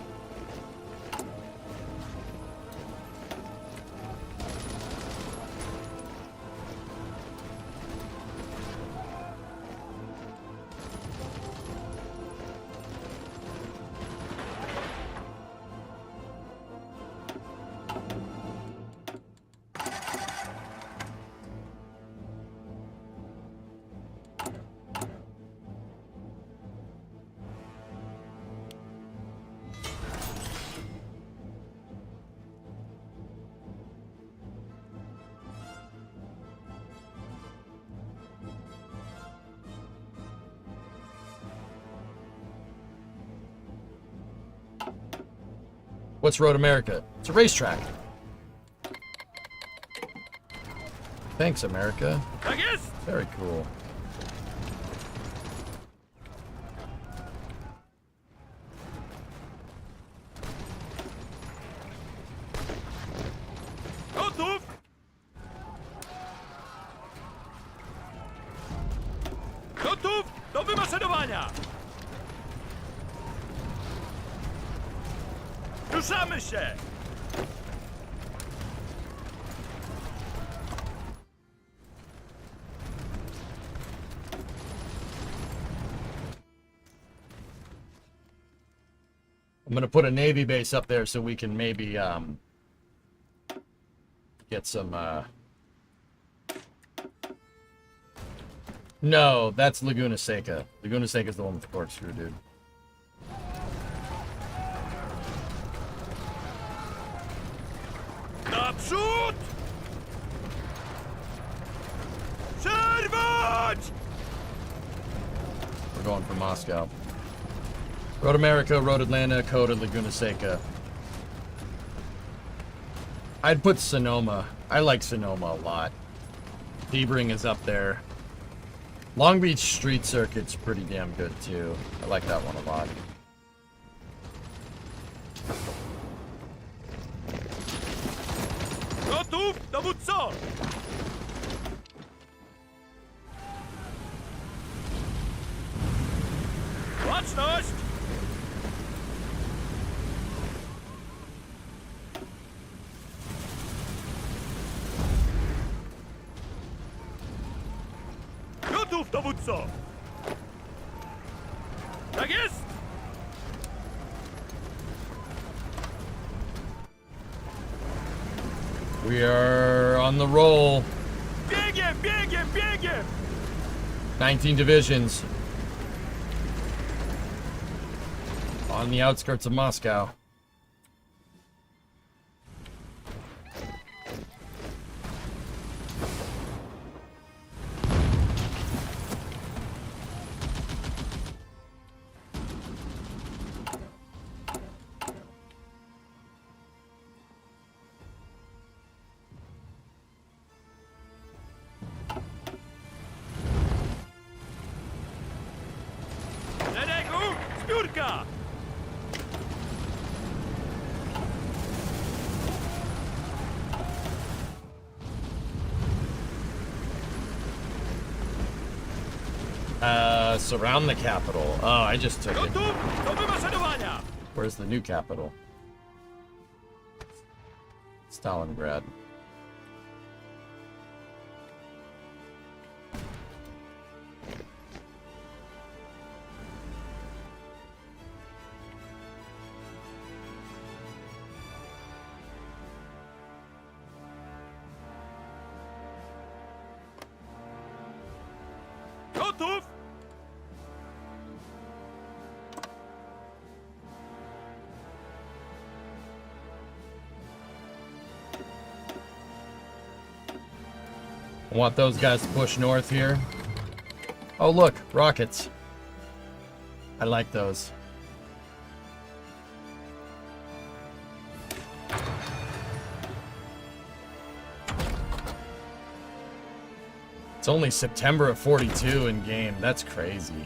What's Road America? It's a racetrack. Thanks, America. Tak jest! Very cool. Gotów! Gotów do wymaszerowania! Ruszamy się! I'm gonna put a Navy base up there so we can maybe get some No, that's Laguna Seca. Laguna Seca is the one with the corkscrew, dude. Naprzód! Przerwać! We're going for Moscow. Road America, Road Atlanta, Coda, Laguna Seca. I'd put Sonoma. I like Sonoma a lot. Sebring is up there. Long Beach Street Circuit's pretty damn good too. I like that one a lot. Gotów, dowódco! Baczność! Gotów, dowódco! Tak jest! We are on the roll. Biegiem, biegiem, biegiem! 19 divisions. On the outskirts of Moscow. Szeregu, zbiórka! Surround the capital. Oh, I just took it. Gotów do wymaszerowania! Where's the new capital? Stalingrad. Gotów! I want those guys to push north here. Oh, look, rockets. I like those. It's only September of 42 in game. That's crazy.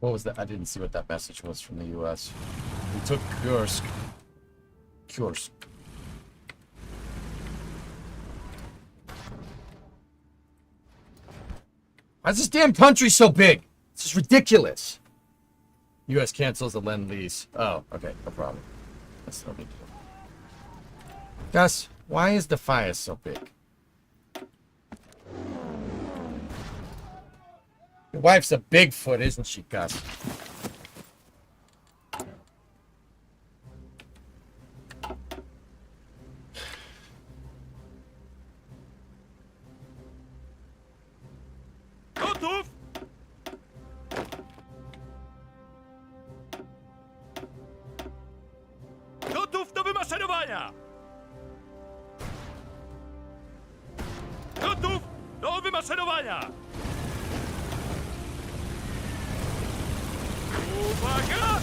What was that? I didn't see what that message was from the U.S. We took Kursk. Kursk. Why is this damn country so big? This is ridiculous. U.S. cancels the Lend-Lease. Oh, okay, no problem. That's no big deal. Gus, why is the fire so big? Your wife's a Bigfoot, isn't she, Gus? Готов! Готов до wymaszerowania! Gotów do wymaszerowania! Uwaga!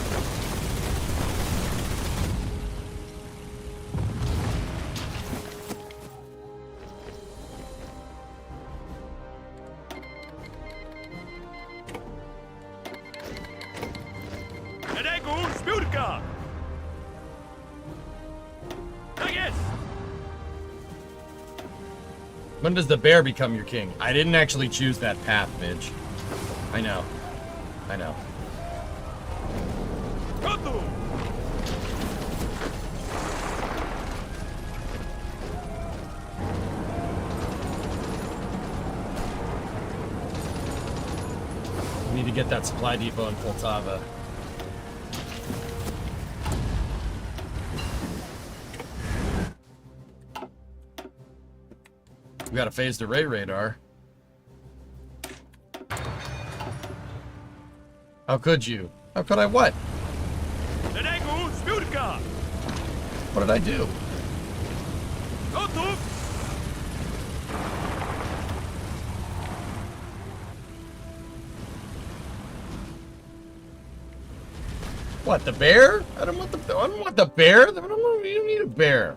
Szeregu, zbiórka! Tak jest! When does the bear become your king? I didn't actually choose that path, Midge. I know. I know. Gotów! We need to get that supply depot in Poltava. We got a phased array radar. How could you? How could I what? Szeregu, zbiórka! What did I do? Gotów! What, the bear? I don't want the bear. You don't need a bear.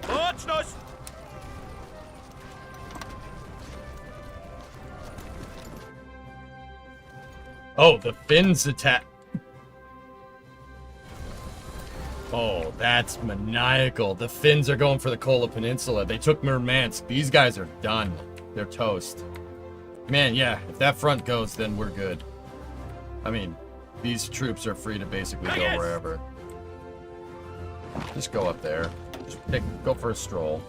Baczność! Oh, the Finns attack. Oh, that's maniacal. The Finns are going for the Kola Peninsula. They took Murmansk. These guys are done. They're toast. Man, yeah, if that front goes, then we're good. I mean, these troops are free to basically go wherever. Just go up there. Just go for a stroll.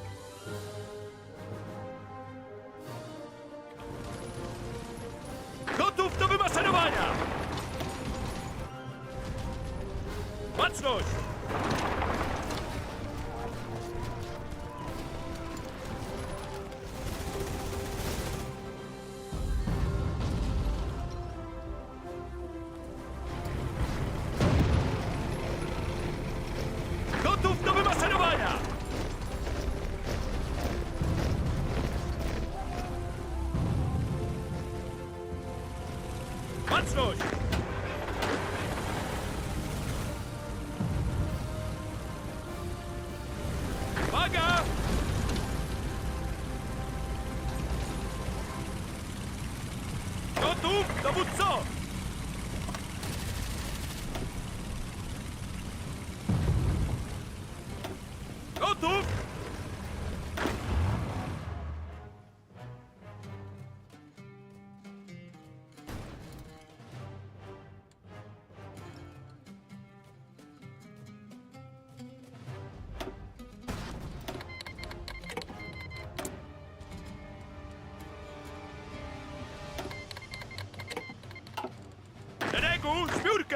Gotów do wymaszerowania! Baczność! Gotów do wymaszerowania! Baczność!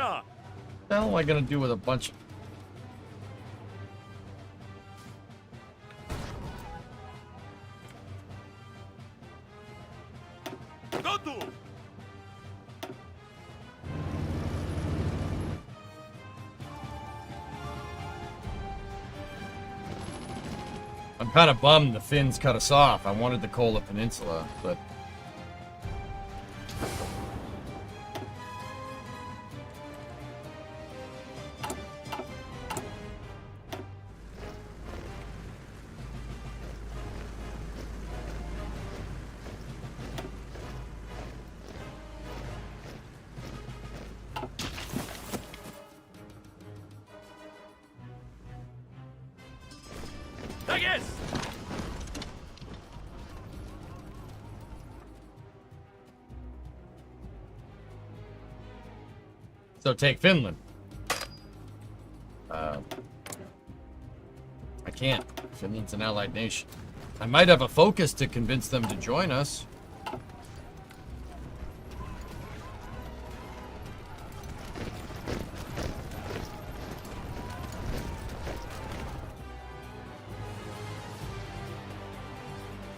maszerowania! What the hell am I gonna do with a bunch of... Gotów! I'm kind of bummed the Finns cut us off. I wanted the Kola Peninsula, but... Tak jest! So take Finland. I can't. Finland's an allied nation. I might have a focus to convince them to join us.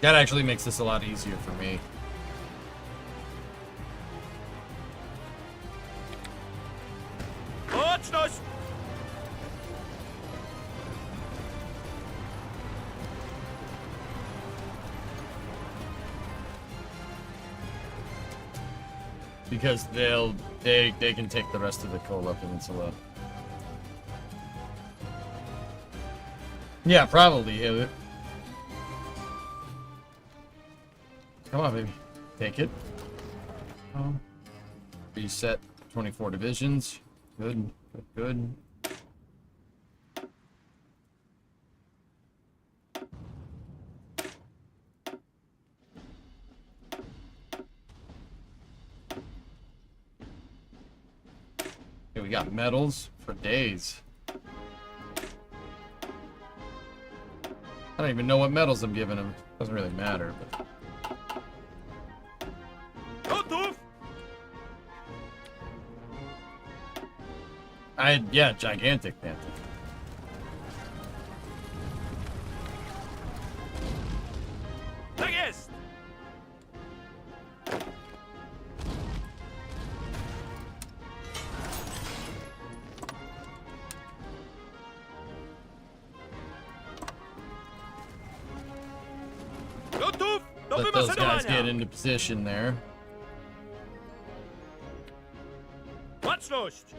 That actually makes this a lot easier for me. Łączność! Because they can take the rest of the Kola Peninsula. Yeah, probably. Yeah. Come on, baby. Take it. Oh. Reset 24 divisions. Good, good, good. Okay, we got medals for days. I don't even know what medals I'm giving him. Doesn't really matter, but... Gotów! Yeah, gigantic panther. Tak jest! Gotów do Let those guys get wymaszerowania! into position there. Baczność!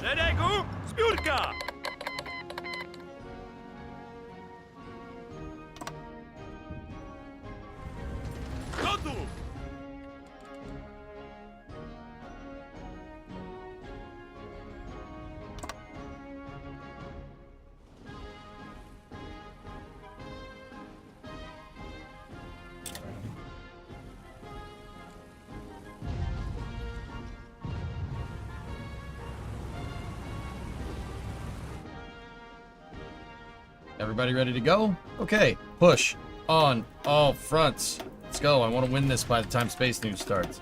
Szeregu! Zbiórka! Gotów! Everybody ready to go? Okay, push on all fronts. Let's go. I want to win this by the time Space News starts.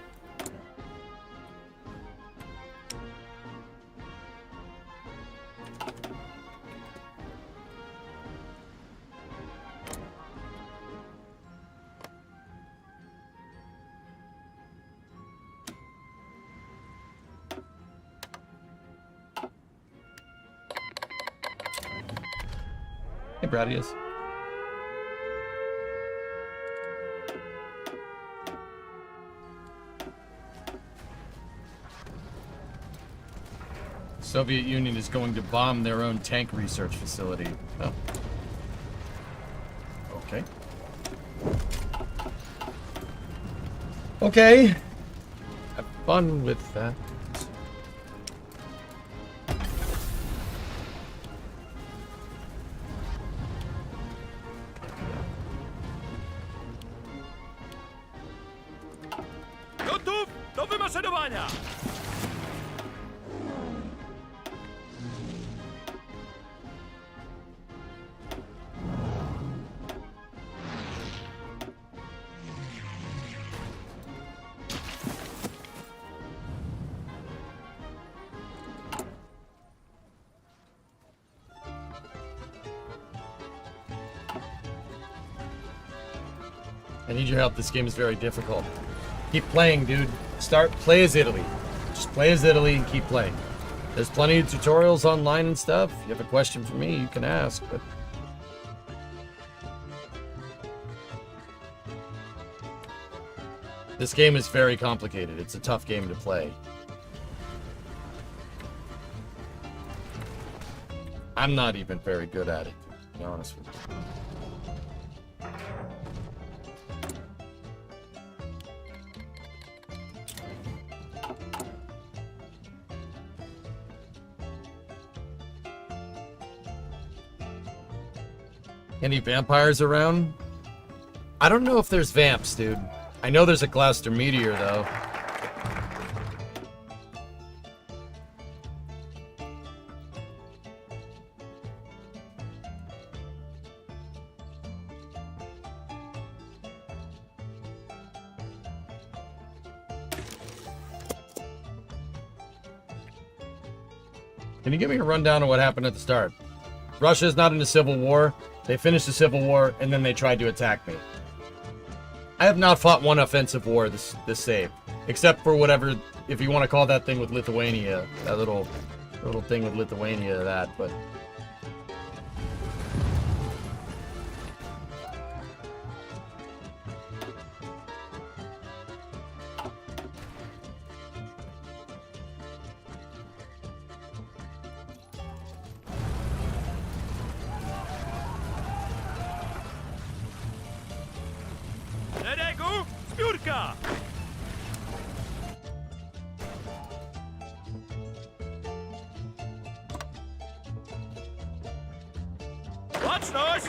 Hey, Bradius. Soviet Union is going to bomb their own tank research facility. Oh. Okay. Okay. Have fun with that. Gotów do wymaszerowania! I need your help. This game is very difficult. Keep playing, dude. Play as Italy. Just play as Italy and keep playing. There's plenty of tutorials online and stuff. If you have a question for me, you can ask, but... This game is very complicated. It's a tough game to play. I'm not even very good at it, to be honest with you. Any vampires around? I don't know if there's vamps, dude. I know there's a Gloucester meteor, though. Can you give me a rundown of what happened at the start? Russia's not in a civil war. They finished the civil war, and then they tried to attack me. I have not fought one offensive war this save, except for whatever, if you want to call that thing with Lithuania, that little thing with Lithuania, that, but... Szeregu, zbiórka! Baczność!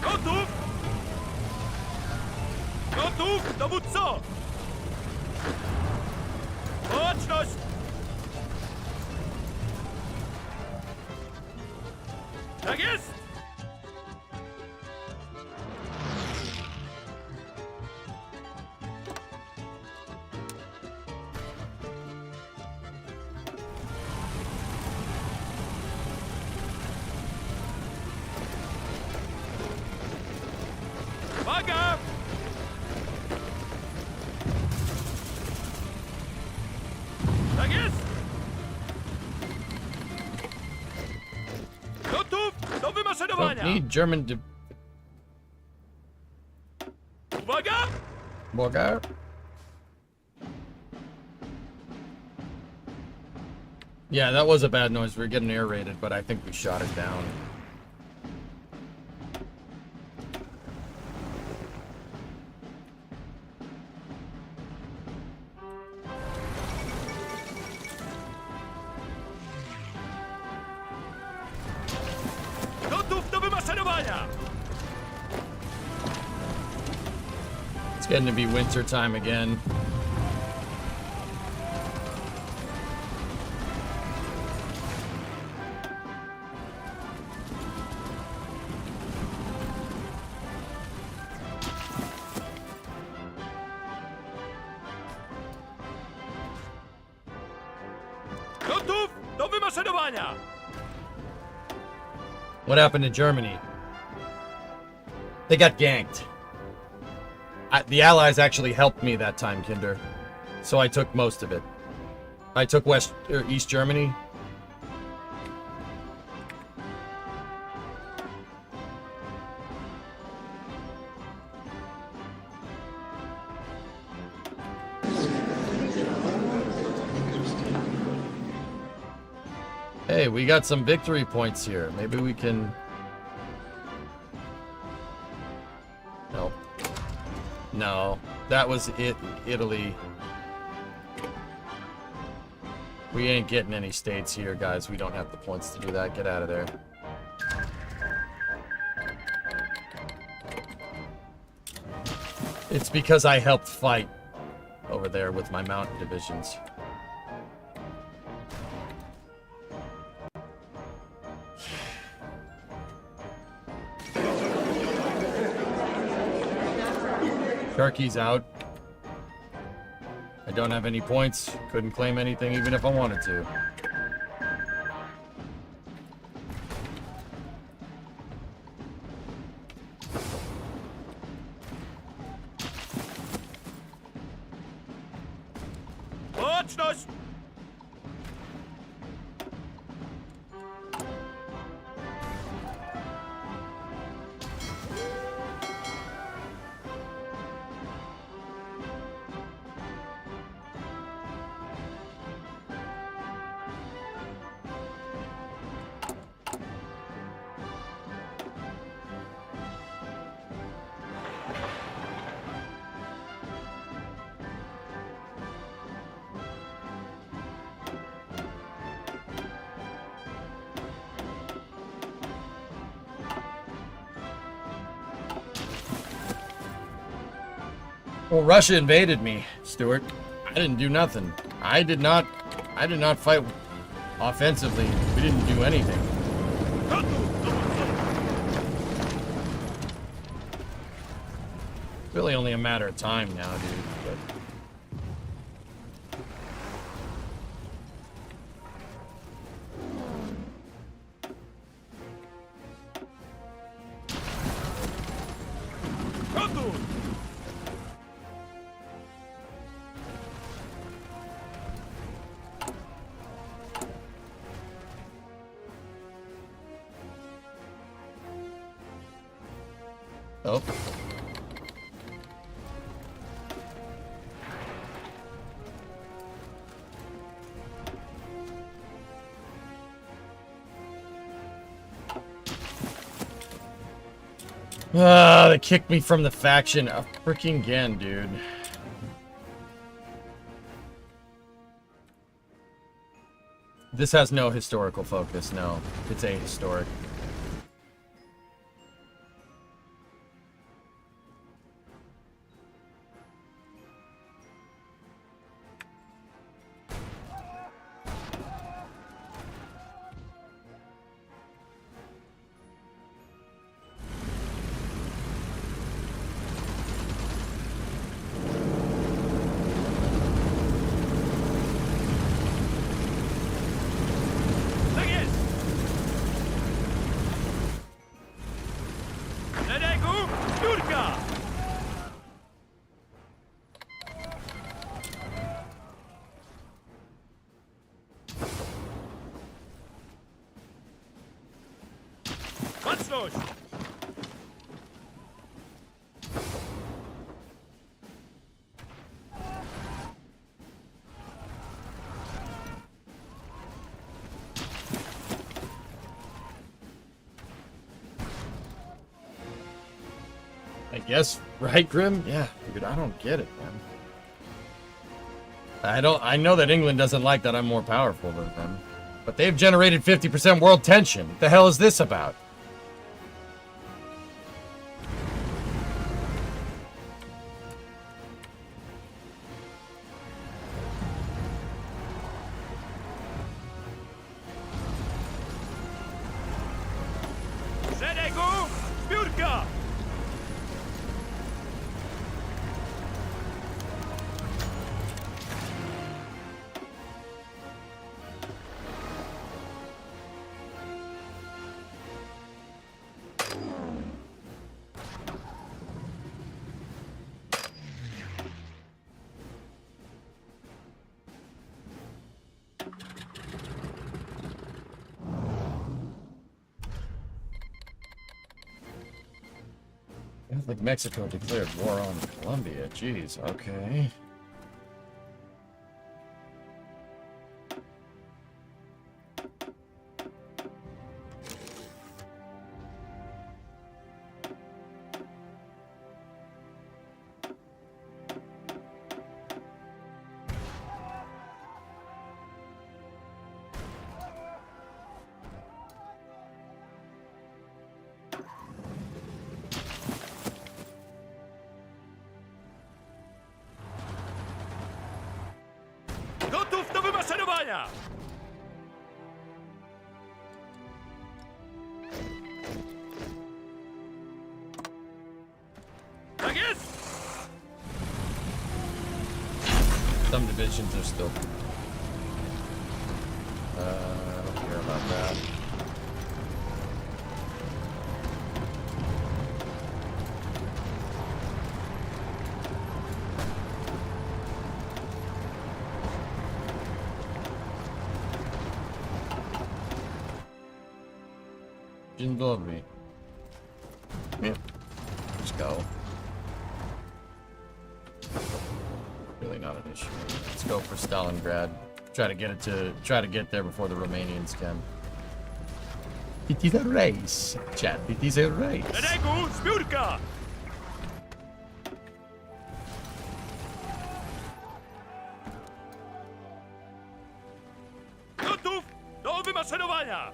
Gotów! Gotów, dowódco! Baczność! Tak jest! Uwaga! Tak jest! Gotów do wymaszerowania! Don't need German to... Uwaga! Bulgar? Yeah, that was a bad noise. We were getting air raided, but I think we shot it down. Gotów do wymaszerowania! It's getting to be winter time again. Gotów do wymaszerowania! What happened in Germany? They got ganked. The Allies actually helped me that time, Kinder. So I took most of it. I took East Germany. Hey, we got some victory points here. Maybe we can... Nope. No, that was it. Italy. We ain't getting any states here, guys. We don't have the points to do that. Get out of there. It's because I helped fight over there with my mountain divisions. Turkey's out. I don't have any points. Couldn't claim anything even if I wanted to. Точность! Well, Russia invaded me, Stuart. I didn't do nothing. I did not fight offensively. We didn't do anything. Really only a matter of time now, dude. But... Oh. Ah, they kicked me from the faction freaking again, dude. This has no historical focus, no. It's ahistoric. I guess, right, Grim? Yeah, dude, I don't get it, man. I know that England doesn't like that I'm more powerful than them. But they've generated 50% world tension. What the hell is this about? Like Mexico declared war on Colombia. Jeez, okay. Gotów do wymaszerowania! Tak jest! Some divisions are still. I don't care about that. Dzień dobry. Yeah. Just go. Really not an issue. Let's go for Stalingrad. Try to get there before the Romanians can. It is a race, chat. It is a race. Szeregu, zbiórka! Gotów do wymaszerowania!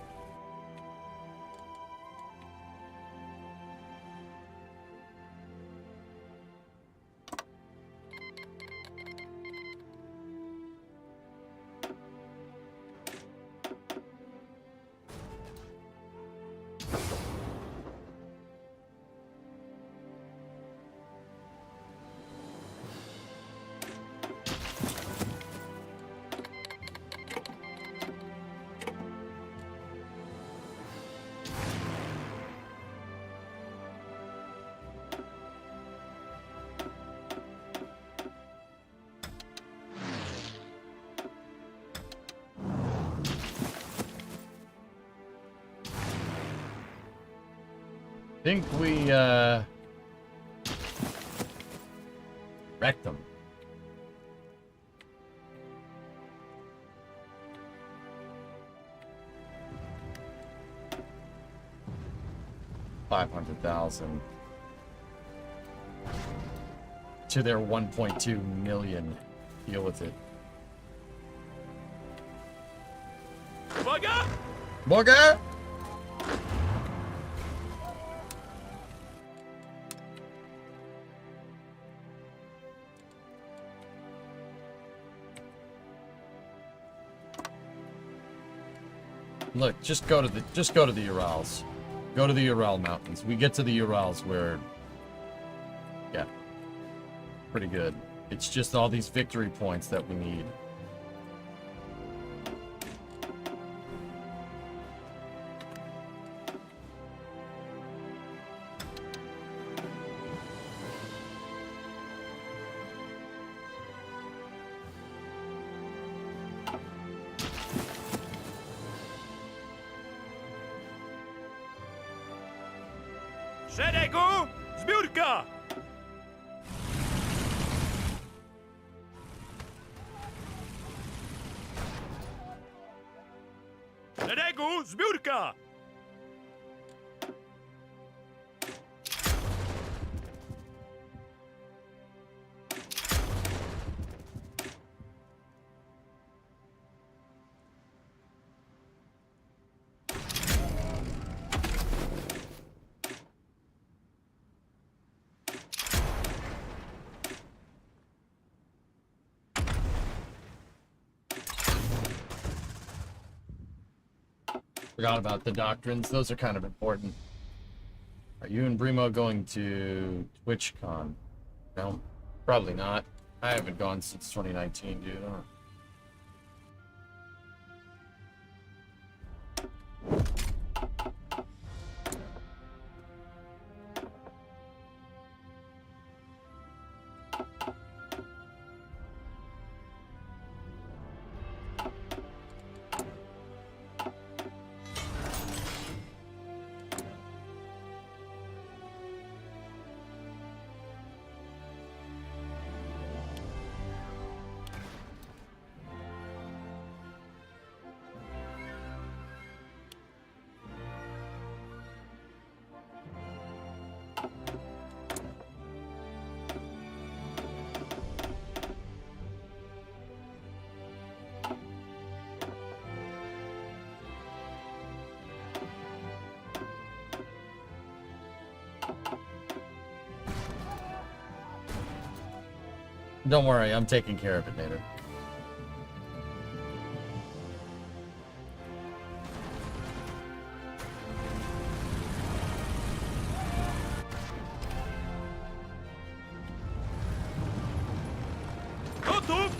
Think we wrecked them. $500,000 to their 1.2 million. Deal with it. Uwaga! Morgan! Look, just go to the Urals. Go to the Ural Mountains. We get to the Urals where, yeah, pretty good. It's just all these victory points that we need. Szeregu, zbiórka! Szeregu, zbiórka! Forgot about the doctrines. Those are kind of important. Are you and Brimo going to TwitchCon? No, probably not. I haven't gone since 2019, dude. Don't worry, I'm taking care of it later. Gotów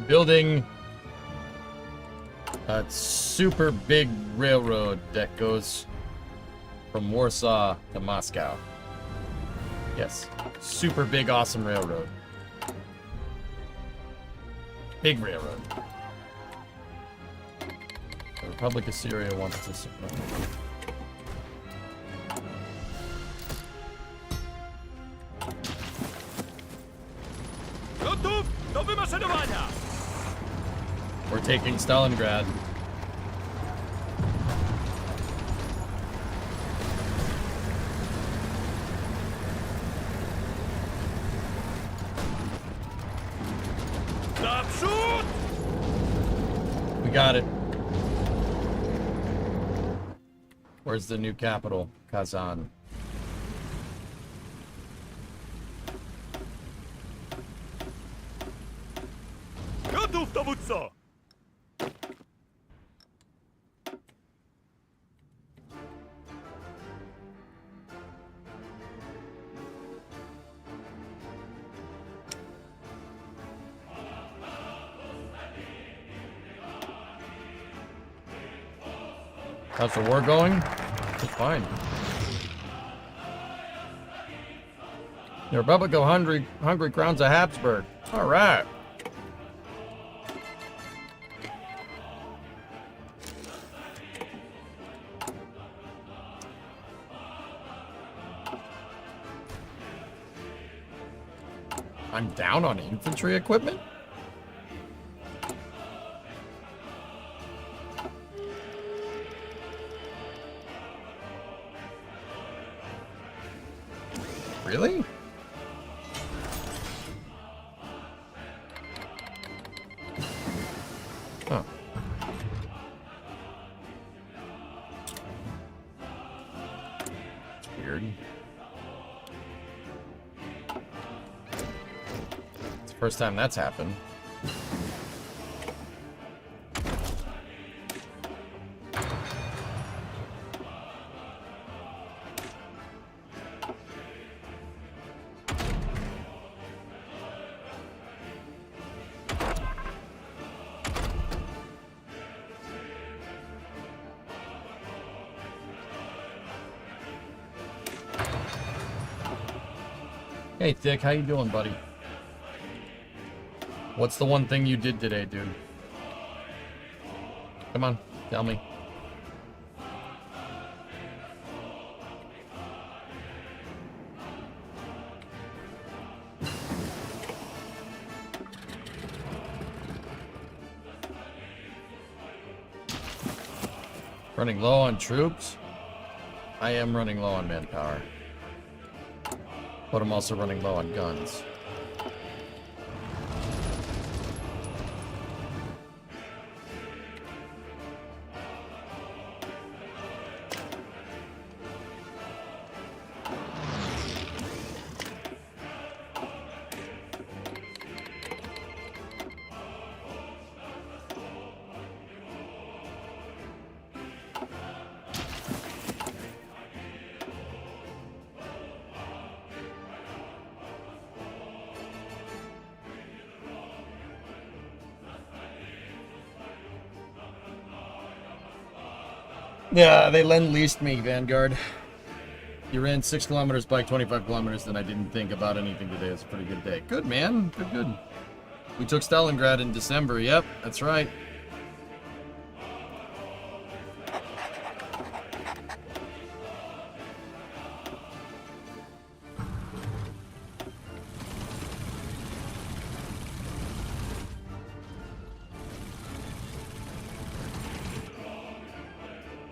building a super big railroad that goes from Warsaw to Moscow. Yes, super big, awesome railroad. Big railroad. The Republic of Syria wants to support. Gotów do wymaszerowania! We're taking Stalingrad. Naprzód! We got it. Where's the new capital? Kazan. Gotów, dowódco! How's the war going? It's fine. The Republic of Hungary crowns a Habsburg. All right. I'm down on infantry equipment? Really? Huh. It's weird. It's the first time that's happened. Hey, Thick, how you doing, buddy? What's the one thing you did today, dude? Come on, tell me. Running low on troops? I am running low on manpower. But I'm also running low on guns. Yeah, they lend-leased me, Vanguard. You ran 6 kilometers, bike 25 kilometers, then I didn't think about anything today. It's a pretty good day. Good, man. Good, good. We took Stalingrad in December. Yep, that's right.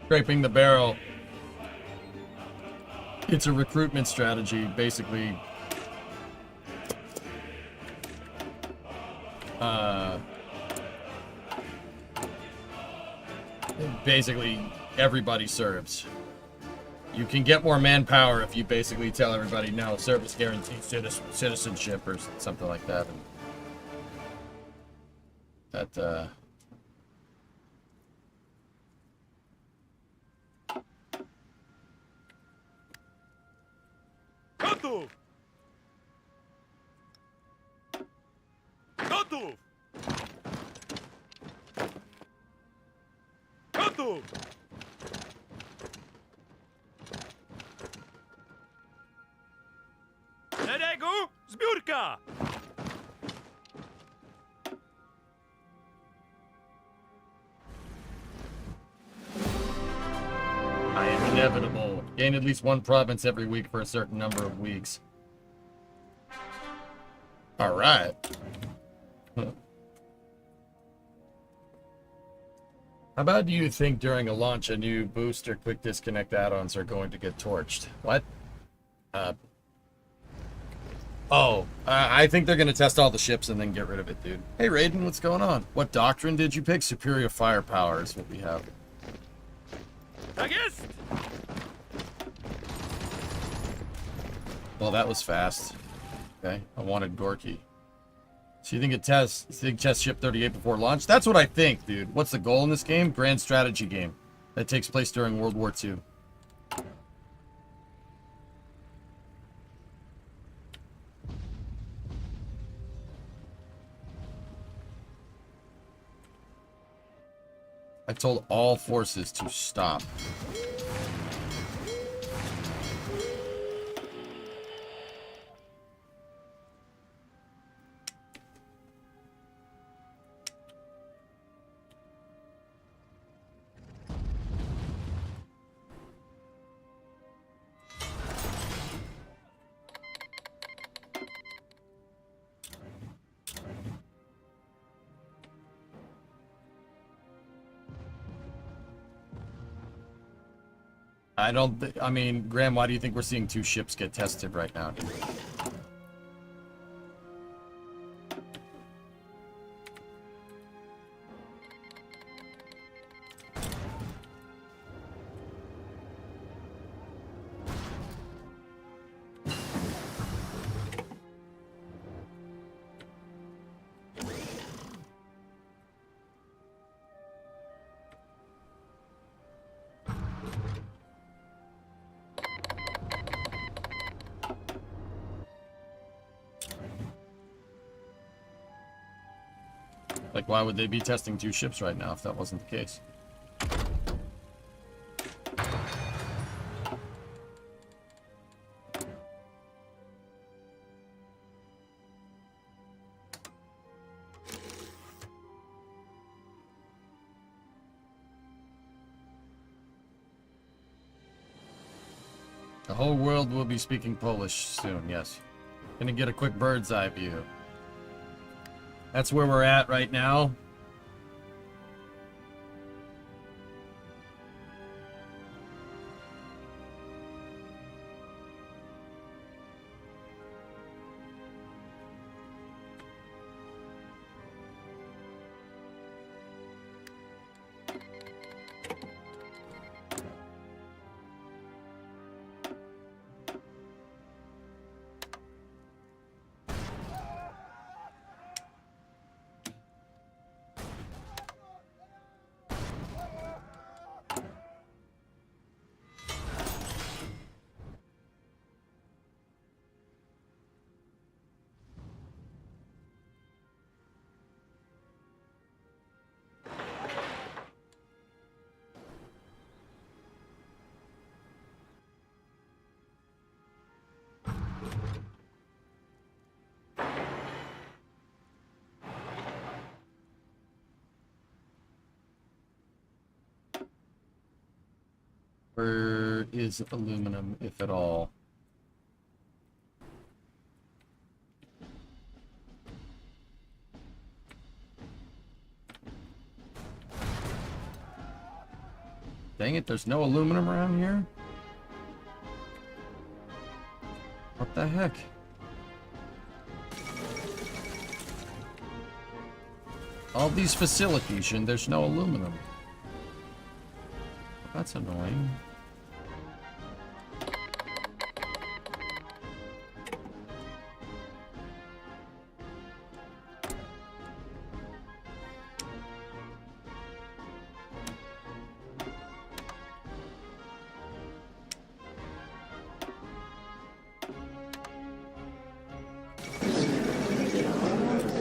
Scraping the barrel. It's a recruitment strategy, basically. Basically, everybody serves. You can get more manpower if you basically tell everybody, no, service guarantees citizenship or something like that. And that, Gotów! Gotów! Готов! Серегу! Збюрка! I am inevitable. Gain at least one province every week for a certain number of weeks. Alright. How about do you think during a launch a new boost or quick disconnect add-ons are going to get torched? What? I think they're going to test all the ships and then get rid of it, dude. Hey, Raiden, what's going on? What doctrine did you pick? Superior firepower is what we have. Tak jest! Well, that was fast. Okay, I wanted Gorky. So you think it tests? You think test ship 38 before launch? That's what I think, dude. What's the goal in this game? Grand strategy game that takes place during World War II. I told all forces to stop. I mean, Graham, why do you think we're seeing two ships get tested right now? Like, why would they be testing two ships right now if that wasn't the case? The whole world will be speaking Polish soon, yes. Gonna get a quick bird's eye view. That's where we're at right now. Where is aluminum, if at all? Dang it, there's no aluminum around here? What the heck? All these facilities and there's no aluminum. That's annoying.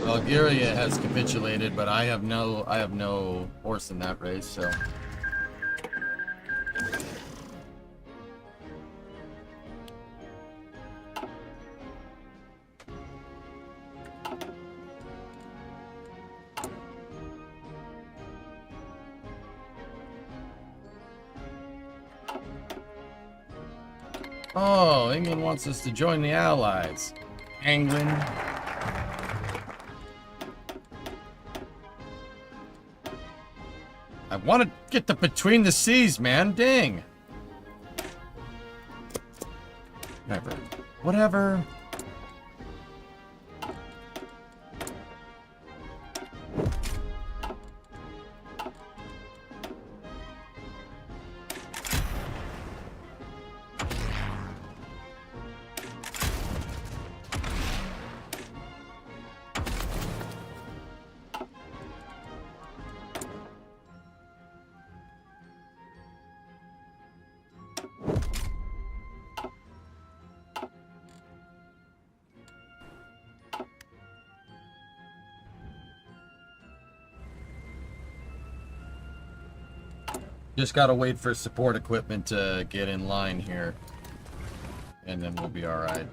Bulgaria has capitulated, but I have no horse in that race, so Oh, England wants us to join the Allies. England. I want to get to between the seas, man. Dang. Whatever. Whatever. Just gotta wait for support equipment to get in line here. And then we'll be alright.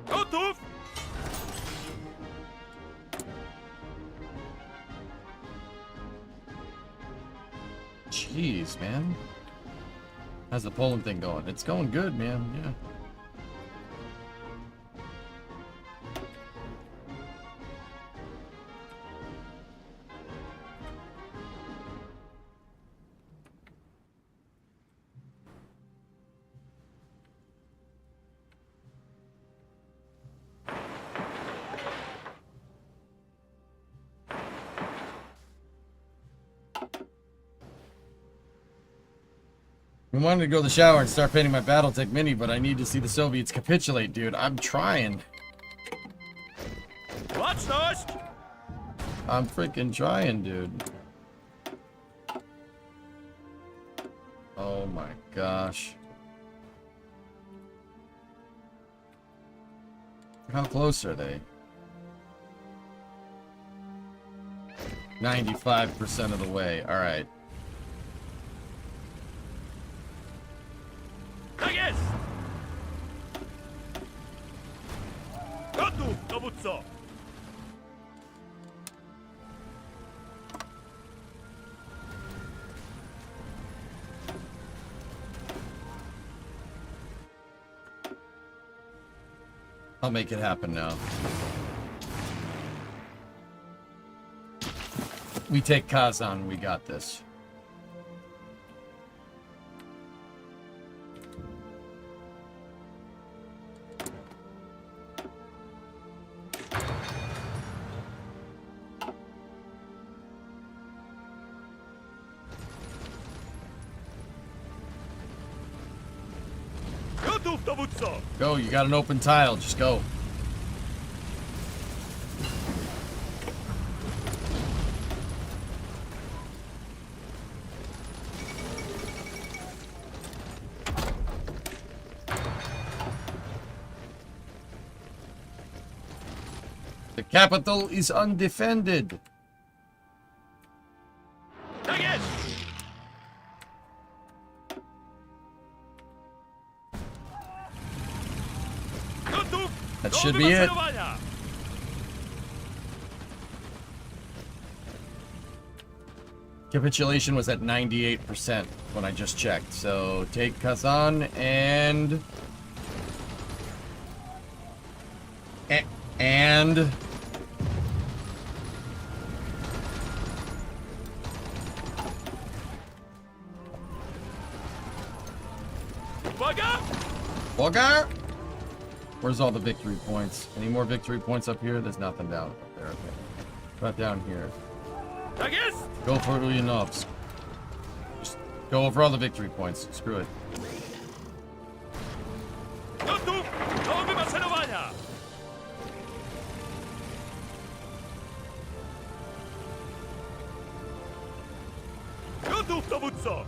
Gotów! Jeez, man. How's the Poland thing going? It's going good, man. Yeah. I wanted to go to the shower and start painting my Battletech Mini, but I need to see the Soviets capitulate, dude. I'm trying. Baczność! I'm freaking trying, dude. Oh my gosh. How close are they? 95% of the way. All right. Tak jest! Gotów, dowódco! I'll make it happen now. We take Kazan. We got this. Gotów, dowódco! Go, you got an open tile. Just go. The capital is undefended. Tak jest! Gotów! That do should be it. wymaszerowania! Capitulation was at 98% when I just checked. So take Kazan and... And... Uwaga! Bulgar? Where's all the victory points? Any more victory points up here? There's nothing down up there. Okay. Right down here. Tak jest! Go for Ulyanovsk. Just go over all the victory points. Screw it. Gotów! Do wymaszerowania! Gotów, dowódco!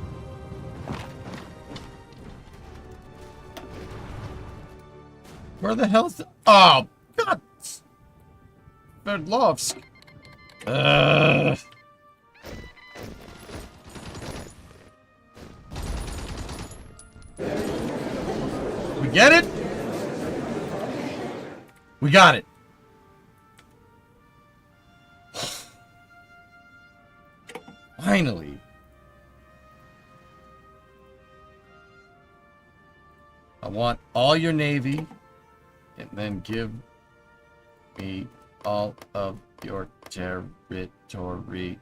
Where the hell's the... Oh, God! Sverdlovsk. Ugh. We get it? We got it. Finally. I want all your navy, and then give me all of your territory.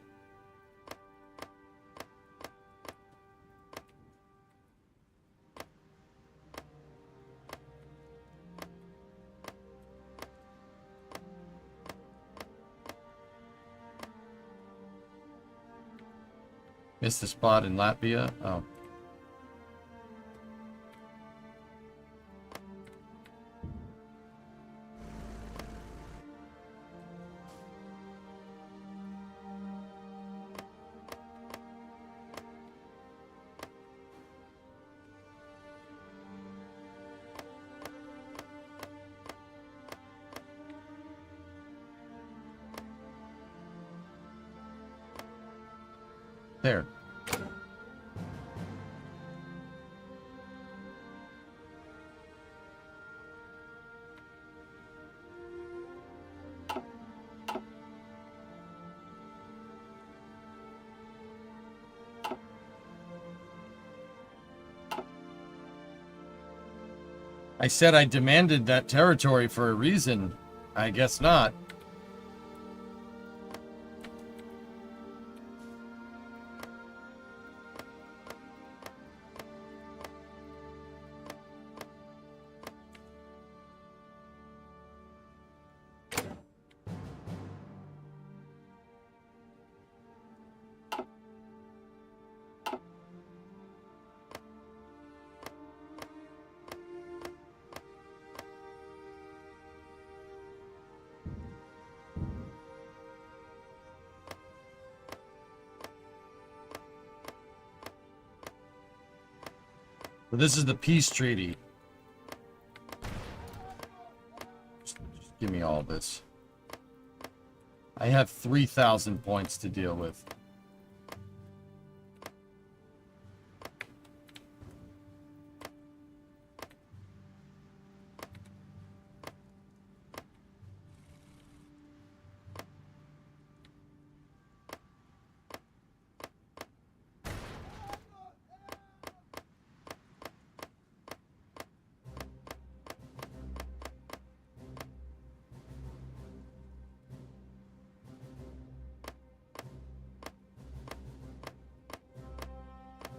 Missed the spot in Latvia. Oh. There. I said I demanded that territory for a reason. I guess not. But this is the peace treaty. Just give me all this. I have 3,000 points to deal with.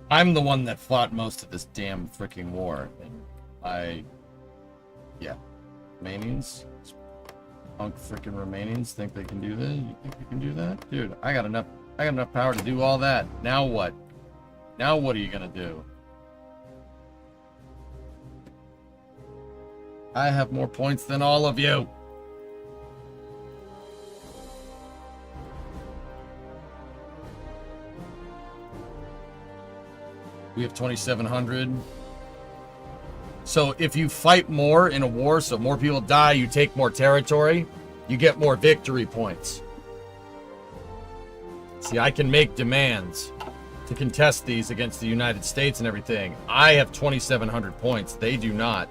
I'm the one that fought most of this damn freaking war, and yeah, Romanians, punk freaking Romanians think they can do this. You think you can do that, dude? I got enough power to do all that. Now what? Now what are you gonna do? I have more points than all of you. We have 2,700. So if you fight more in a war, so more people die, you take more territory, you get more victory points. See, I can make demands to contest these against the United States and everything. I have 2,700 points. They do not.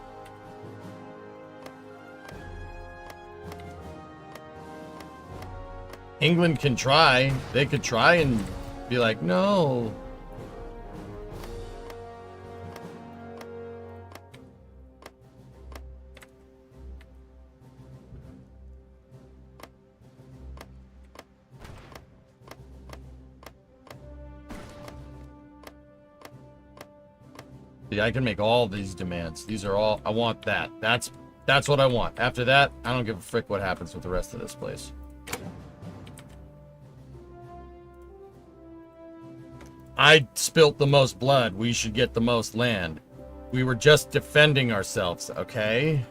England can try. They could try and be like, no. I can make all these demands. These are all, I want that. That's what I want. After that, I don't give a frick what happens with the rest of this place. I spilt the most blood. We should get the most land. We were just defending ourselves, okay?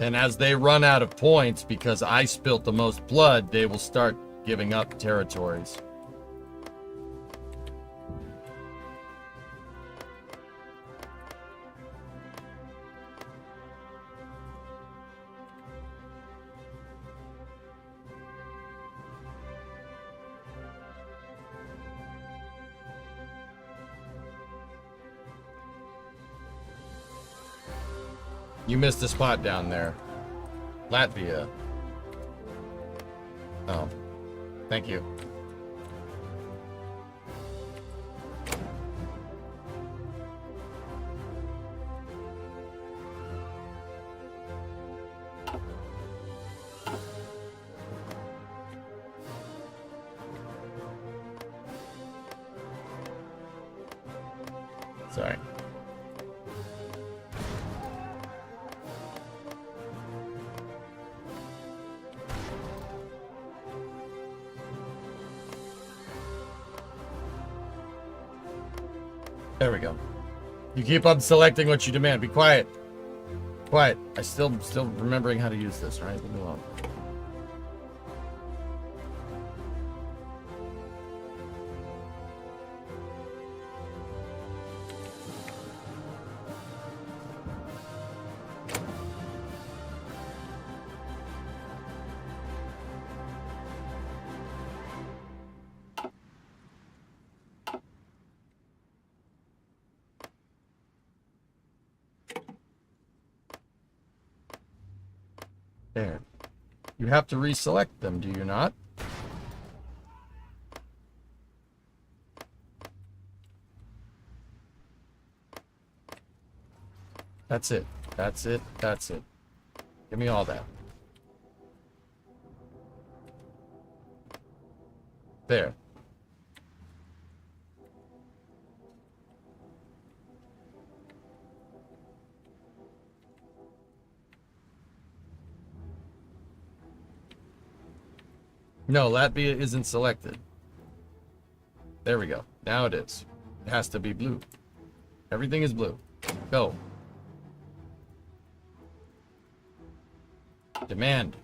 And as they run out of points, because I spilt the most blood, they will start giving up territories. You missed a spot down there. Latvia. Oh. Thank you. Sorry. There we go. You keep on selecting what you demand. Be quiet. Quiet. I still remembering how to use this, right? Leave me alone. There. You have to reselect them, do you not? That's it. That's it. That's it. Give me all that. There. No, Latvia isn't selected. There we go. Now it is. It has to be blue. Everything is blue. Go. Demand.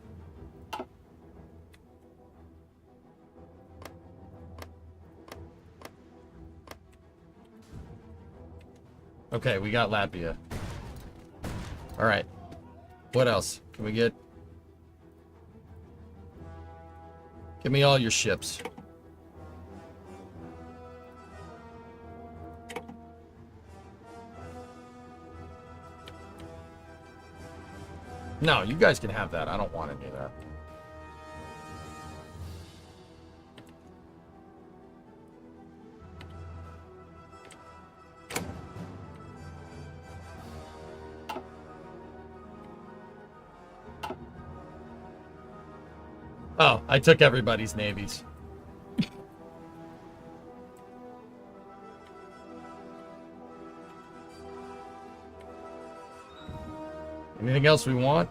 Okay, we got Latvia. All right. What else? Can we get... Give me all your ships. No, you guys can have that. I don't want any of that. Oh, I took everybody's navies. Anything else we want?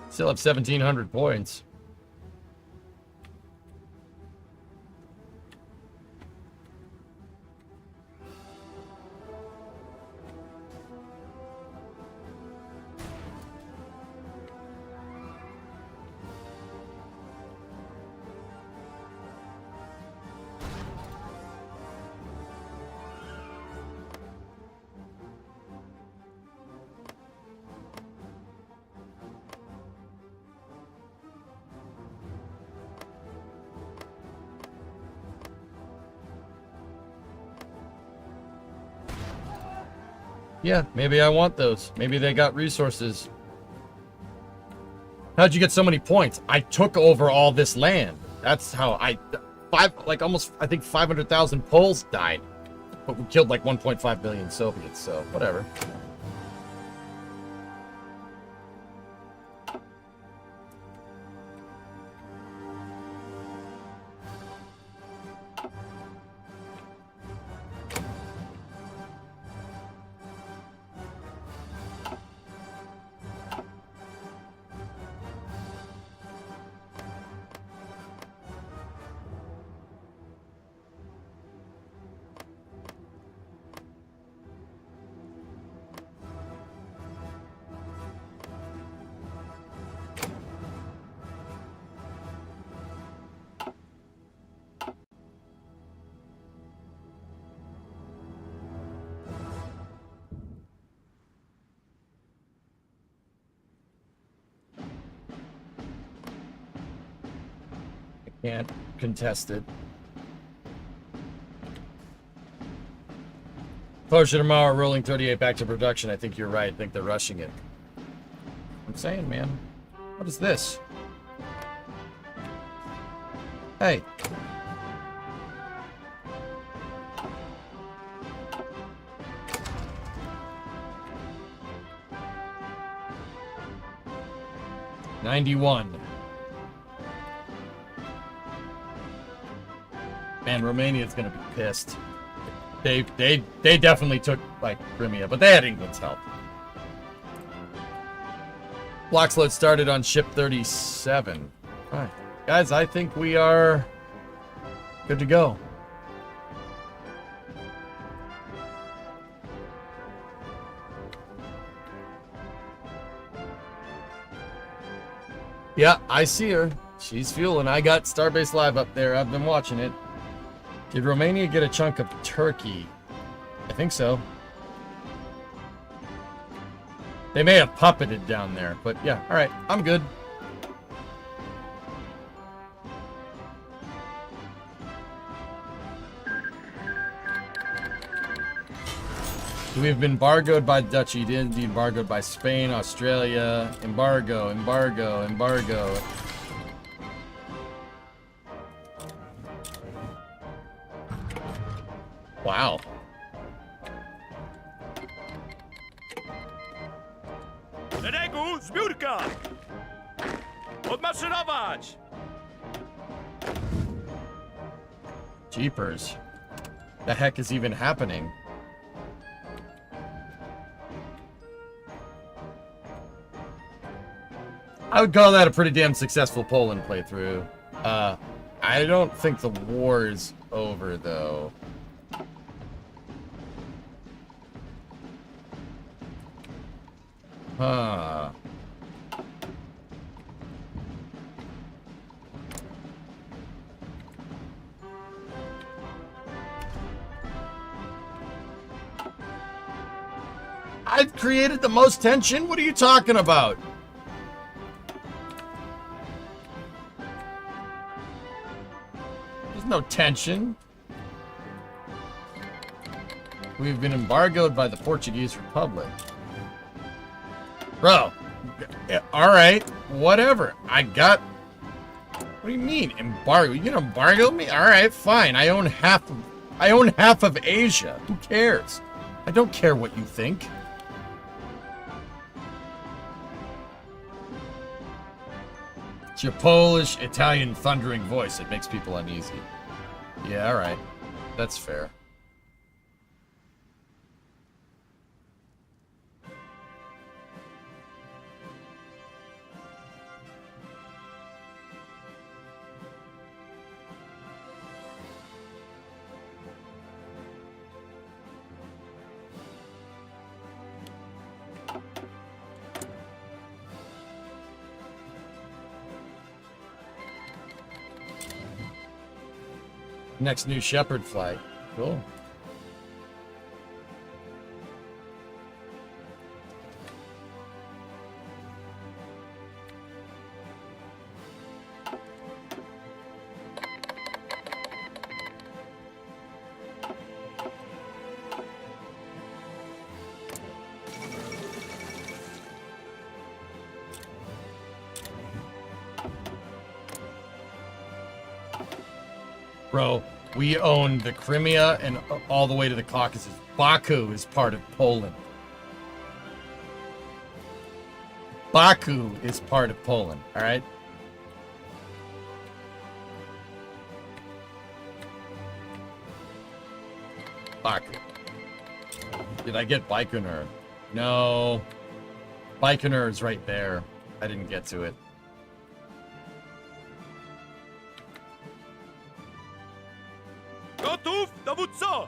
Still have 1,700 points. Yeah, maybe I want those. Maybe they got resources. How'd you get so many points? I took over all this land. That's how I... almost, I think 500,000 Poles died. But we killed like 1.5 billion Soviets, so whatever. Can't contest it. Closure tomorrow, rolling 38 back to production. I think you're right. I think they're rushing it. I'm saying, man. What is this? Hey. $91. Man, Romania's gonna be pissed. They definitely took like Crimea, but they had England's help. Block load started on ship 37. All right, guys, I think we are good to go. Yeah, I see her. She's fueling. I got Starbase Live up there. I've been watching it. Did Romania get a chunk of Turkey? I think so. They may have puppeted down there, but yeah, all right, I'm good. We've been embargoed by Dutch East India, embargoed by Spain, Australia. Embargo, embargo, embargo. Wow. Szeregu zbiórka! Odmaszerować! Jeepers. The heck is even happening? I would call that a pretty damn successful Poland playthrough. I don't think the war is over, though. Huh. I've created the most tension? What are you talking about? There's no tension. We've been embargoed by the Portuguese Republic. Bro, alright, whatever. I got... What do you mean, embargo? You gonna embargo me? Alright, fine. I own half of Asia. Who cares? I don't care what you think. It's your Polish, Italian thundering voice. It makes people uneasy. Yeah, alright. That's fair. Next new Shepherd flag. Cool. Bro, we own the Crimea and all the way to the Caucasus. Baku is part of Poland. Baku is part of Poland, all right? Baku. Did I get Baikonur? No. Baikonur is right there. I didn't get to it. Gotów, dowódco!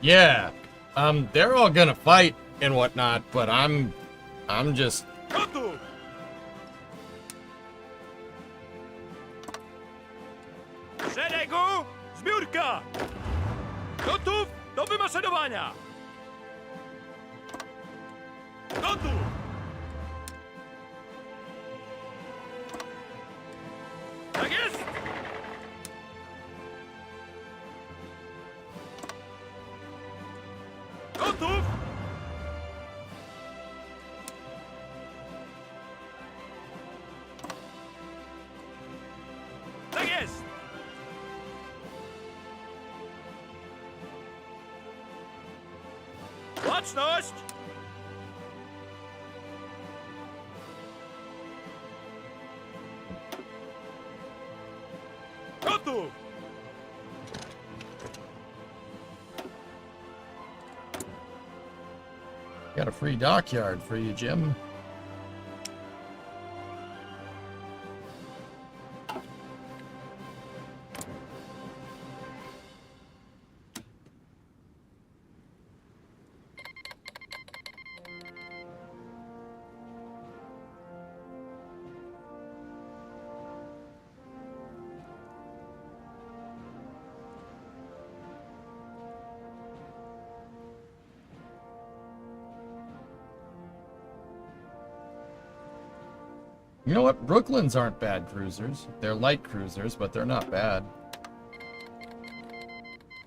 Yeah. They're all gonna fight and whatnot, but I'm just Gotów! Szeregu! Zbiórka! Gotów do wymaszerowania! Gotów! Tak jest! Gotów! Tak jest! Baczność! Gotów! got a free dockyard for you, Jim. You know what? Brooklyn's aren't bad cruisers. They're light cruisers, but they're not bad.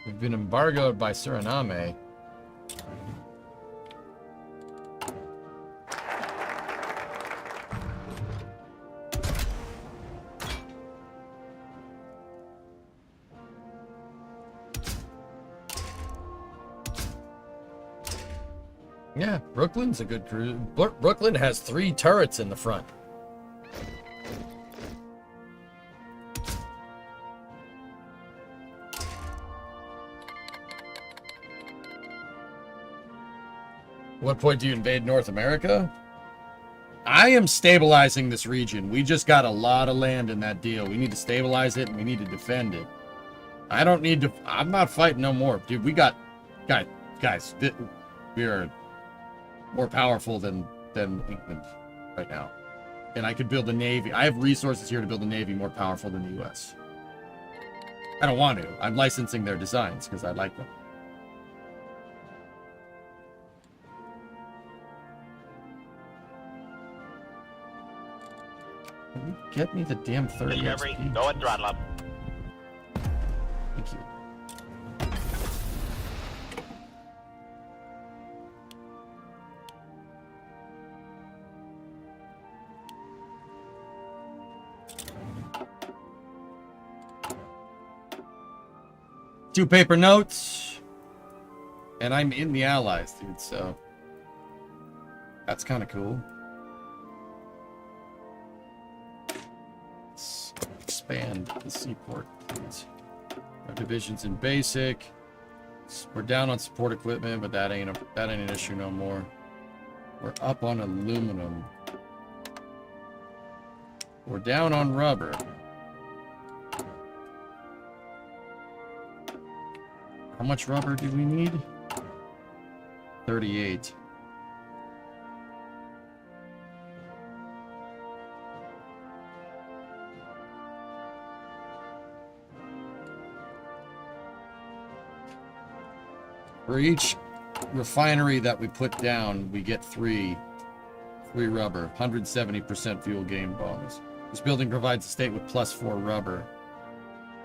We've been embargoed by Suriname. Yeah, Brooklyn's a good cruise. Brooklyn has 3 turrets in the front. What point do you invade North America? I am stabilizing this region. We just got a lot of land in that deal. We need to stabilize it and we need to defend it. I don't need to. I'm not fighting no more, dude. We got, guys. We are more powerful than England right now, and I could build a navy. I have resources here to build a navy more powerful than the U.S. I don't want to. I'm licensing their designs because I like them. Can you get me the damn 30 Discovery, XP? go and throttle up. Thank you. Two paper notes. And I'm in the Allies, dude, so that's kind of cool. Let's expand the seaport, please. Our divisions in basic. We're down on support equipment, but that ain't an issue no more. We're up on aluminum. We're down on rubber. How much rubber do we need? 38. For each refinery that we put down, we get three rubber, 170% fuel gain bonus. This building provides the state with +4 rubber.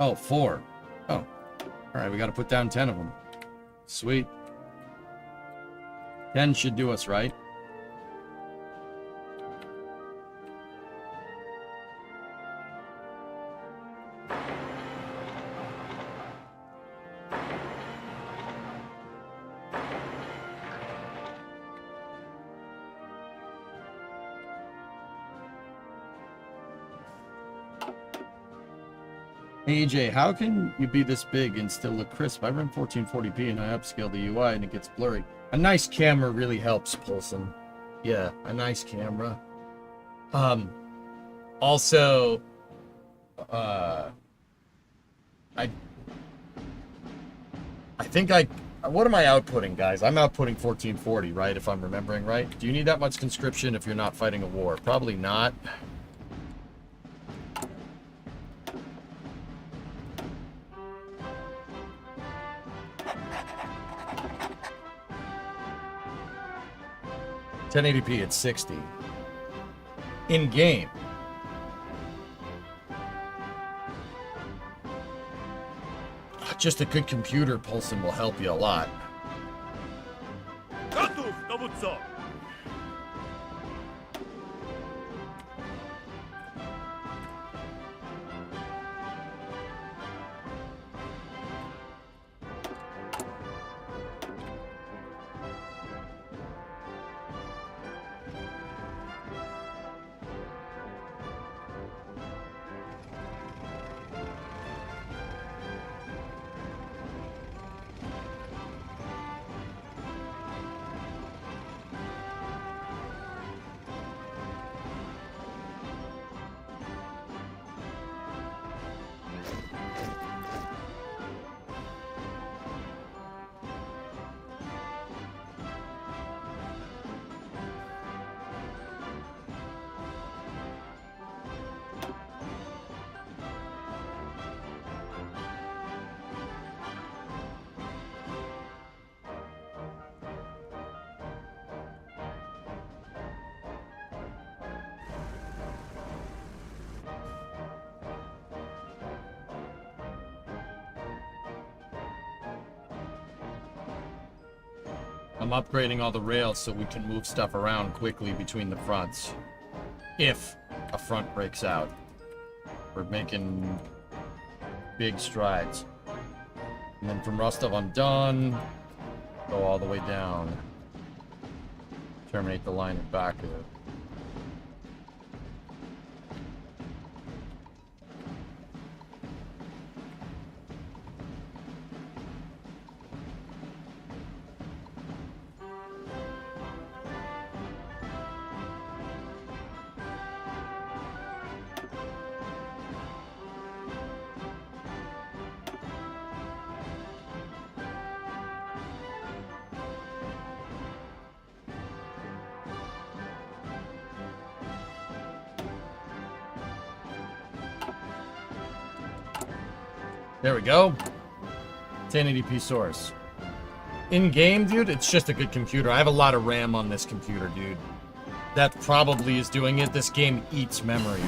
Oh, 4. Oh, all right, we got to put down 10 of them. Sweet. 10 should do us, right? AJ, how can you be this big and still look crisp? I run 1440p and I upscale the UI and it gets blurry. A nice camera really helps, Polan. Yeah, a nice camera. Also, I think I What am I outputting, guys? I'm outputting 1440, right? If I'm remembering right. Do you need that much conscription if you're not fighting a war? Probably not. $1080p at 60. In game. Just a good computer, Pulson, will help you a lot. готов, доводца. I'm upgrading all the rails so we can move stuff around quickly between the fronts. If a front breaks out. We're making big strides. And then from Rostov, I'm done. Go all the way down. Terminate the line at Baku. There we go. 1080p source. In game, dude, it's just a good computer. I have a lot of RAM on this computer, dude. That probably is doing it. This game eats memory.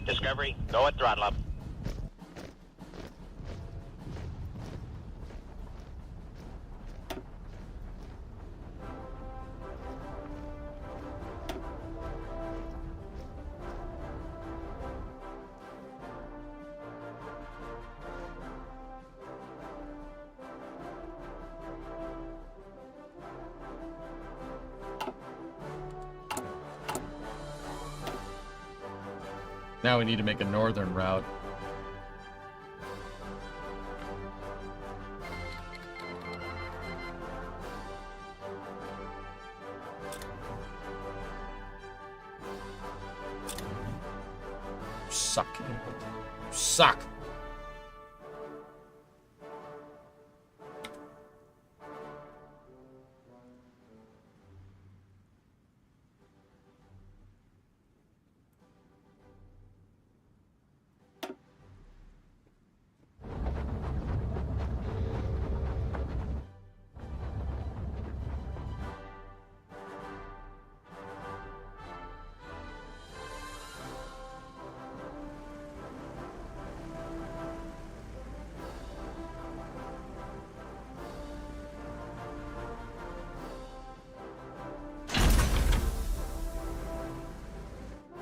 Discovery, go at throttle up. Now we need to make a northern route. Suck. Suck.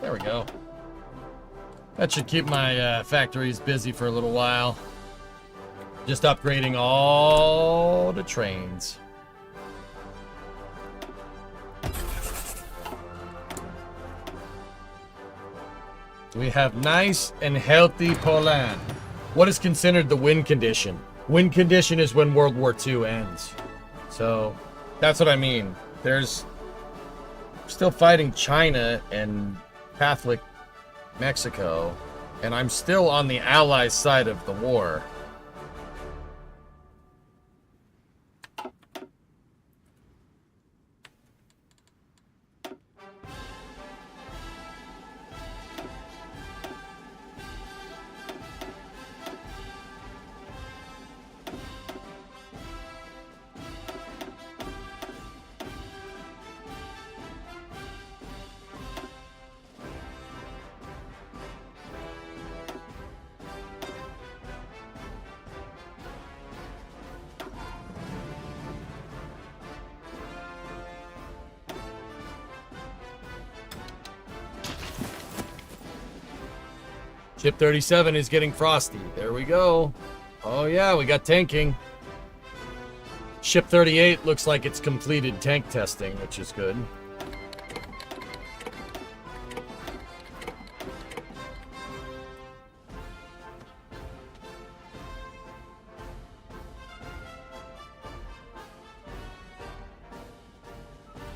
There we go. That should keep my factories busy for a little while. Just upgrading all the trains. We have nice and healthy Polan. What is considered the win condition? Win condition is when World War II ends. So, that's what I mean. There's still fighting China and Catholic Mexico, and I'm still on the Allies' side of the war. Ship 37 is getting frosty. There we go. Oh yeah, we got tanking. Ship 38 looks like it's completed tank testing, which is good.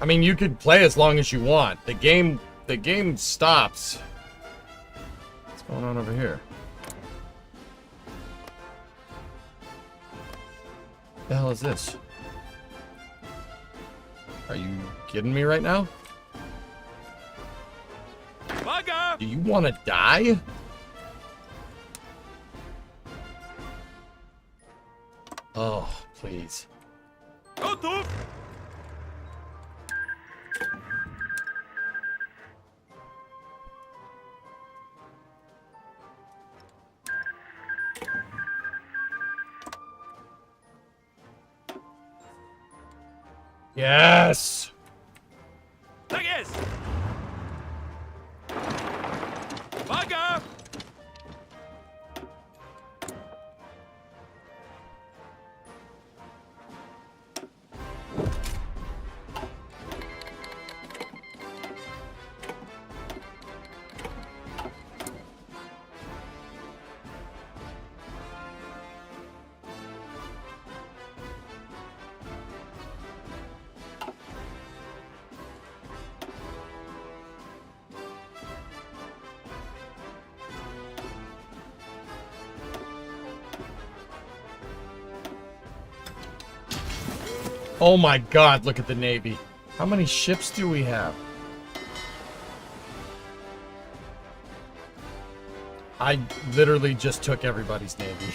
I mean, you could play as long as you want. The game stops. What's going on over here? What the hell is this? Are you kidding me right now? Vaga! Do you want to die? Oh, please. Gotów! Yes! Tak jest! Vaga! Oh my god, look at the Navy. How many ships do we have? I literally just took everybody's Navy.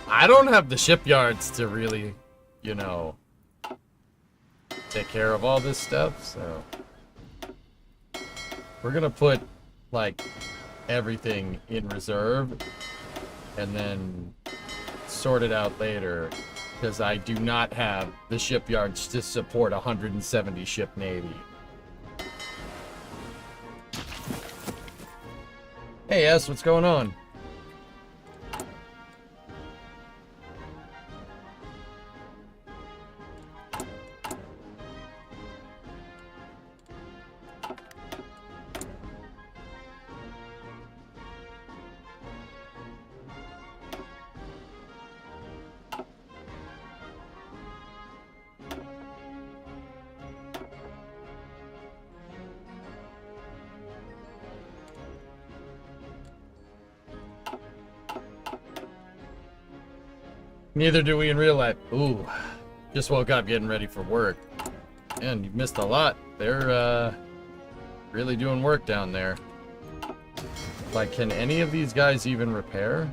I don't have the shipyards to really, you know, take care of all this stuff, so... We're gonna put, like, everything in reserve and then sort it out later, because I do not have the shipyards to support a 170 ship Navy. Hey S, what's going on? Neither do we in real life. Ooh, just woke up getting ready for work. Man, you missed a lot. They're really doing work down there. Like, can any of these guys even repair?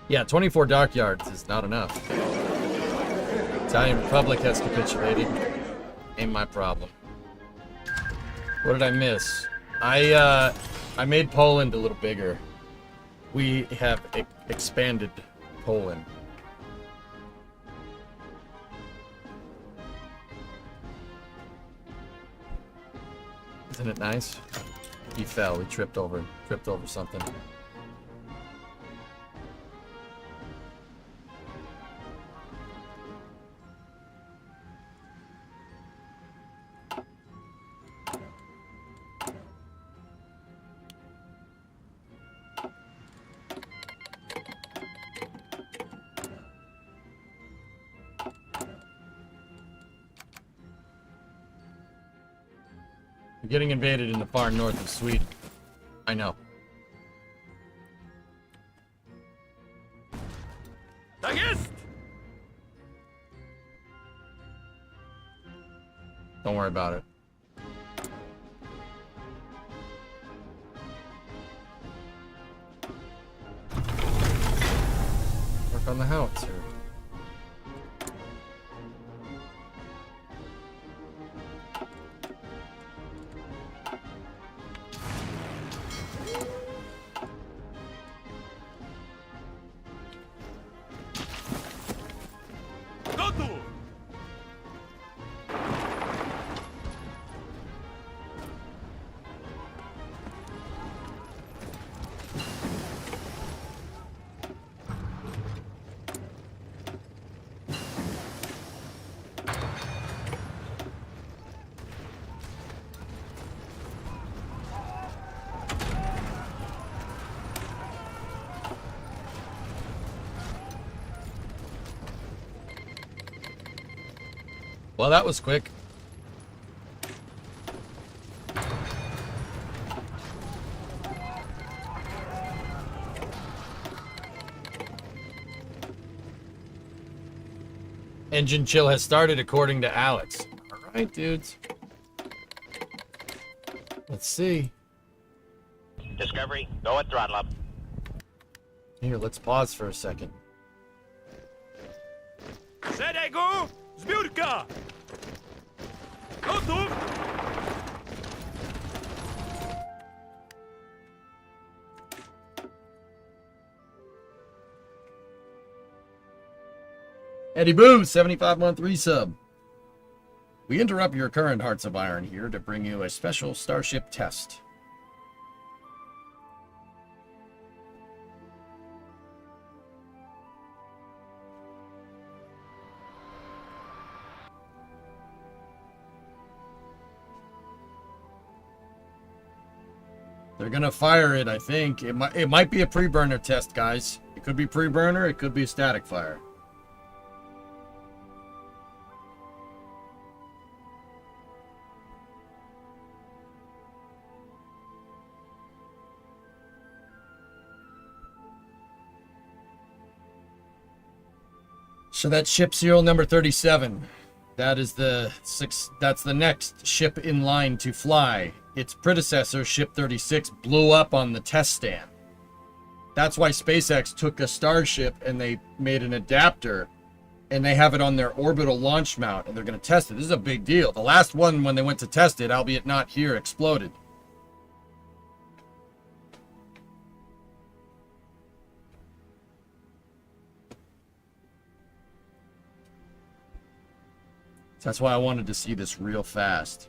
Yeah, 24 dockyards is not enough. Italian Republic has capitulated. Ain't my problem. What did I miss? I made Poland a little bigger. We have expanded Poland. Isn't it nice? He fell. He tripped over something. We're getting invaded in the far north of Sweden. I know. Da ist! Don't worry about it. Work on the howitzer. Go to! Well, that was quick. Engine chill has started according to Alex. All right, dudes. Let's see. Discovery, go at throttle up. Here, let's pause for a second. Szeregu! Zbiórka! Gotów! Eddie Boo, 75-month resub. We interrupt your current Hearts of Iron here to bring you a special Starship test. They're gonna fire it, I think. It might be a pre-burner test, guys. It could be pre-burner, it could be static fire. So that's ship serial number 37. That is that's the next ship in line to fly. Its predecessor, ship 36, blew up on the test stand. That's why SpaceX took a Starship and they made an adapter and they have it on their orbital launch mount and they're going to test it. This is a big deal. The last one, when they went to test it, albeit not here, exploded. So that's why I wanted to see this real fast.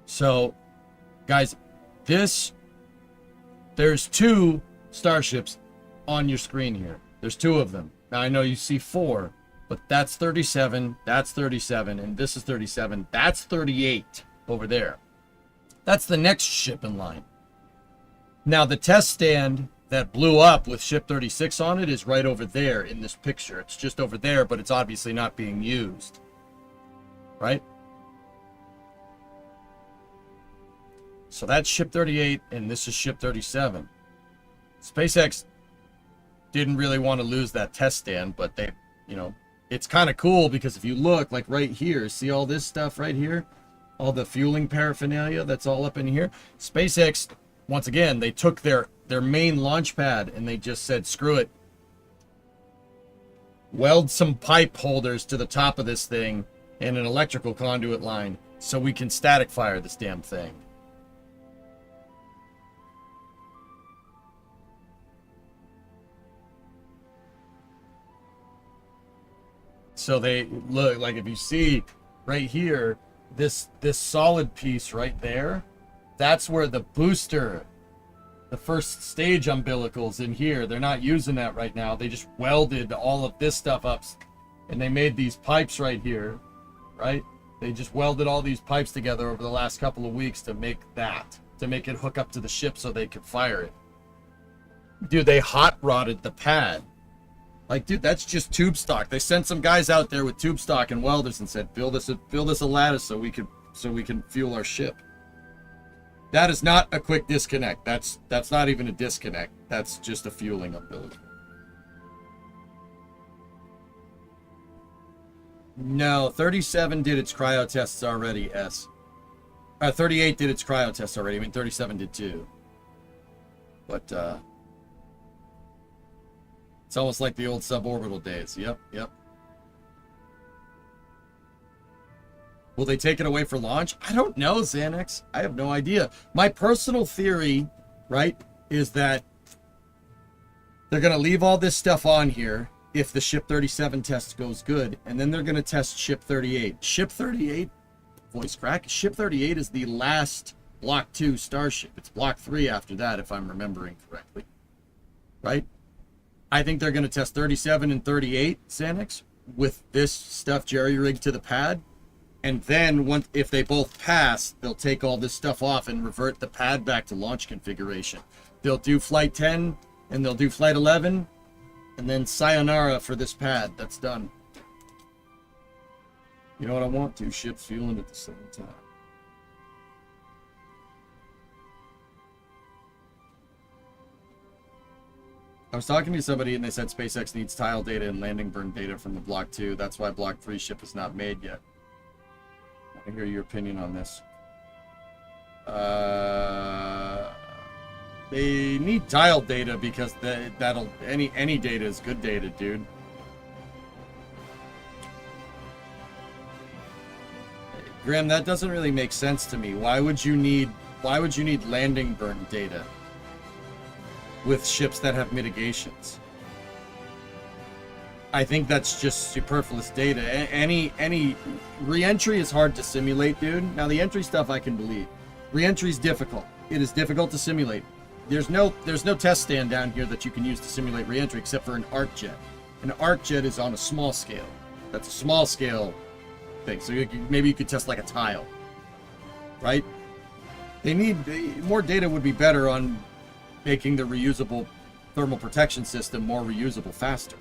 So, guys, there's two Starships on your screen here. There's two of them. Now, I know you see four, but that's 37, that's 37, and this is 37. That's 38 over there. That's the next ship in line. Now, the test stand that blew up with ship 36 on it is right over there in this picture. It's just over there, but it's obviously not being used. Right? So that's ship 38, and this is ship 37. SpaceX didn't really want to lose that test stand, but they, it's kind of cool because if you look, like right here, see all this stuff right here? All the fueling paraphernalia that's all up in here? SpaceX, once again, they took their main launch pad and they just said, screw it. Weld some pipe holders to the top of this thing and an electrical conduit line so we can static fire this damn thing. So they look like, if you see right here, this solid piece right there, That's where the booster, the first stage umbilicals in here, they're not using that right now. They just welded all of this stuff up, and they made these pipes right here, right? They just welded all these pipes together over the last couple of weeks to make that, to make it hook up to the ship so they could fire it. Dude, they hot rodded the pad. Like, dude, that's just tube stock. They sent some guys out there with tube stock and welders and said, build us a lattice so we can fuel our ship. That is not a quick disconnect. That's not even a disconnect. That's just a fueling umbilical. No, 37 did its cryo tests already, S. 38 did its cryo tests already. I mean, 37 did too. But, it's almost like the old suborbital days. Yep. Will they take it away for launch? I don't know, Xanax. I have no idea. My personal theory, right, is that they're going to leave all this stuff on here if the Ship 37 test goes good, and then they're going to test Ship 38. Ship 38, voice crack, Ship 38 is the last Block 2 starship. It's Block 3 after that, if I'm remembering correctly. Right? I think they're going to test 37 and 38, Xanax, with this stuff jerry-rigged to the pad. And then, if they both pass, they'll take all this stuff off and revert the pad back to launch configuration. They'll do Flight 10, and they'll do Flight 11, and then sayonara for this pad. That's done. You know what I want? 2 ships fueling at the same time. I was talking to somebody, and they said SpaceX needs tile data and landing burn data from the Block 2. That's why Block 3 ship is not made yet. I hear your opinion on this. They need tile data because any data is good data, dude. Graham, that doesn't really make sense to me. Why would you need landing burn data with ships that have mitigations? I think that's just superfluous data. Any re-entry is hard to simulate, dude. Now the entry stuff I can believe. Re-entry is difficult. It is difficult to simulate. There's no test stand down here that you can use to simulate re-entry except for an arc jet. An arc jet is on a small scale. That's a small scale thing. So maybe you could test like a tile, right? More data would be better on making the reusable thermal protection system more reusable faster.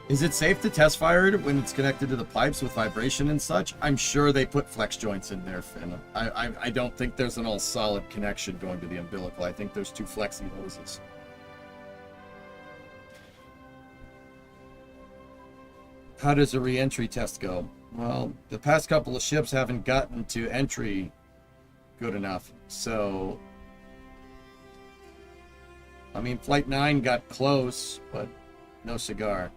Is it safe to test fire it when it's connected to the pipes with vibration and such? I'm sure they put flex joints in there, Finn. I don't think there's an all solid connection going to the umbilical. I think there's 2 flexi hoses. How does a re-entry test go? Well, the past couple of ships haven't gotten to entry good enough. So, I mean, Flight 9 got close, but no cigar.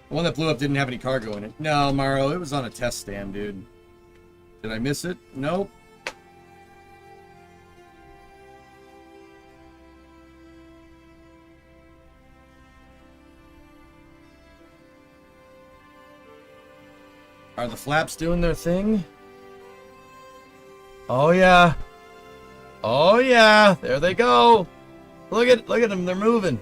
The one that blew up didn't have any cargo in it. No, Maro, it was on a test stand, dude. Did I miss it? Nope. Are the flaps doing their thing? Oh yeah. Oh yeah. There they go. Look at them. They're moving.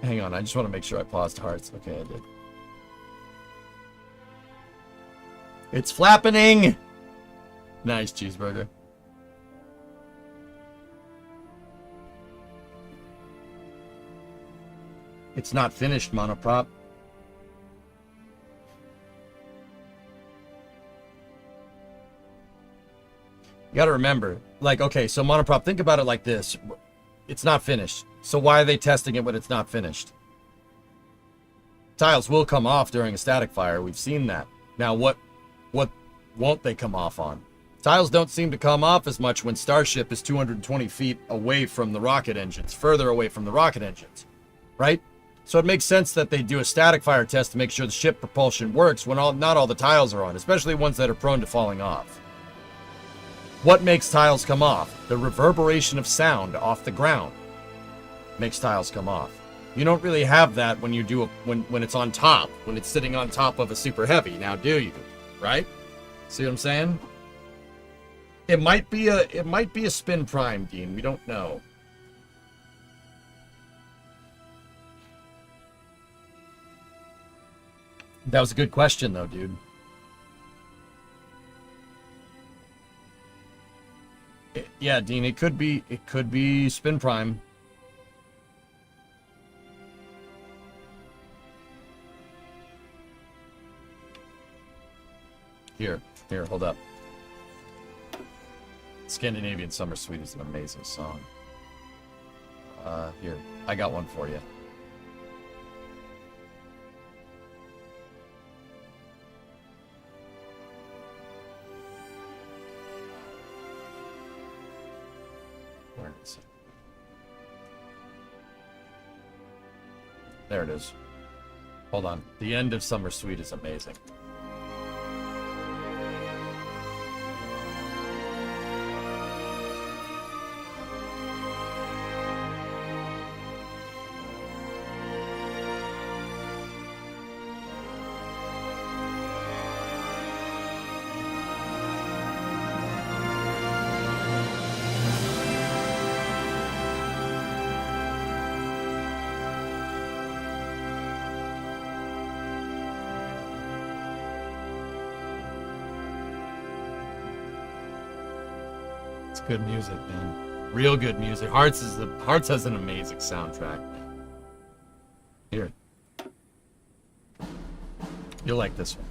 Hang on, I just want to make sure I paused hearts. Okay, I did. It's flappening! Nice, cheeseburger. It's not finished, monoprop. You gotta remember, like, okay, so monoprop, think about it like this. It's not finished. So why are they testing it when it's not finished? Tiles will come off during a static fire. We've seen that. Now, what won't they come off on? Tiles don't seem to come off as much when Starship is 220 feet away from the rocket engines, further away from the rocket engines, right? So it makes sense that they do a static fire test to make sure the ship propulsion works when not all the tiles are on, especially ones that are prone to falling off. What makes tiles come off? The reverberation of sound off the ground makes tiles come off. You don't really have that when you do when it's on top, when it's sitting on top of a super heavy. Now, do you? Right? See what I'm saying? It might be a spin prime, Dean. We don't know. That was a good question, though, dude. Yeah, Dean. It could be spin prime. Here, hold up. Scandinavian Summer Suite is an amazing song. Here, I got one for you. Where is it? There it is. Hold on. The end of Summer Suite is amazing. Good music, man. Real good music. Hearts has an amazing soundtrack. Here. You'll like this one.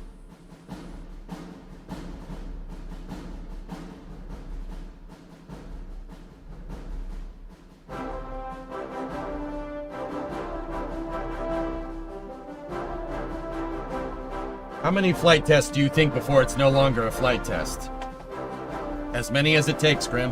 How many flight tests do you think before it's no longer a flight test? As many as it takes, Grim.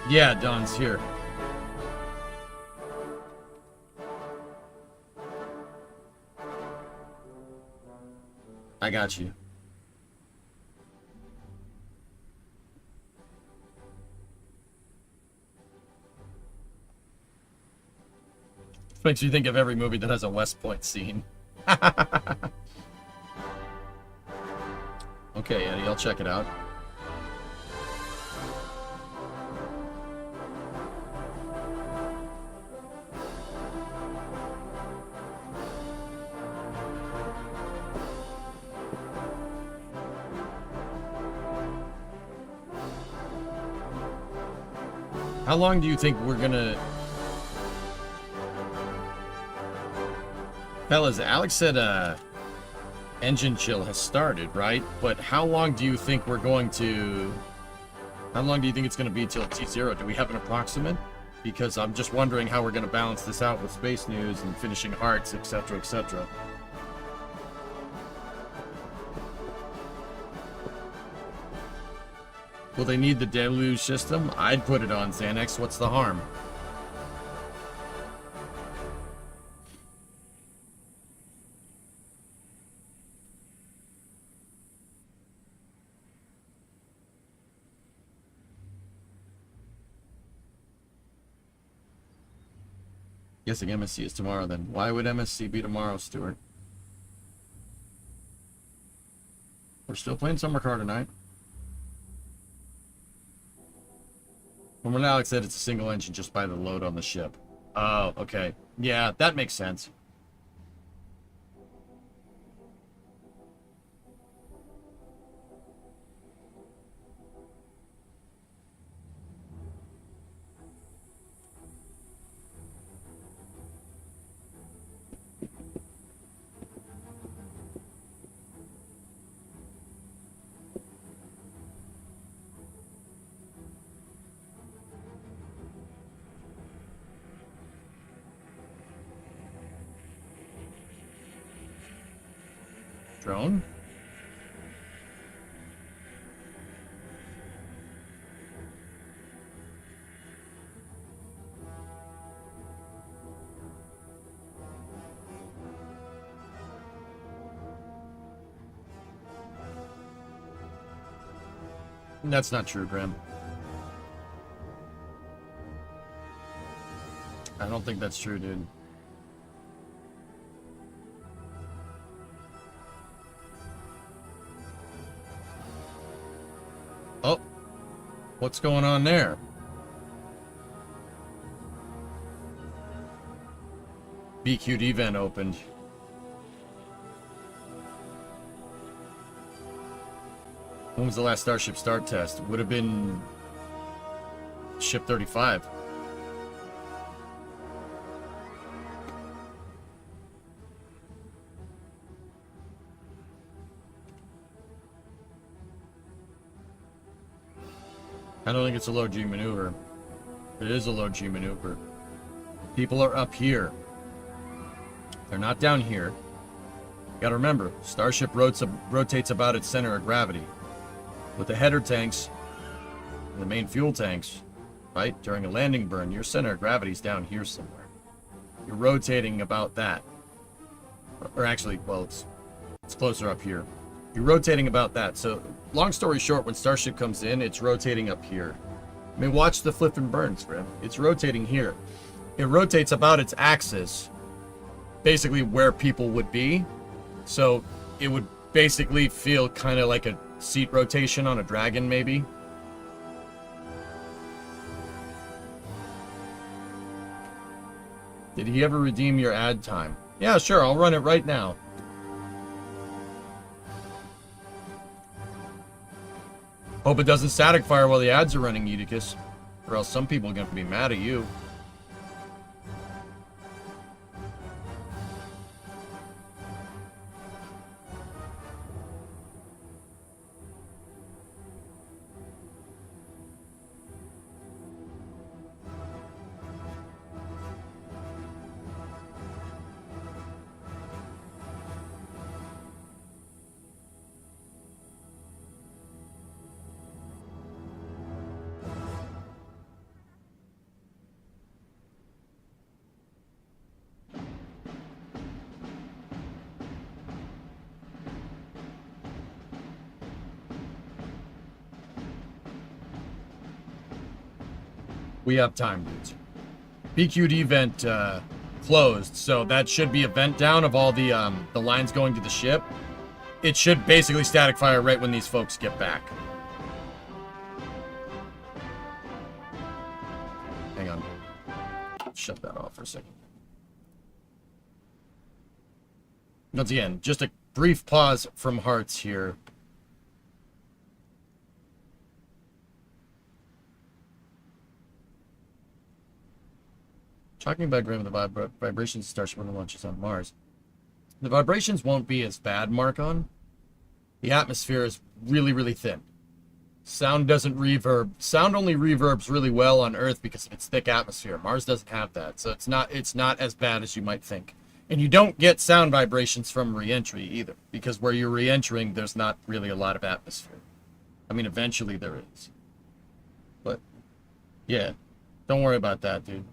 Yeah, Don's here. I got you. Makes you think of every movie that has a West Point scene. Okay, Eddie, I'll check it out. How long do you think we're gonna... Fellas, Alex said engine chill has started, right? But how long do you think we're going to... How long do you think it's going to be till T0? Do we have an approximate? Because I'm just wondering how we're going to balance this out with space news and finishing hearts, etc., etc. Will they need the deluge system? I'd put it on, Xanax. What's the harm? Guessing MSC is tomorrow then. Why would MSC be tomorrow, Stuart? We're still playing Summer Car tonight. From what Alex said, it's a single engine just by the load on the ship. Oh, okay. Yeah, that makes sense. Drone? That's not true, Graham. I don't think that's true, dude. Oh, what's going on there? BQD vent opened. When was the last Starship start test? Would have been Ship 35. I don't think it's a low G maneuver. It is a low G maneuver. People are up here. They're not down here. You gotta remember, Starship rotates about its center of gravity. With the header tanks, and the main fuel tanks, right? During a landing burn, your center of gravity is down here somewhere. You're rotating about that. Or actually, well, it's closer up here. You're rotating about that. So, long story short, when Starship comes in, it's rotating up here. I mean, watch the flip and burns, Grim. It's rotating here. It rotates about its axis, basically where people would be. So, it would basically feel kind of like a seat rotation on a Dragon, maybe. Did he ever redeem your ad time? Yeah, sure, I'll run it right now. Hope it doesn't static fire while the ads are running, Eutychus. Or else some people are going to be mad at you. We have time, dudes. BQD vent closed, so that should be a vent down of all the lines going to the ship. It should basically static fire right when these folks get back. Hang on. Shut that off for a second. Once again, just a brief pause from Hearts here. Talking about Grim, the vibrations starts when the launches on Mars. The vibrations won't be as bad, Marcon. The atmosphere is really, really thin. Sound doesn't reverb. Sound only reverbs really well on Earth because of its thick atmosphere. Mars doesn't have that, so it's not as bad as you might think. And you don't get sound vibrations from re-entry either, because where you're re-entering, there's not really a lot of atmosphere. I mean, eventually there is. But, yeah. Don't worry about that, dude.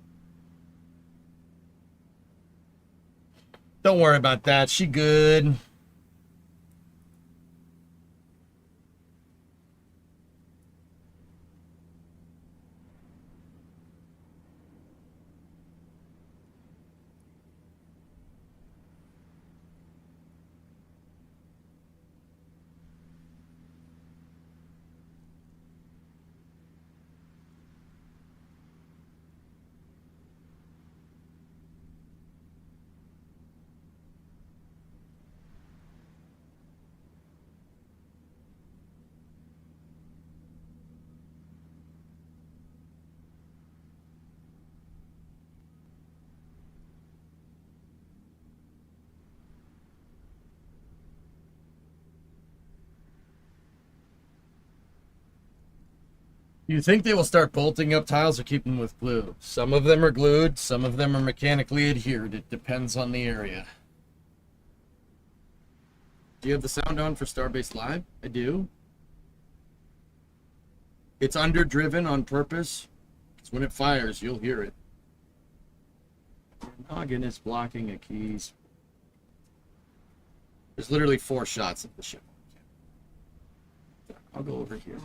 Don't worry about that. She good. You think they will start bolting up tiles or keep them with glue? Some of them are glued, some of them are mechanically adhered. It depends on the area. Do you have the sound on for Starbase Live? I do. It's underdriven on purpose. Because when it fires, you'll hear it. Noggin is blocking a keys. There's literally 4 shots of the ship. I'll go over here.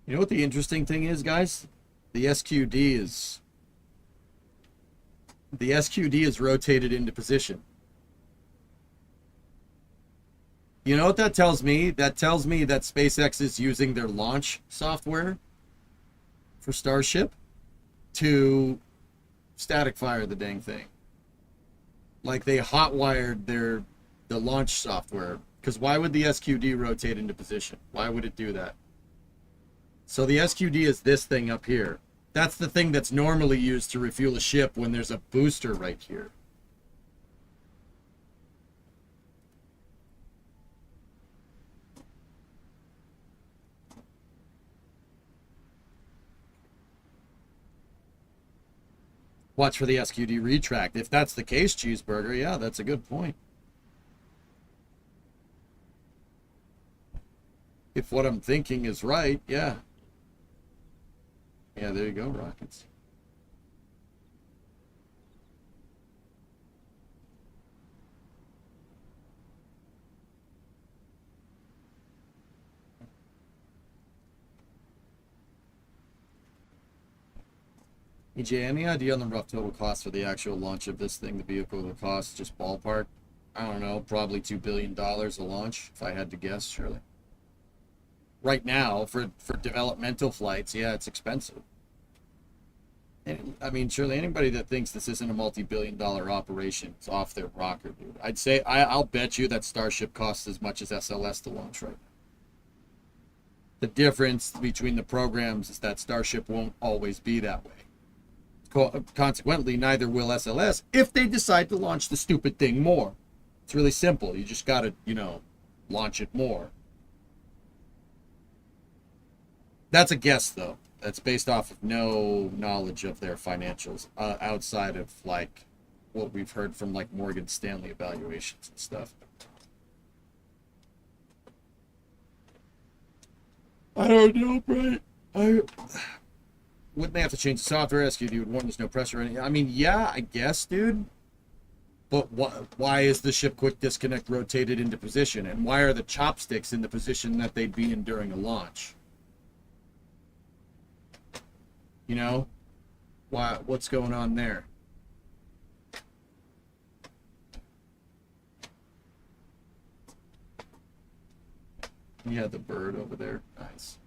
You know what the interesting thing is, guys? The SQD is rotated into position. You know what that tells me? That tells me that SpaceX is using their launch software for Starship to static fire the dang thing. Like they hotwired the launch software. Because why would the SQD rotate into position? Why would it do that? So the SQD is this thing up here. That's the thing that's normally used to refuel a ship when there's a booster right here. Watch for the SQD retract. If that's the case, Cheeseburger, yeah, that's a good point. If what I'm thinking is right, yeah. Yeah, there you go, Rockets. EJ, any idea on the rough total cost for the actual launch of this thing, the vehicle, the cost, just ballpark? I don't know, probably $2 billion a launch, if I had to guess, surely. Right now, for developmental flights, yeah, it's expensive. And, I mean, surely anybody that thinks this isn't a multi-billion-dollar operation is off their rocker, dude. I'd say, I'll bet you that Starship costs as much as SLS to launch right now. The difference between the programs is that Starship won't always be that way. Consequently, neither will SLS if they decide to launch the stupid thing more. It's really simple. You just got to, you know, launch it more. That's a guess, though. That's based off of no knowledge of their financials outside of, like, what we've heard from, like, Morgan Stanley evaluations and stuff. I don't know, Brett. Wouldn't they have to change the software? SQD would warn there's no pressure or anything. I mean, yeah, I guess, dude. But why is the ship quick disconnect rotated into position? And why are the chopsticks in the position that they'd be in during a launch? You know? What's going on there? You had the bird over there. Nice.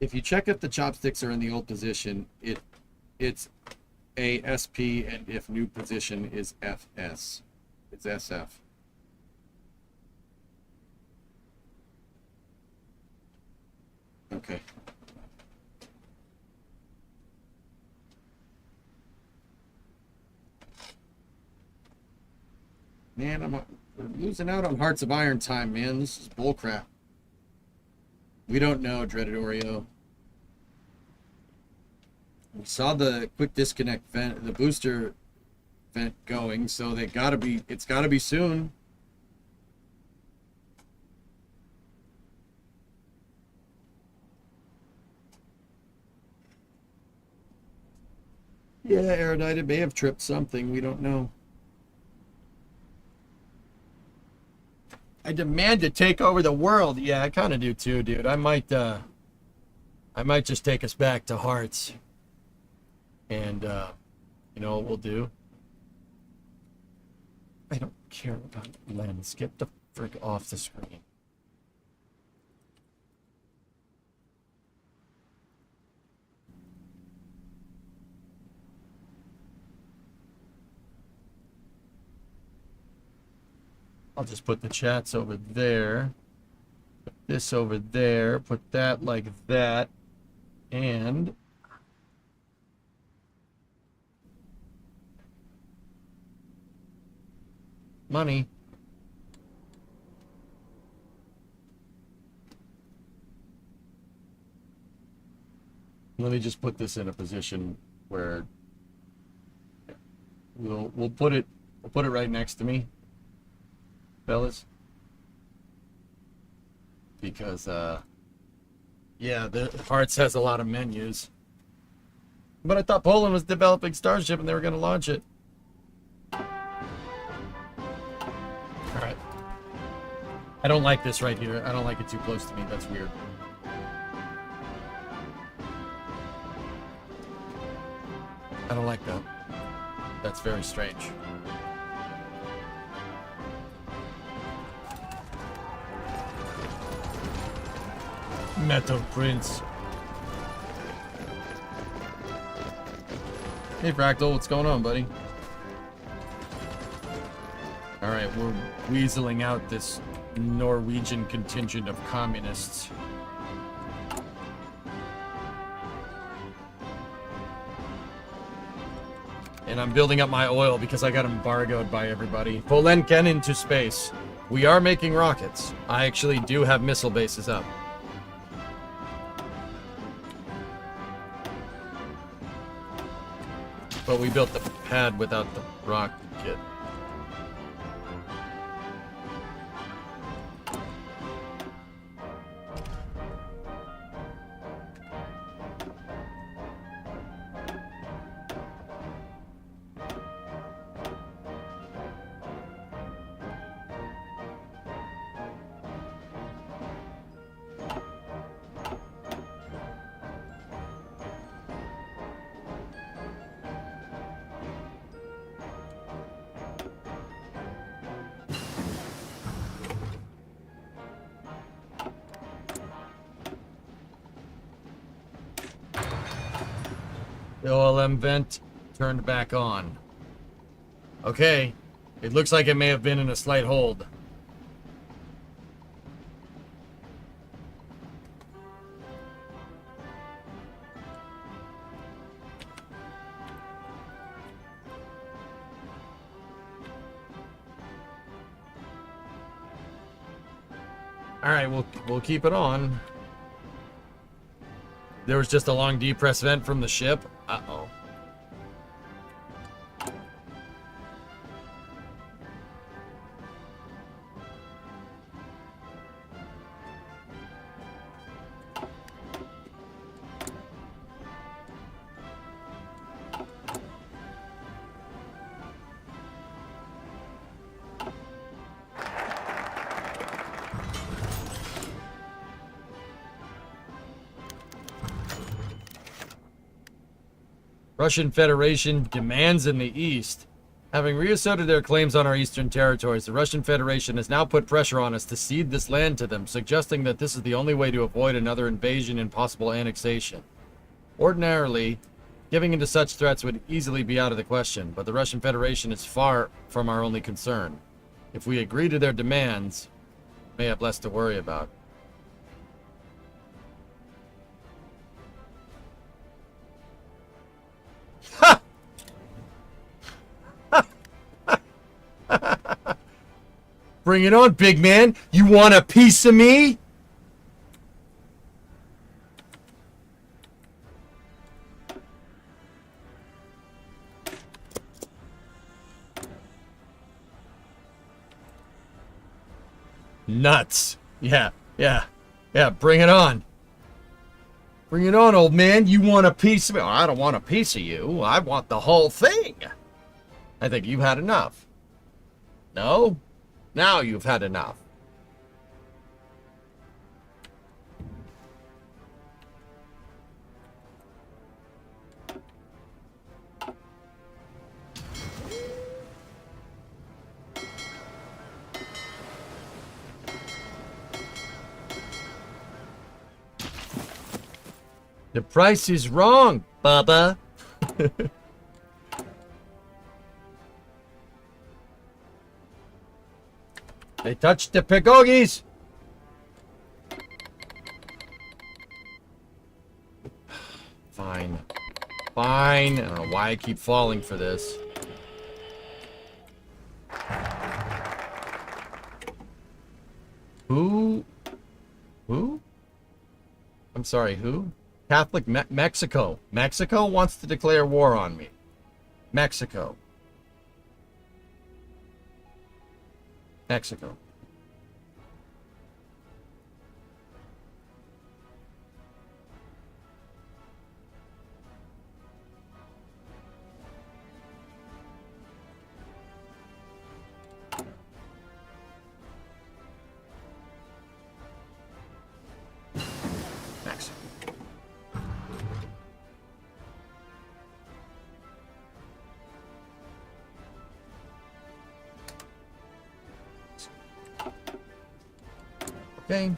If you check if the chopsticks are in the old position, it's ASP, and if new position is FS. It's SF. Okay. Man, we're losing out on Hearts of Iron time, man. This is bullcrap. We don't know, Dreaded Oreo. We saw the quick disconnect vent, the booster vent going, so it's gotta be soon. Yeah, Erudite may have tripped something, we don't know. I demand to take over the world. Yeah, I kind of do too, dude. I might just take us back to Hearts. And, you know what we'll do? I don't care about lens. Get the frick off the screen. I'll just put the chats over there. Put this over there. Put that like that. And money. Let me just put this in a position where we'll put it right next to me, fellas. Because yeah, the Hearts has a lot of menus. But I thought Poland was developing Starship and they were gonna launch it. Alright. I don't like this right here. I don't like it too close to me. That's weird. I don't like that. That's very strange. Metal Prince. Hey Fractal, what's going on, buddy? Alright, we're weaseling out this Norwegian contingent of communists. And I'm building up my oil because I got embargoed by everybody. Polan can into space. We are making rockets. I actually do have missile bases up. But we built the pad without the rocket. The OLM vent turned back on. Okay. It looks like it may have been in a slight hold. Alright, we'll keep it on. There was just a long depress vent from the ship. Uh-oh. Russian Federation demands in the east. Having reasserted their claims on our eastern territories, the Russian Federation has now put pressure on us to cede this land to them, suggesting that this is the only way to avoid another invasion and possible annexation. Ordinarily, giving into such threats would easily be out of the question, but the Russian Federation is far from our only concern. If we agree to their demands, we may have less to worry about. Bring it on, big man. You want a piece of me? Nuts. Yeah. Bring it on. Bring it on, old man. You want a piece of me? Oh, I don't want a piece of you. I want the whole thing. I think you've had enough. No? Now you've had enough. The price is wrong, Bubba. They touched the pigogis. Fine. Fine. I don't know why I keep falling for this. Who? Who? I'm sorry, who? Catholic Mexico. Mexico wants to declare war on me. Mexico. Mexico. Mexico. Okay.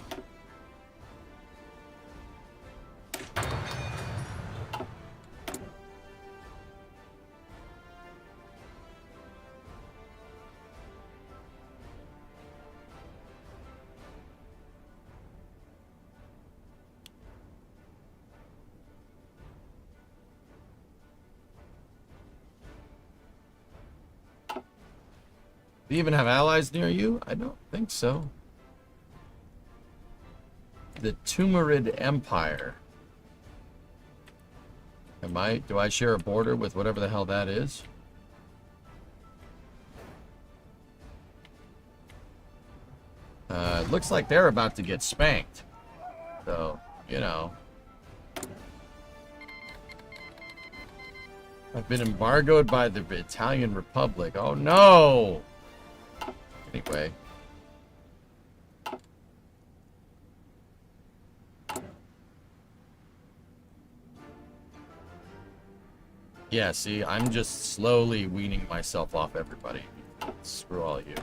Do you even have allies near you? I don't think so. The Tumarid Empire. Do I share a border with whatever the hell that is? It looks like they're about to get spanked. So, you know. I've been embargoed by the Italian Republic. Oh no! Anyway. Yeah, see, I'm just slowly weaning myself off everybody. Screw all of you.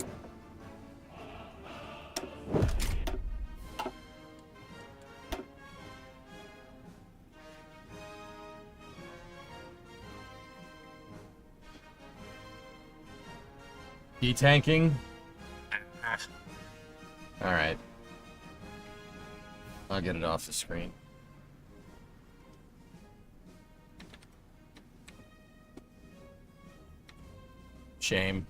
Tanking. Alright. I'll get it off the screen. Shame.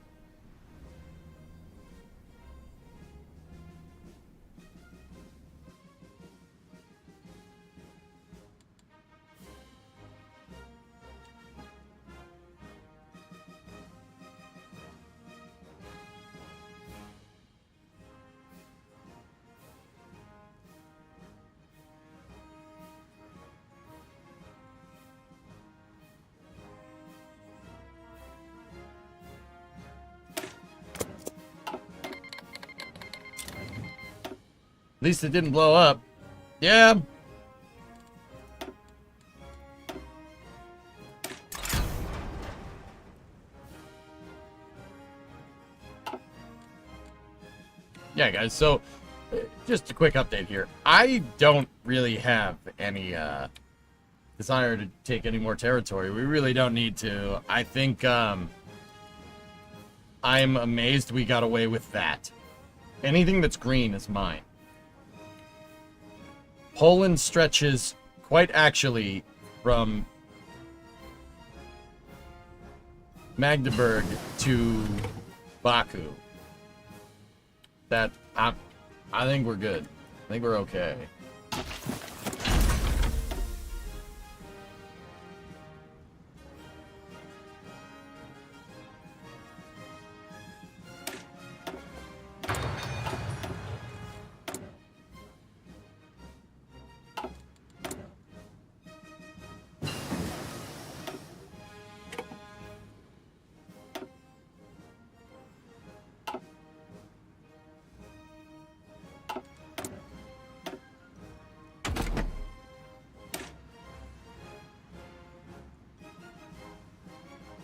At least it didn't blow up. Yeah. Yeah, guys, so just a quick update here. I don't really have any desire to take any more territory. We really don't need to. I think I'm amazed we got away with that. Anything that's green is mine. Poland stretches quite actually from Magdeburg to Baku. That I think we're good. I think we're okay.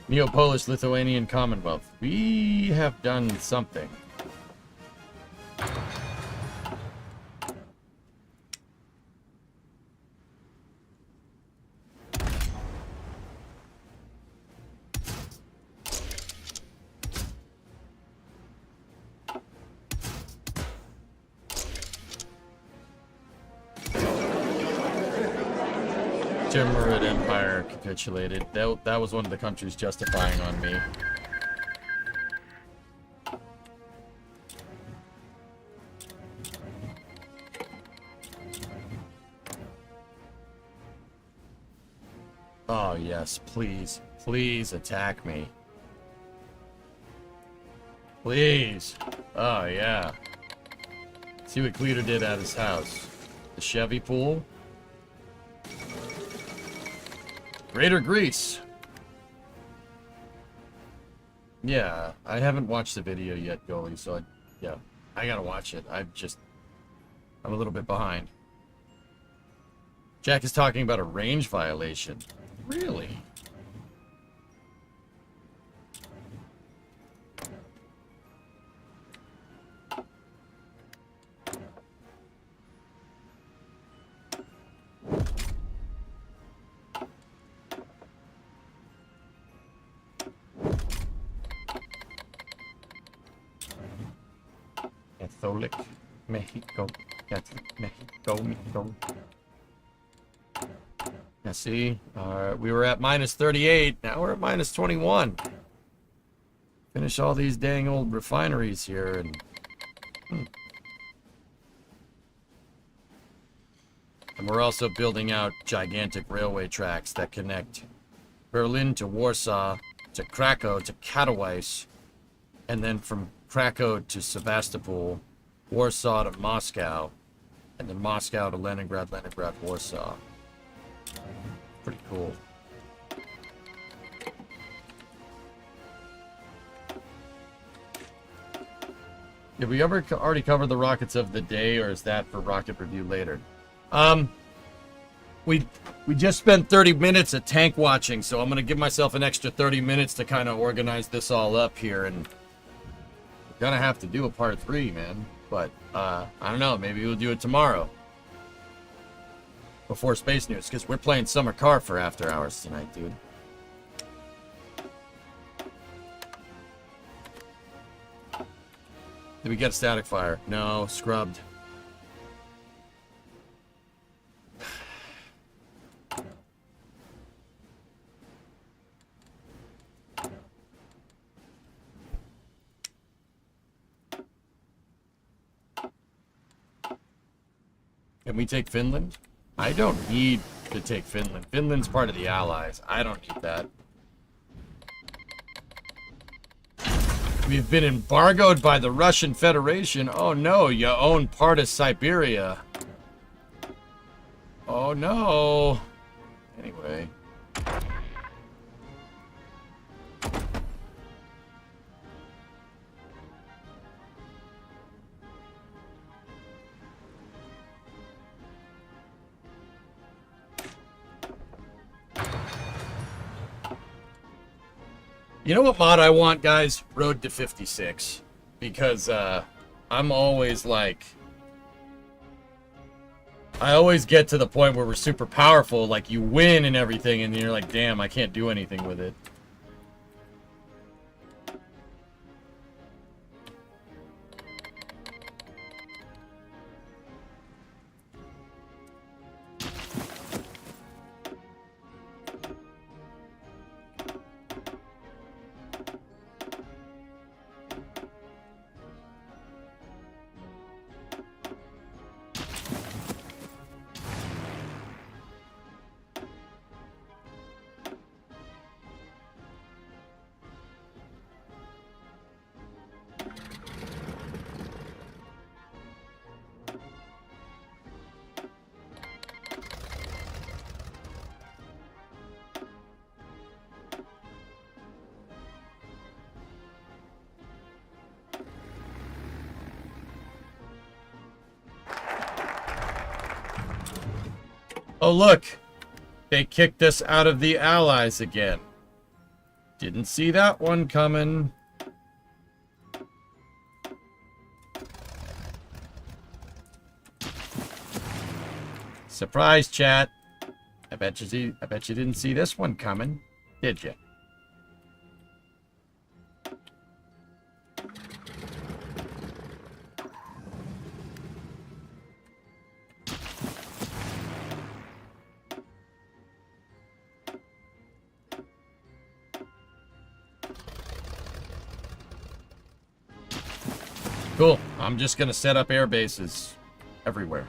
Neo-Polish-Lithuanian Commonwealth. We have done something. Timurid Empire capitulated. That was one of the countries justifying on me. Oh, yes, please. Please attack me. Please. Oh, yeah. See what Cleater did at his house. The Chevy pool. Greater Greece. Yeah, I haven't watched the video yet, Goalie, so I gotta watch it. I'm a little bit behind. Jack is talking about a range violation. Really? Catholic Mexico. Mexico. Now see, we were at minus 38. Now we're at minus 21. Finish all these dang old refineries here and we're also building out gigantic railway tracks that connect Berlin to Warsaw, to Krakow, to Katowice, and then from Krakow to Sevastopol, Warsaw to Moscow, and then Moscow to Leningrad, Warsaw. Pretty cool. Did we already cover the rockets of the day, or is that for rocket review later? We just spent 30 minutes at tank watching, so I'm gonna give myself an extra 30 minutes to kind of organize this all up here, and we're gonna have to do a part 3, man. But I don't know, maybe we'll do it tomorrow before Space News, because we're playing Summer Car for after hours tonight, dude. Did we get a static fire? No, scrubbed. Can we take Finland? I don't need to take Finland. Finland's part of the Allies. I don't need that. We've been embargoed by the Russian Federation. Oh no, you own part of Siberia. Oh no. Anyway. You know what mod I want, guys? Road to 56. Because I'm always like... I always get to the point where we're super powerful, like you win and everything, and you're like, damn, I can't do anything with it. Oh, look. They kicked us out of the Allies again. Didn't see that one coming. Surprise, chat. I bet you didn't see this one coming, did you? Cool. I'm just gonna set up air bases everywhere.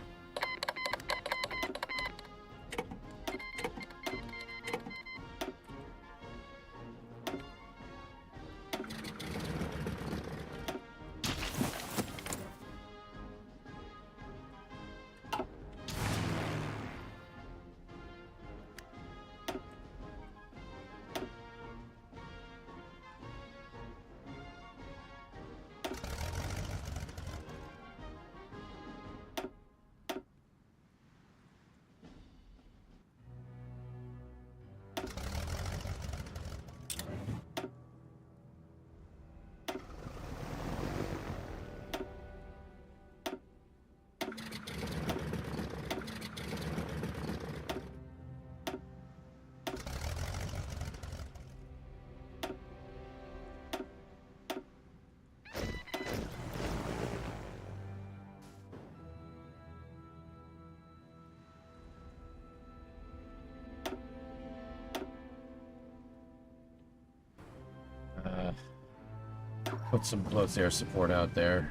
Put some close air support out there.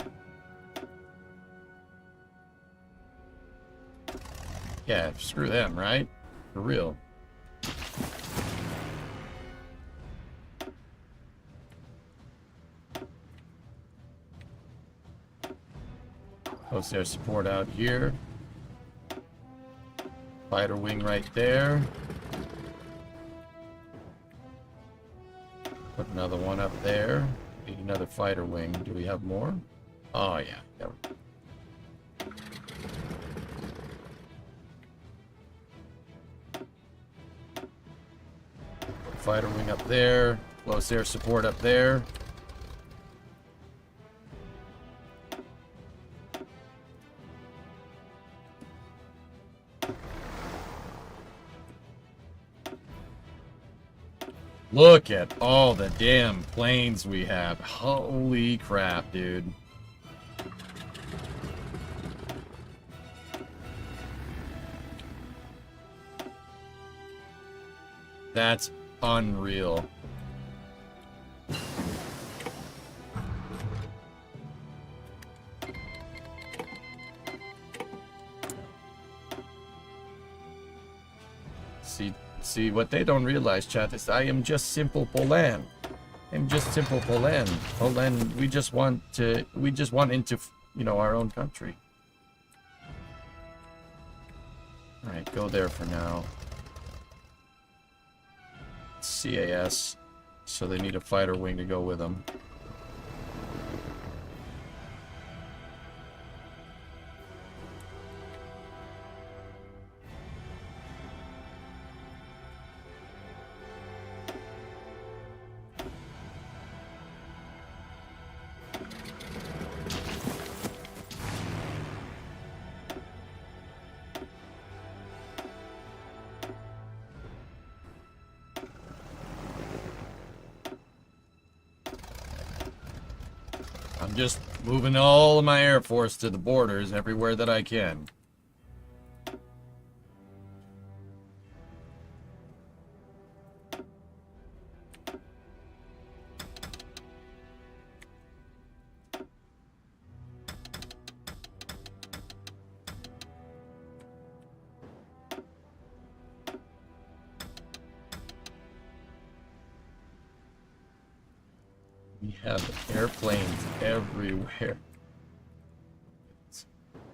Yeah, screw them, right? For real. Close air support out here. Fighter wing right there. Put another one up there. Need another fighter wing. Do we have more? Oh, yeah. There we go. Fighter wing up there. Close air support up there. Look at all the damn planes we have. Holy crap, dude. That's unreal. See, what they don't realize, chat, is I am just simple Polan. I'm just simple Polan. Polan, we just want into, you know, our own country. Alright, go there for now. CAS. So they need a fighter wing to go with them. I'm just moving all of my Air Force to the borders everywhere that I can. We have airplanes everywhere.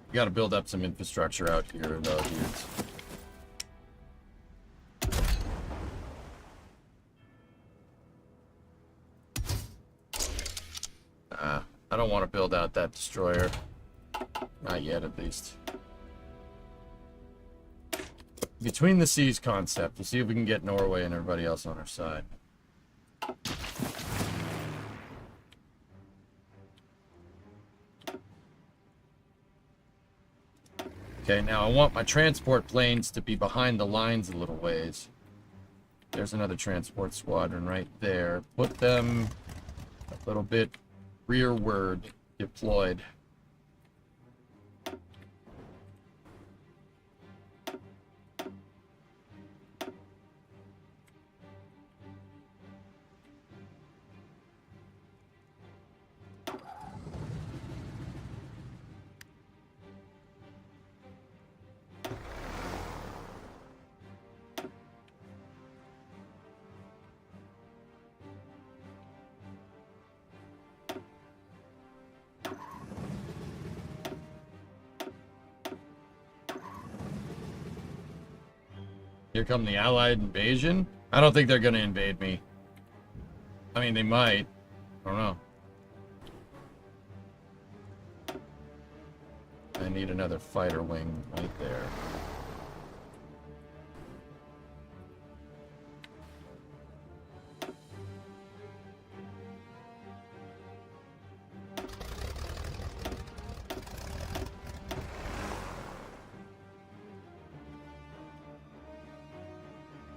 We gotta build up some infrastructure out here, though, dudes. I don't want to build out that destroyer. Not yet, at least. Between the Seas concept. We'll see if we can get Norway and everybody else on our side. Okay, now I want my transport planes to be behind the lines a little ways. There's another transport squadron right there. Put them a little bit rearward deployed. Here come the Allied invasion. I don't think they're going to invade me. I mean, they might. I don't know. I need another fighter wing right there.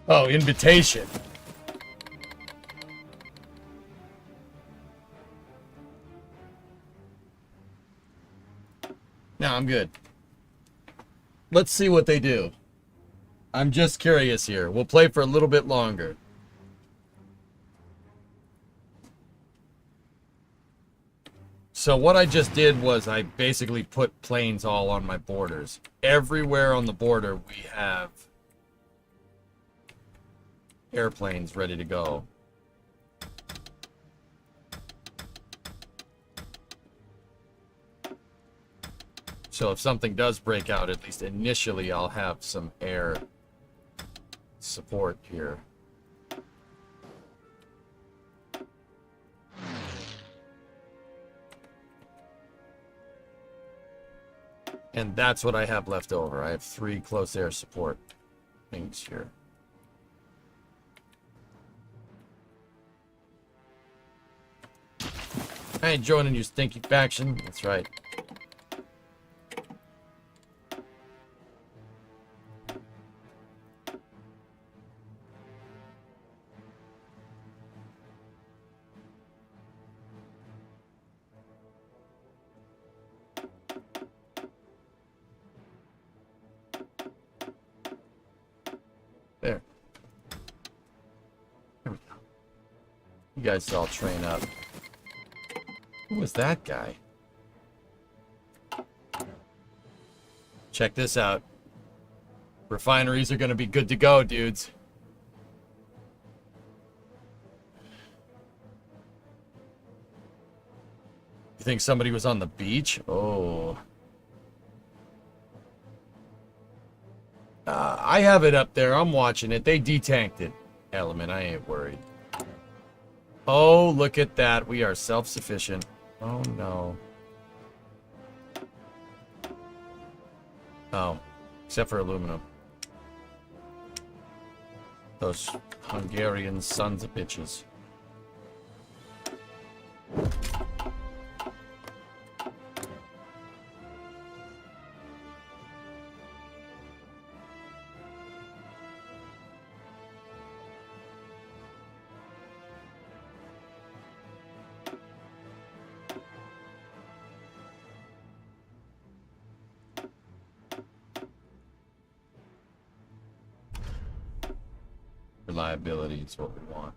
Oh, invitation. No, I'm good. Let's see what they do. I'm just curious here. We'll play for a little bit longer. So what I just did was I basically put planes all on my borders. Everywhere on the border we have airplanes ready to go. So if something does break out, at least initially I'll have some air support here. And that's what I have left over. I have 3 close air support things here. I ain't joining your stinky faction. That's right. There. There we go. You guys all train up. Who was that guy? Check this out. Refineries are going to be good to go, dudes. You think somebody was on the beach? Oh. I have it up there. I'm watching it. They detanked it. Element, I ain't worried. Oh, look at that. We are self-sufficient. Oh, no. Oh, except for aluminum. Those Hungarian sons of bitches. Reliability is what we want.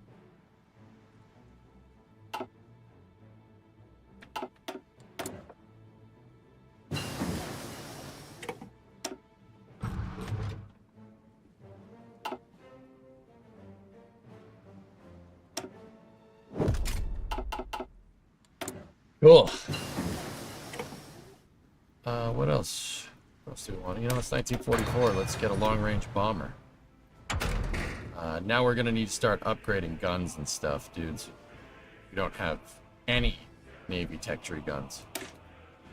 Cool. What else? What else do we want? You know, it's 1944. Let's get a long-range bomber. Now we're gonna need to start upgrading guns and stuff, dudes. We don't have any Navy Tech Tree guns.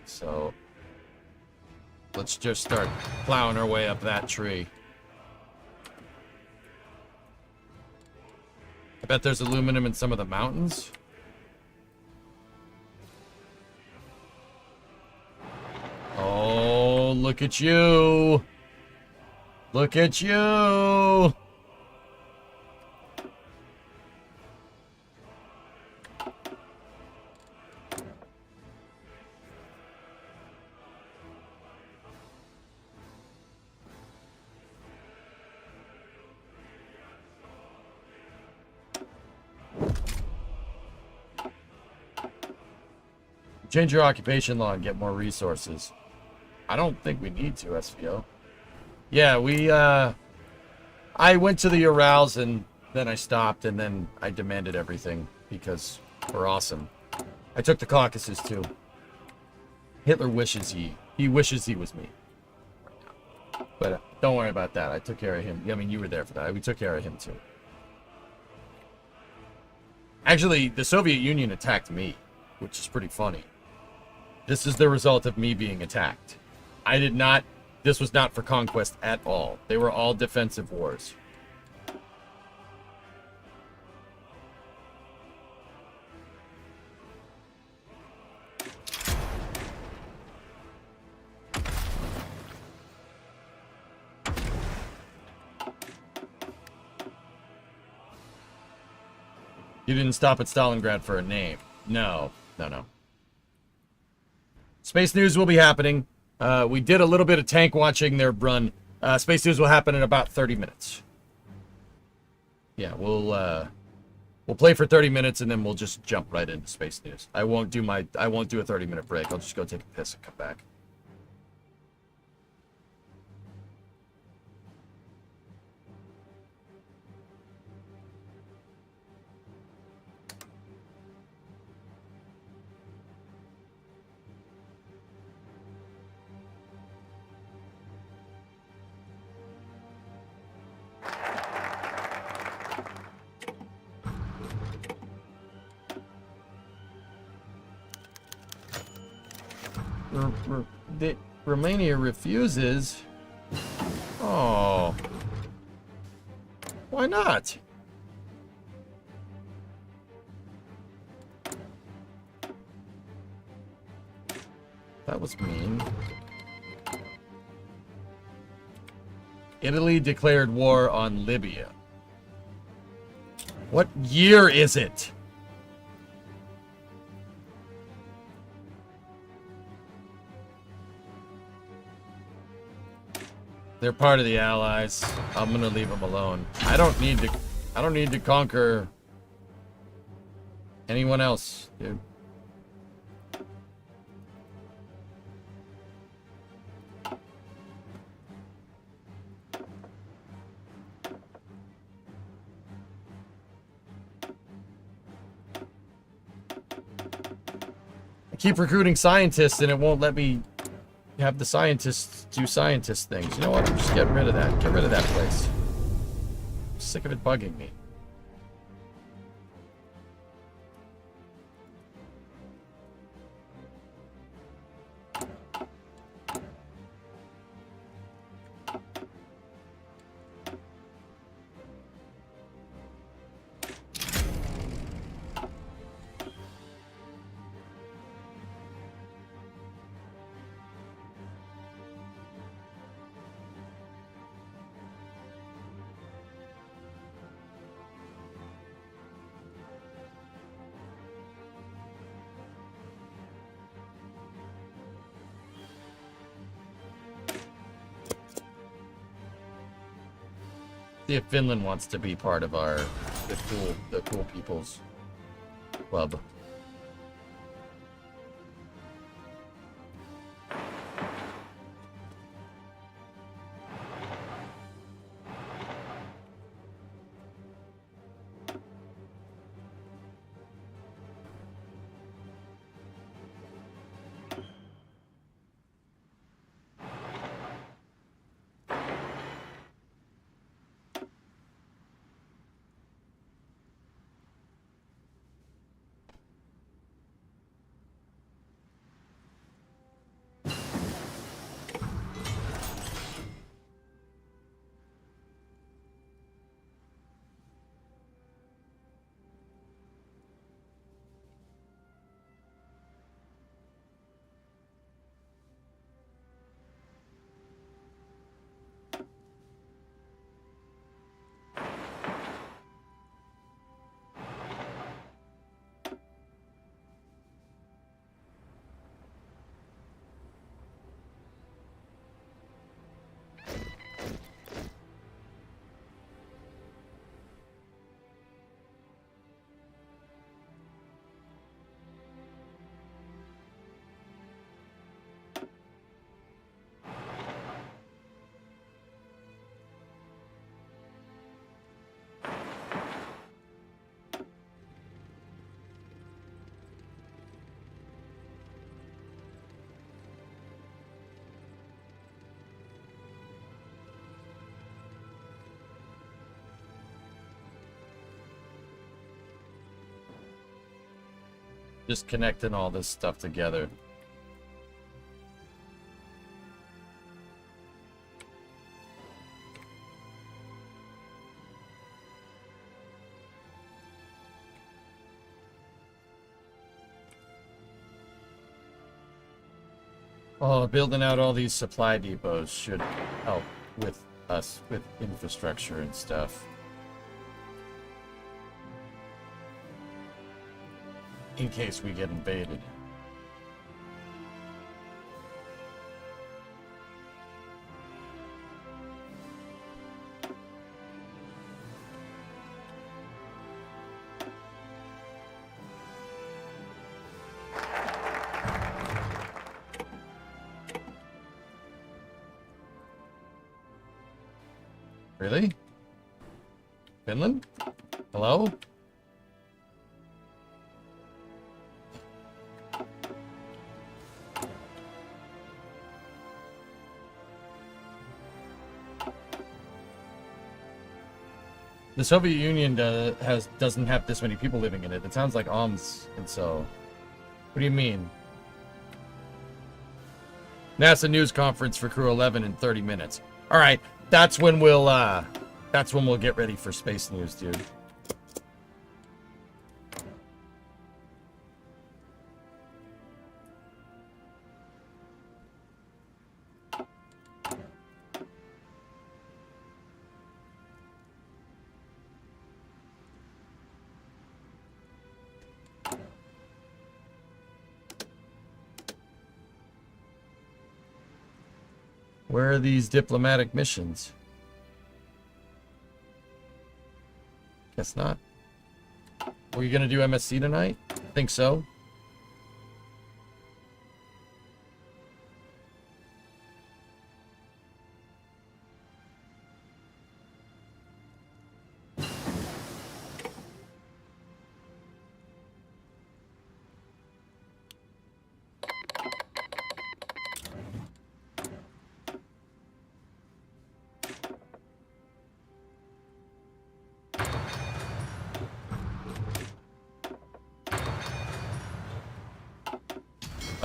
So let's just start plowing our way up that tree. I bet there's aluminum in some of the mountains. Oh, look at you. Look at you. Change your occupation law and get more resources. I don't think we need to, SVO. Yeah, I went to the Urals and then I stopped and then I demanded everything because we're awesome. I took the Caucasus too. Hitler wishes he wishes he was me. But don't worry about that. I took care of him. I mean, you were there for that. We took care of him too. Actually, the Soviet Union attacked me, which is pretty funny. This is the result of me being attacked. I did not... This was not for conquest at all. They were all defensive wars. You didn't stop at Stalingrad for a name. No. No. Space News will be happening. We did a little bit of tank watching their run. Space News will happen in about 30 minutes. Yeah, we'll play for 30 minutes and then we'll just jump right into Space News. I won't do a 30-minute break. I'll just go take a piss and come back. Romania refuses. Oh. Why not? That was mean. Italy declared war on Libya. What year is it? They're part of the Allies. I'm gonna leave them alone. I don't need to conquer anyone else, dude. I keep recruiting scientists and it won't let me have the scientists do scientist things. You know what? I'm just getting rid of that. Get rid of that place. I'm sick of it bugging me. See if Finland wants to be part of the cool people's club. Just connecting all this stuff together. Oh, building out all these supply depots should help with us, with infrastructure and stuff. In case we get invaded. Really? Finland? Hello? The Soviet Union doesn't have this many people living in it. It sounds like Omsk, and so... What do you mean? NASA news conference for Crew 11 in 30 minutes. All right, that's when we'll get ready for space news, dude. Where are these diplomatic missions? Guess not. Were you gonna do MSC tonight? I think so.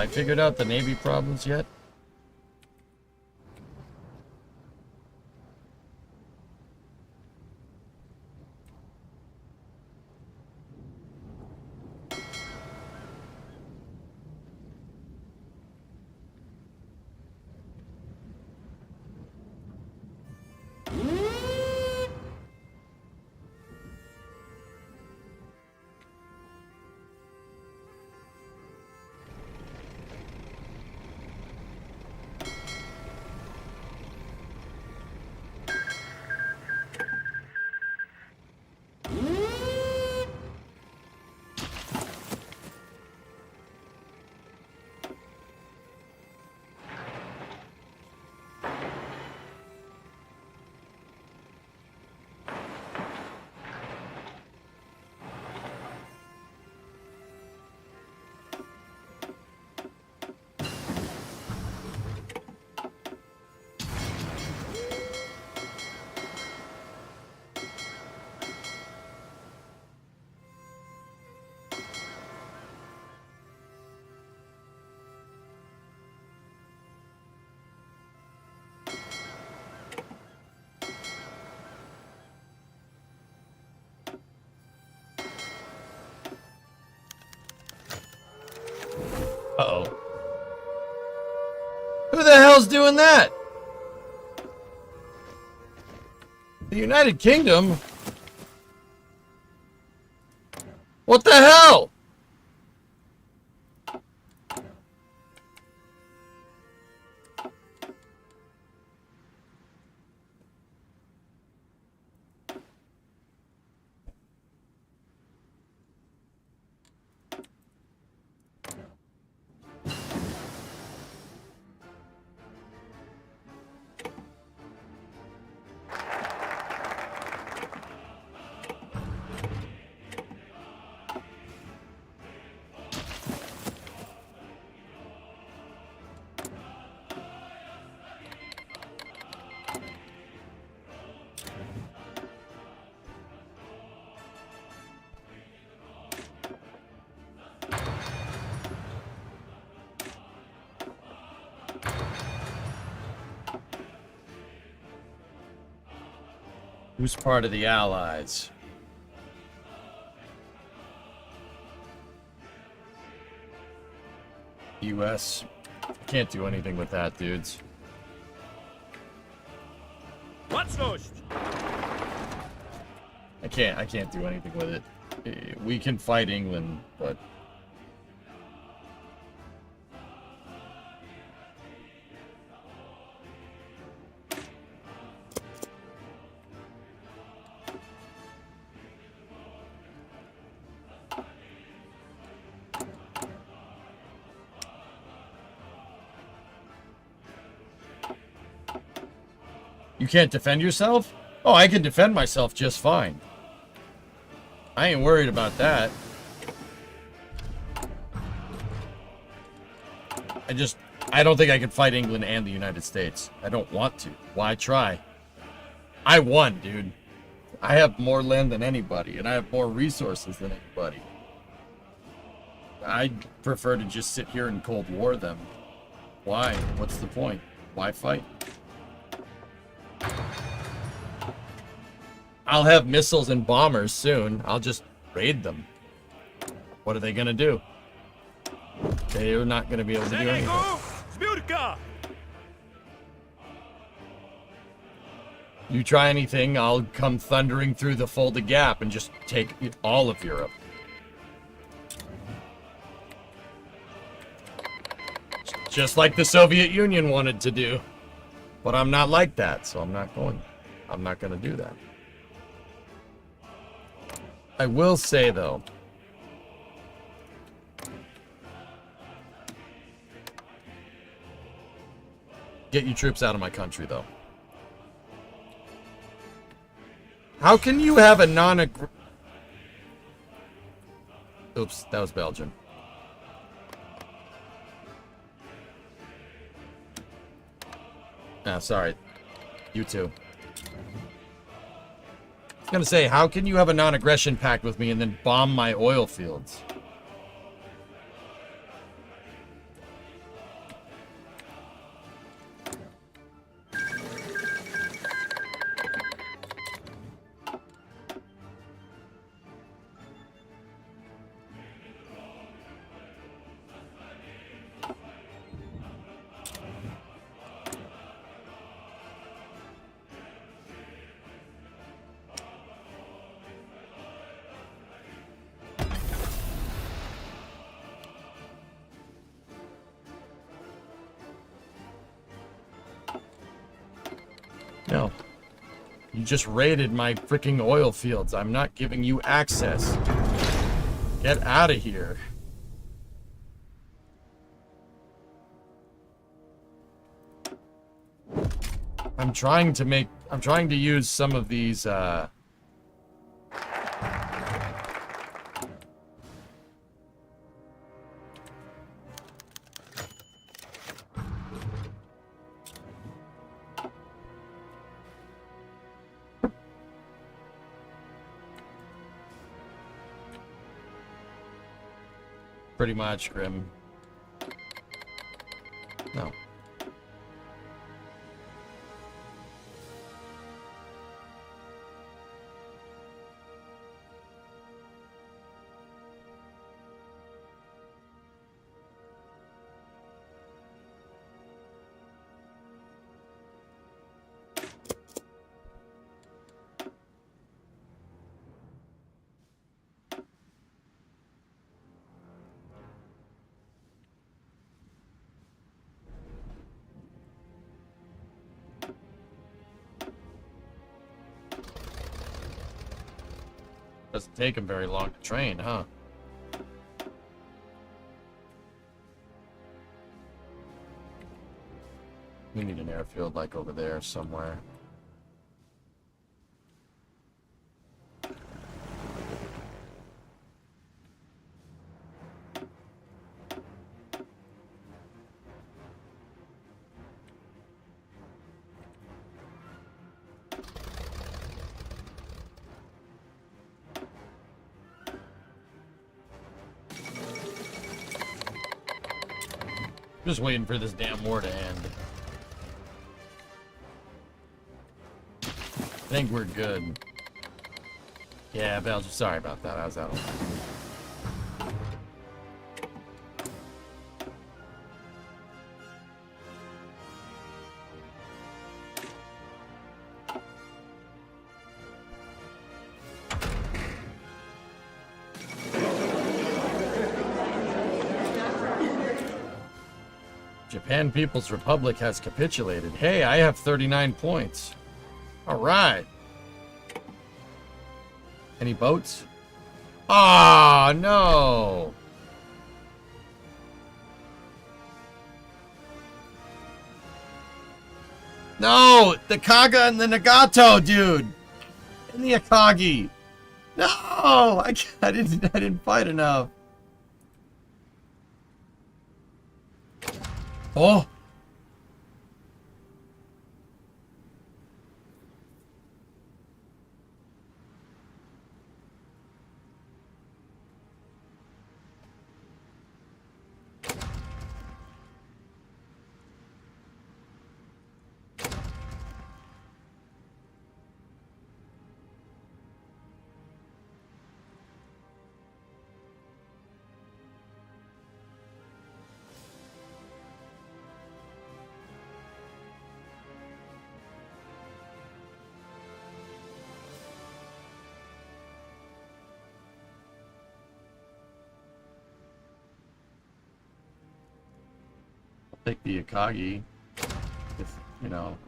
I figured out the Navy problems yet? Uh-oh. Who the hell's doing that? The United Kingdom? What the hell? Who's part of the Allies? US. Can't do anything with that, dudes. What's nost? I can't do anything with it. We can fight England, but you can't defend yourself? Oh, I can defend myself just fine. I ain't worried about that. I don't think I can fight England and the United States. I don't want to. Why try? I won, dude. I have more land than anybody, and I have more resources than anybody. I'd prefer to just sit here and Cold War them. Why? What's the point? Why fight? I'll have missiles and bombers soon. I'll just raid them. What are they gonna do? They're not gonna be able to do anything. Zbiórka! You try anything, I'll come thundering through the Fulda Gap and just take all of Europe. Just like the Soviet Union wanted to do. But I'm not like that, so I'm not gonna do that. I will say, though, get your troops out of my country, though. How can you have a Oops, that was Belgium. Ah, sorry. You too. I was gonna say, how can you have a non-aggression pact with me and then bomb my oil fields? No. You just raided my freaking oil fields. I'm not giving you access. Get out of here. I'm trying to use some of these, pretty much, Grim. No. Doesn't take him very long to train, huh? We need an airfield like over there somewhere. Just waiting for this damn war to end. I think we're good. Yeah, Belgium. Sorry about that. I was out of Japan People's Republic has capitulated. Hey, I have 39 points. All right. Any boats? Ah, no. No, the Kaga and the Nagato, dude. And the Akagi. No, I didn't fight enough. Oh. Take the Akagi, if, you know.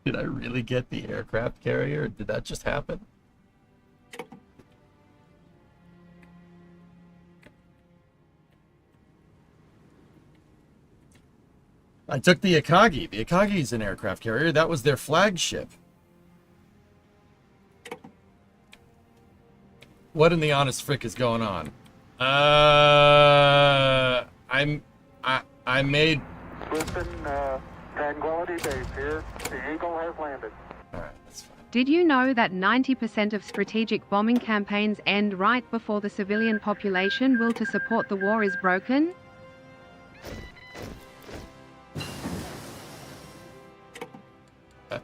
Did I really get the aircraft carrier? Did that just happen? I took the Akagi. The Akagi's an aircraft carrier. That was their flagship. What in the honest frick is going on? I made. Listen, Tranquility Base here. The Eagle has landed. Alright, that's fine. Did you know that 90% of strategic bombing campaigns end right before the civilian population will to support the war is broken? I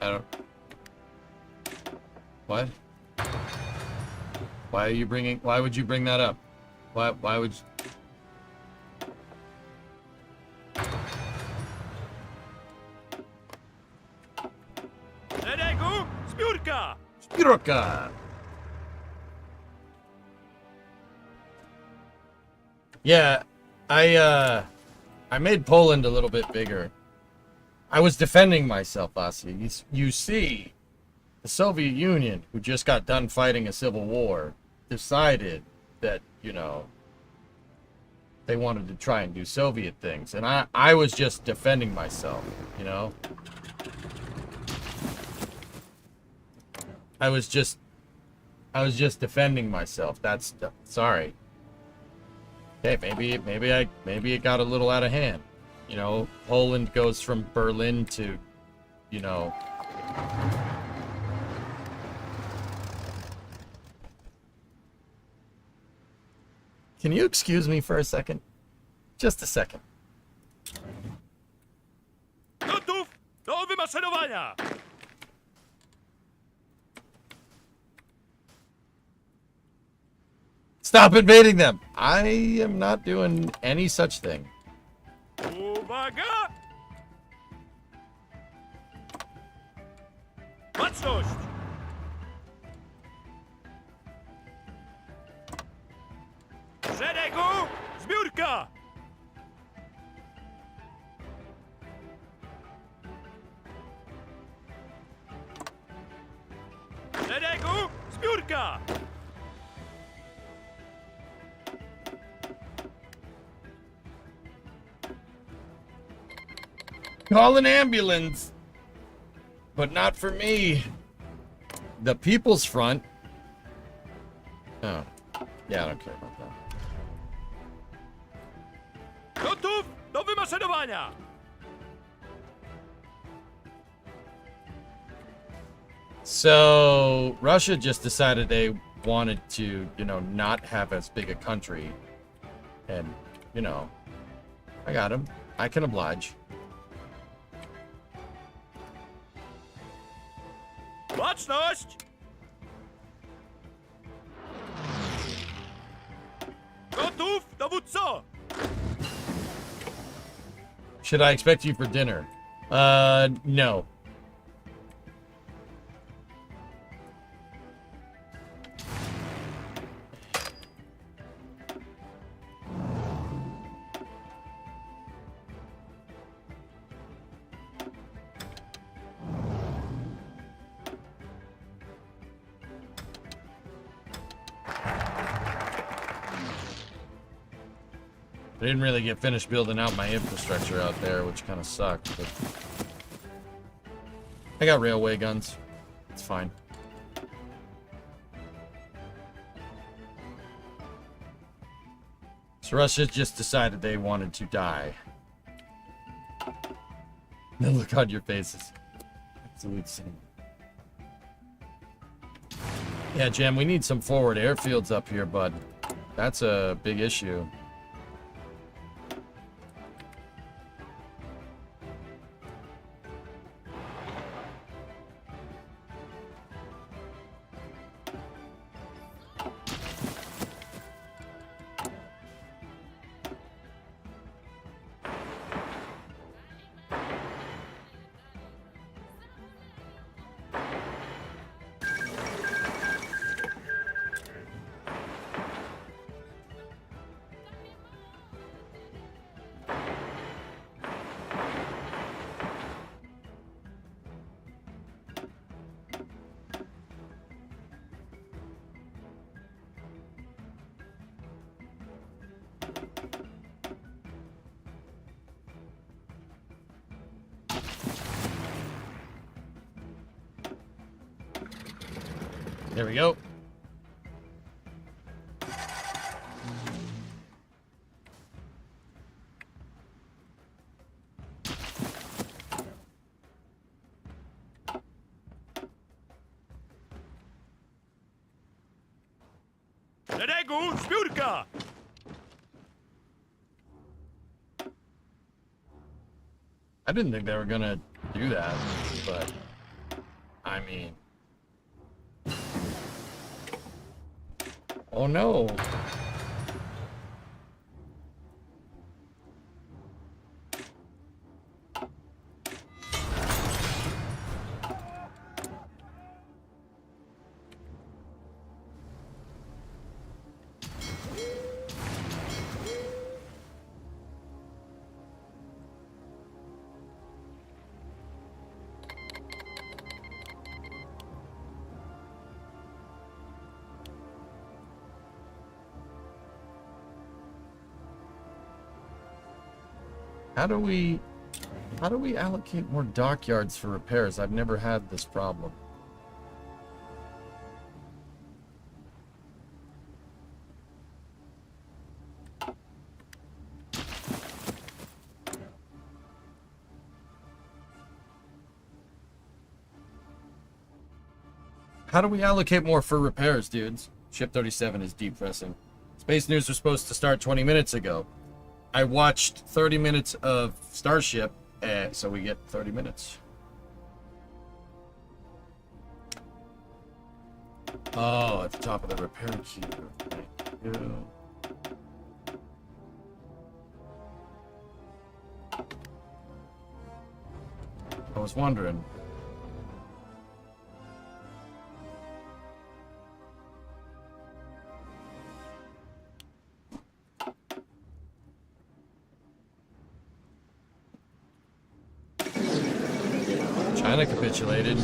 don't. What? Why would you bring that up? Why would you... Zeregu, Zbiórka! Zbiórka! Yeah, I made Poland a little bit bigger. I was defending myself, Lassie. You see, the Soviet Union, who just got done fighting a civil war, decided that, you know, they wanted to try and do Soviet things. And I was just defending myself, you know? I was just defending myself. That's sorry. Okay, maybe it got a little out of hand. You know, Poland goes from Berlin to, you know, can you excuse me for a second? Just a second. Gotów do wymaszerowania! Stop invading them! I am not doing any such thing. Uwaga! Baczność! Szeregu, zbiórka! Szeregu, zbiórka! Call an ambulance, but not for me. The People's Front. Oh, yeah, I don't care about that. Gotów do wymaszerowania! So Russia just decided they wanted to, you know, not have as big a country, and, you know, I got him. I can oblige. Baczność! Gotów, dowódco! Should I expect you for dinner? No. I didn't really get finished building out my infrastructure out there, which kind of sucked, but I got railway guns. It's fine. So Russia just decided they wanted to die. The look on your faces. Absolute sin. Yeah, Jam, we need some forward airfields up here, bud. That's a big issue. There we go. Szeregu, zbiórka! I didn't think they were gonna do that, but I mean, oh no. How do we allocate more dockyards for repairs? I've never had this problem. How do we allocate more for repairs, dudes? Ship 37 is depressing. Space News was supposed to start 20 minutes ago. I watched 30 minutes of Starship, so we get 30 minutes. Oh, at the top of the repair queue. Thank you. I was wondering. China capitulated.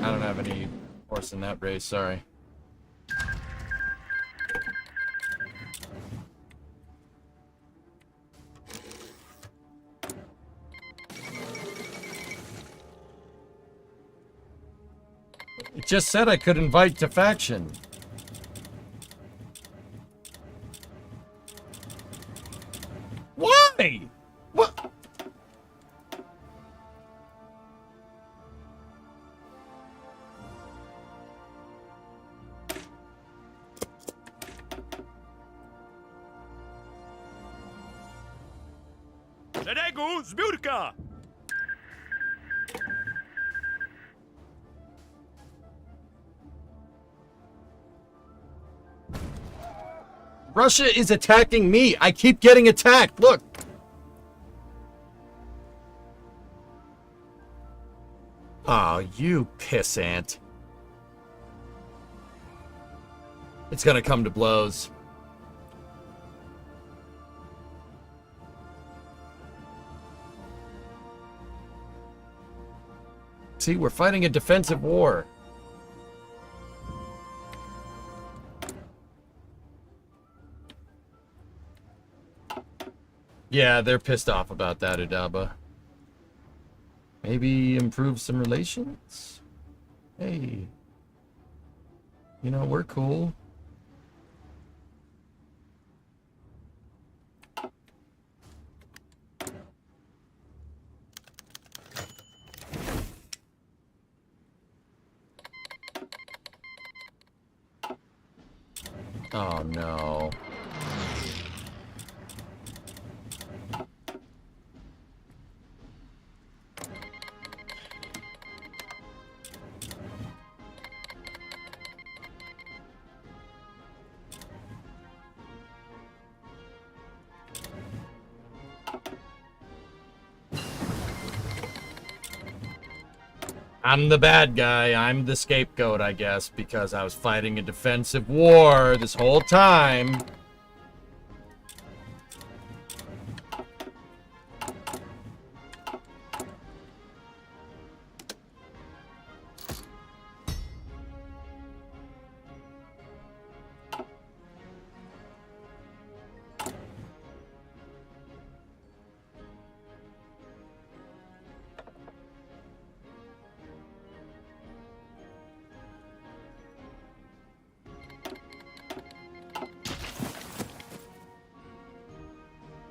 I don't have any horse in that race, sorry. It just said I could invite to faction. Why? What? Szeregu zbiórka! Russia is attacking me. I keep getting attacked. Look. Oh, you pissant. It's gonna come to blows. See, we're fighting a defensive war. Yeah, they're pissed off about that, Udaba. Maybe improve some relations? Hey. You know, we're cool. Oh, no. I'm the bad guy. I'm the scapegoat, I guess, because I was fighting a defensive war this whole time.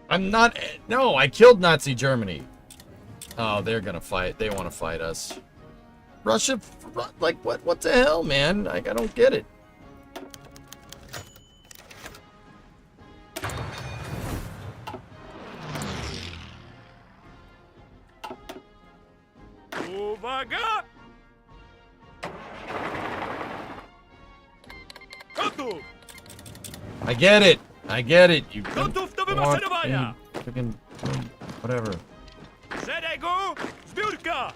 I'm not... No, I killed Nazi Germany. Oh, they're gonna fight. They want to fight us. Russia... Like, what the hell, man? Like, I don't get it. Uwaga! Gotów! I get it. I get it. You Gotów do want wymaszerowania! me freaking... Whatever. Szeregu zbiórka!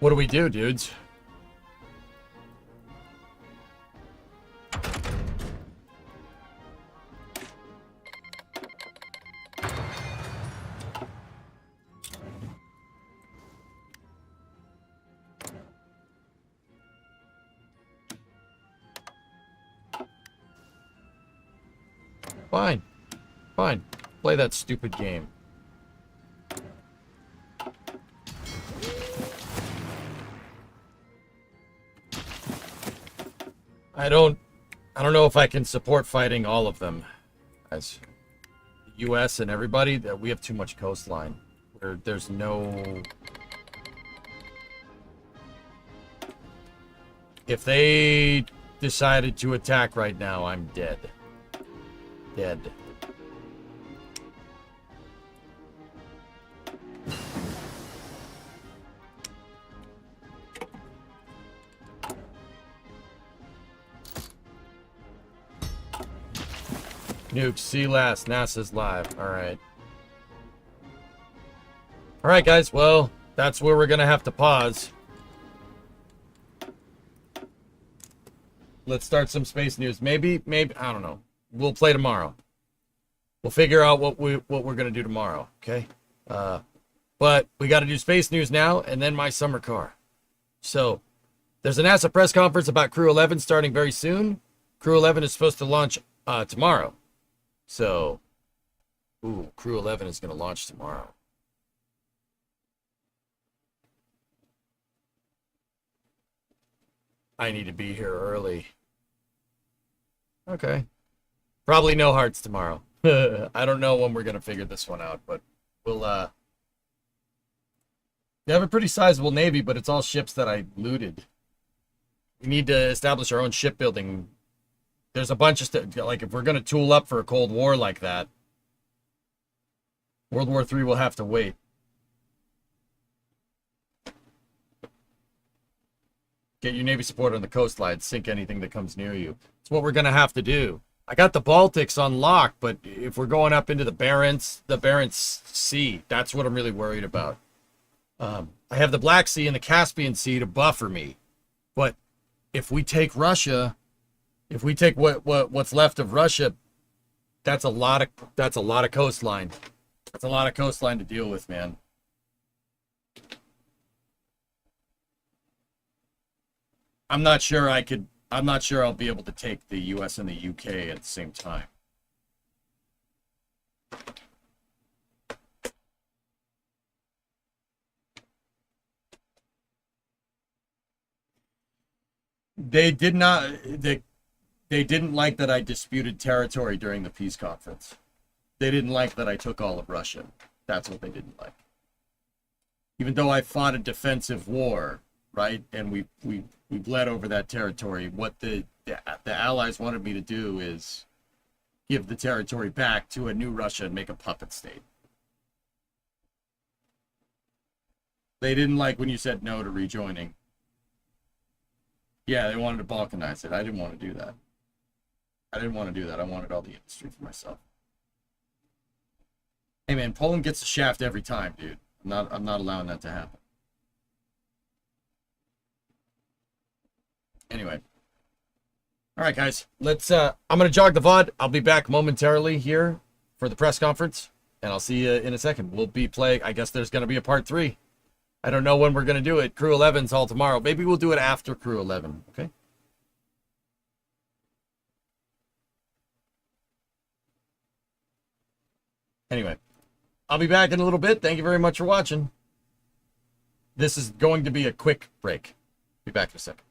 What do we do, dudes? Fine. Fine. Play that stupid game. I don't know if I can support fighting all of them. As the US and everybody, that we have too much coastline. There's no... If they decided to attack right now, I'm dead. Dead. Nukes, see last, NASA's live. Alright. Alright, guys, well, that's where we're gonna have to pause. Let's start some space news. Maybe, I don't know. We'll play tomorrow. We'll figure out what we're gonna do tomorrow, okay? But we gotta do space news now, and then my summer car. So, there's a NASA press conference about Crew 11 starting very soon. Crew 11 is supposed to launch tomorrow. So, ooh, Crew 11 is gonna launch tomorrow. I need to be here early. Okay. Probably no hearts tomorrow. I don't know when we're going to figure this one out, but we'll, we have a pretty sizable Navy, but it's all ships that I looted. We need to establish our own shipbuilding. There's a bunch of stuff, like, if we're going to tool up for a Cold War like that, World War III will have to wait. Get your Navy support on the coastline. Sink anything that comes near you. It's what we're going to have to do. I got the Baltics on lock, but if we're going up into the Barents Sea, that's what I'm really worried about. I have the Black Sea and the Caspian Sea to buffer me. But if we take Russia, if we take what's left of Russia, that's a lot of coastline. That's a lot of coastline to deal with, man. I'm not sure I'll be able to take the US and the UK at the same time. They didn't like that I disputed territory during the peace conference. They didn't like that I took all of Russia. That's what they didn't like. Even though I fought a defensive war, right? And we bled over that territory. What the Allies wanted me to do is give the territory back to a new Russia and make a puppet state. They didn't like when you said no to rejoining. Yeah, they wanted to balkanize it. I didn't want to do that. I wanted all the industry for myself. Hey man, Poland gets the shaft every time, dude. I'm not allowing that to happen. Anyway. All right, guys. Let's I'm going to jog the VOD. I'll be back momentarily here for the press conference, and I'll see you in a second. We'll be playing, I guess there's going to be a part 3. I don't know when we're going to do it. Crew 11's all tomorrow. Maybe we'll do it after Crew 11, okay? Anyway, I'll be back in a little bit. Thank you very much for watching. This is going to be a quick break. Be back in a second.